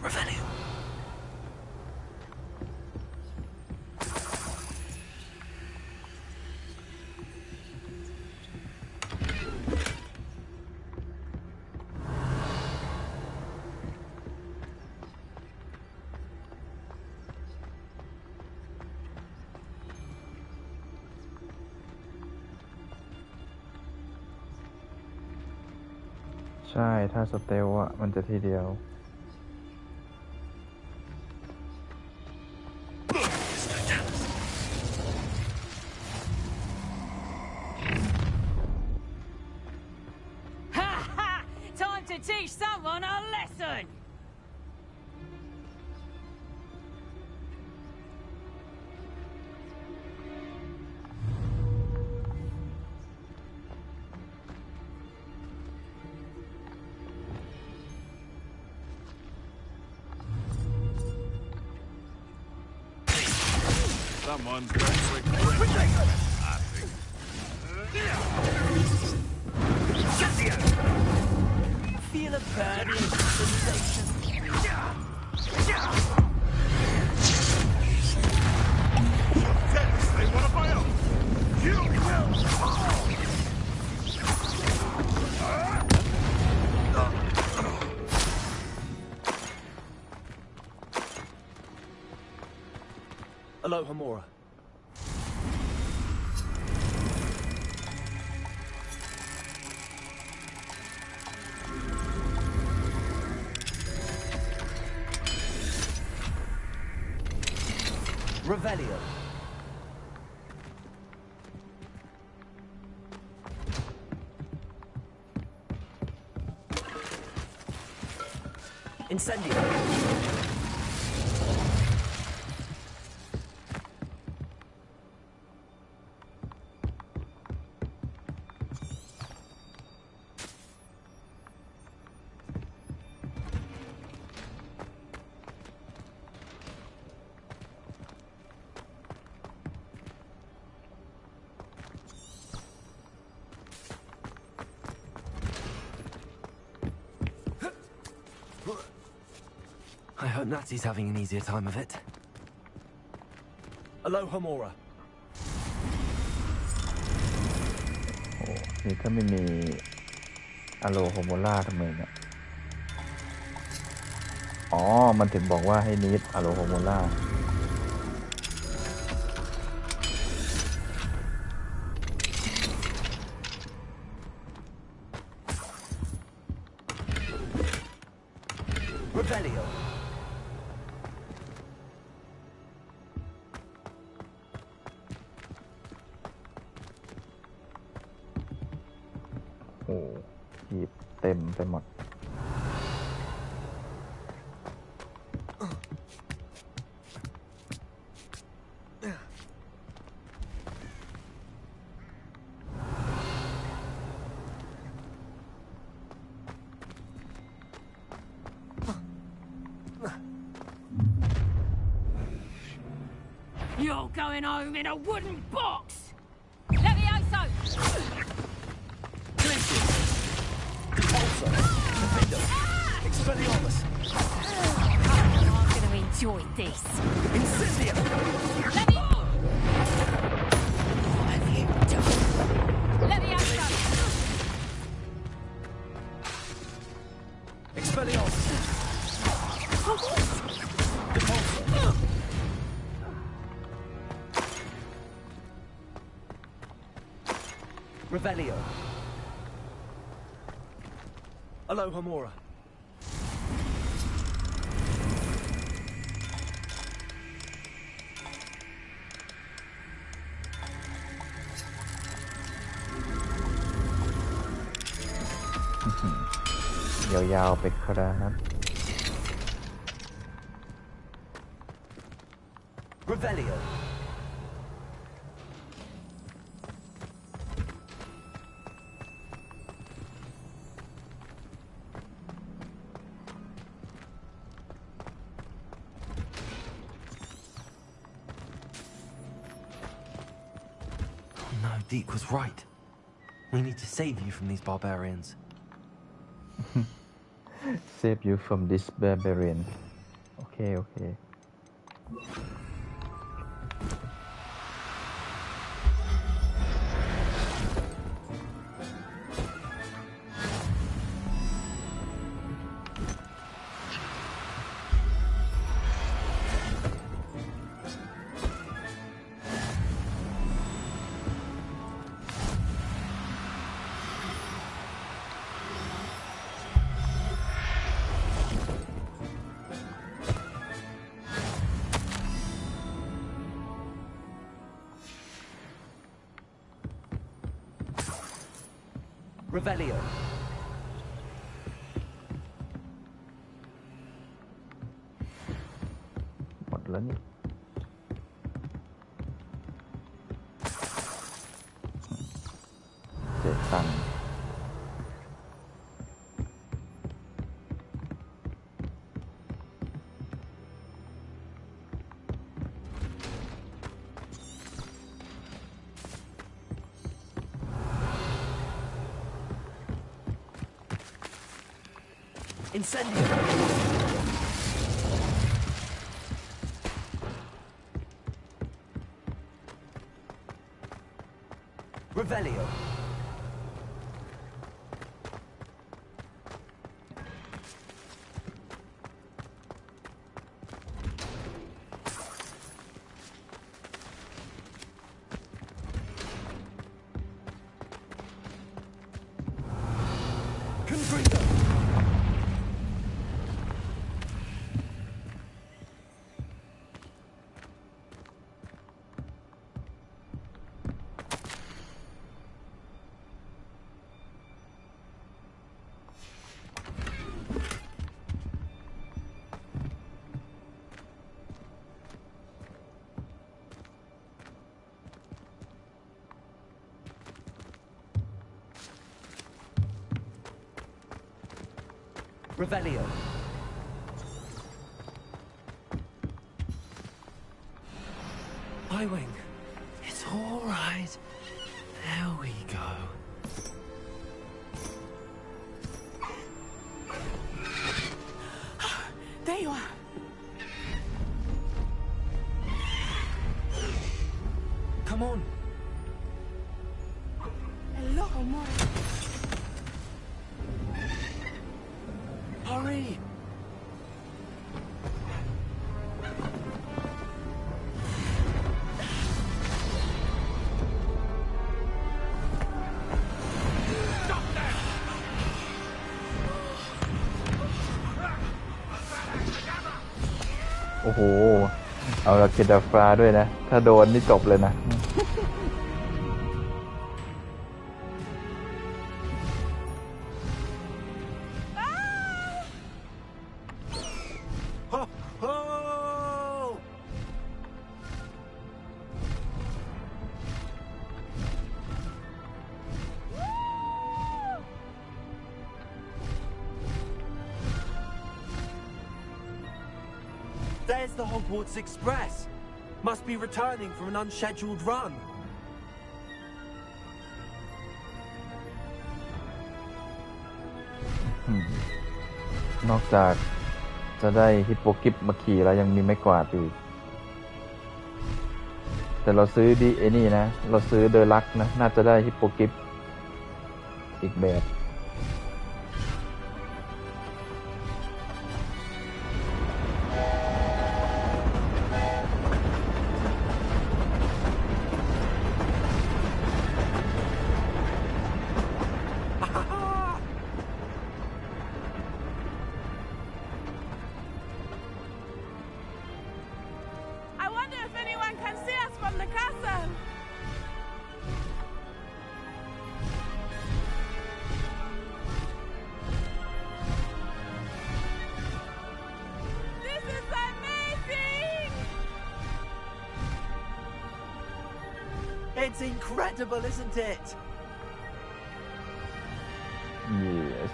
Revelio.
ใช่ถ้าสเตลอะมันจะทีเดียว
Ha ha! Time to teach someone a lesson!
Someone's going to regret it, I think.
Feel a burning sensation.
They want to buy up. You will fall.
Alohomora. Revelio. Incendio. I hope Nazi's having an easier time of it. Aloha Mora.
โอ้นี่ถ้าไม่มีอโลโฮโมล่าทำไมเนี่ยอ๋อมันถึงบอกว่าให้นิดอโลโฮโมล่า
Revelio.
โอ้หีบเต็มไปหมด
You're going home in a wooden box! Levioso!
Repulsor. Defendo. Expelliarmus.
I'm going to enjoy this.
Incendio.
What have you done? Levioso!
Expelliarmus. Repulsor. Revelio. Aloha Mora.
Mhm. ยาวๆไปครับ
Revelio. No, Deke was right. We need to save you from these barbarians.
Save you from this barbarian โอเคโอเค
Revelio.
หมดแล้วนี่เสียตังค์
Incendio. Revelio. Confringo. Revelio. Highwing. It's all right. There we go.
There you are.
Come on.
Hello, Amor.
Hurry.
โอ้โหเอาละเกดาฟราด้วยนะถ้าโดนนี่จบเลยนะ
There's the Hogwarts Express. Must be returning from an unscheduled run.
นอกจากจะได้ฮิปโปกิปมาขี่แล้วยังมีไม้กวาดอีกแต่เราซื้อดีไอ้นี่นะเราซื้อเดอลักนะน่าจะได้ฮิปโปกิปอีกแบบ
I wonder if anyone can see us from the castle. This is amazing!
It's incredible, isn't it?
Yes.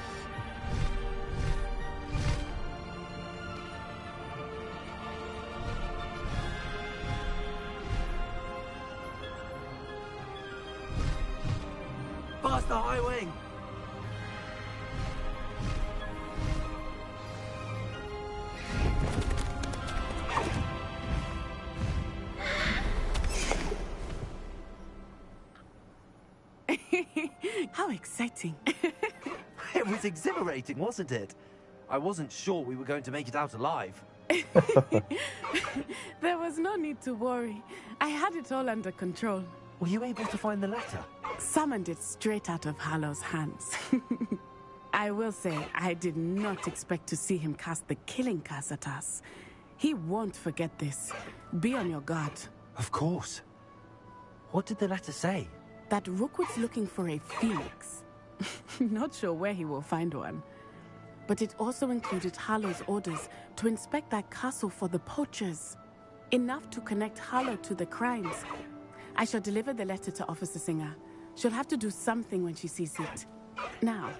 Past the high wing.
How exciting.
It was exhilarating, wasn't it? I wasn't sure we were going to make it out alive.
There was no need to worry. I had it all under control.
Were you able to find the letter?
Summoned it straight out of Hallow's hands. I will say, I did not expect to see him cast the killing curse at us. He won't forget this. Be on your guard.
Of course. What did the letter say?
That Rookwood's looking for a phoenix. Not sure where he will find one. But it also included Hallow's orders to inspect that castle for the poachers. Enough to connect Hallow to the crimes. I shall deliver the letter to Officer Singer. She'll have to do something when she sees it. Now,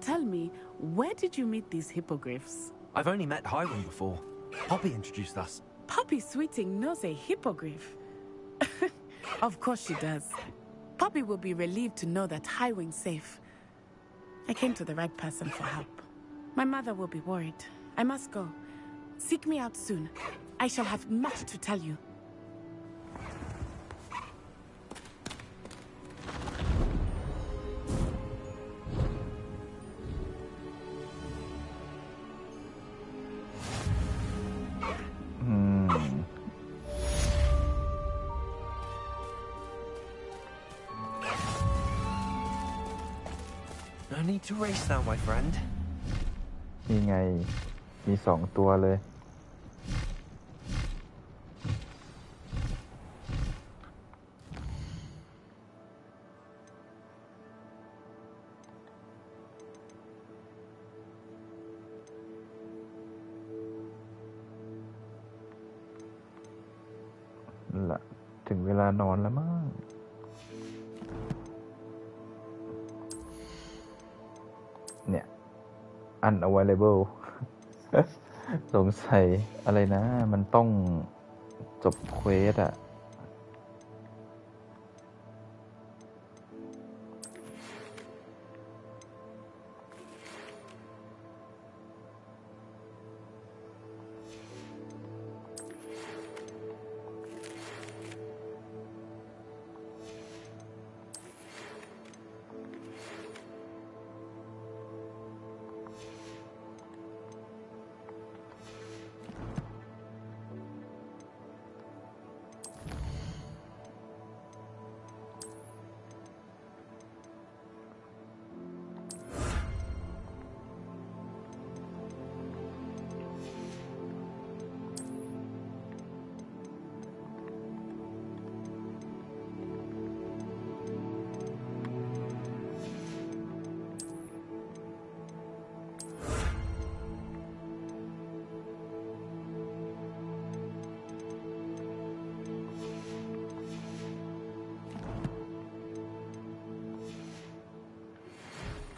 tell me, where did you meet these hippogriffs?
I've only met Highwing before. Poppy introduced us.
Poppy Sweeting knows a hippogriff. Of course she does. Poppy will be relieved to know that Highwing's safe. I came to the right person for help. My mother will be worried. I must go. Seek me out soon. I shall have much to tell you.
No need to race now, my friend.
นี่ไงมี2 ตัวเลยละถึงเวลานอนแล้วมั้งเนี่ย unavailable สงสัยอะไรนะ มันต้องจบเควสอะ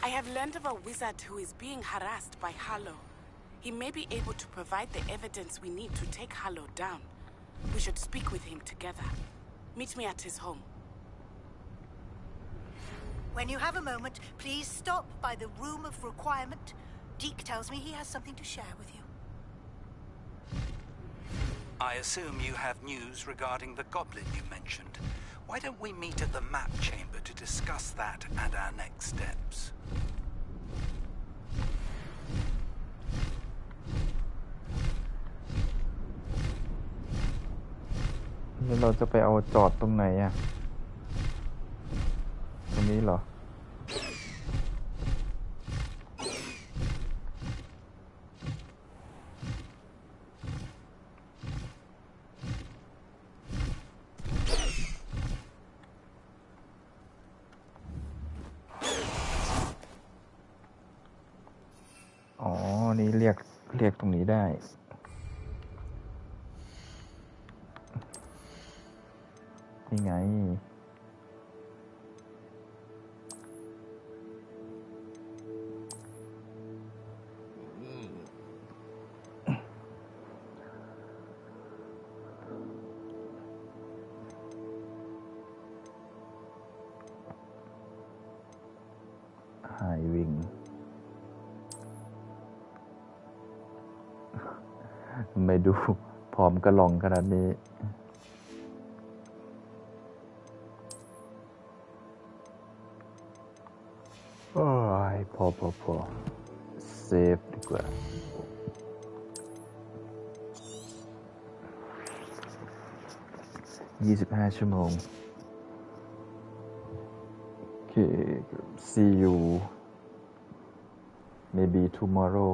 I have learned of a wizard who is being harassed by Harlow. He may be able to provide the evidence we need to take Harlow down. We should speak with him together. Meet me at his home.
When you have a moment, please stop by the Room of Requirement. Deke tells me he has something to share with you.
I assume you have news regarding the goblin you mentioned. Why don't we meet at the map chamber to discuss that and our next steps?
แล้วเราจะไปเอาจอดตรงไหนอะตรงนี้เหรออ๋อ นี่เรียกตรงนี้ได้นี่ไงหายวิ่งไม่ดูพร้อมกระลองขนาดนี้โอ้ยพอเซฟดีกว่า25 ชั่วโมงโอเค see you maybe tomorrow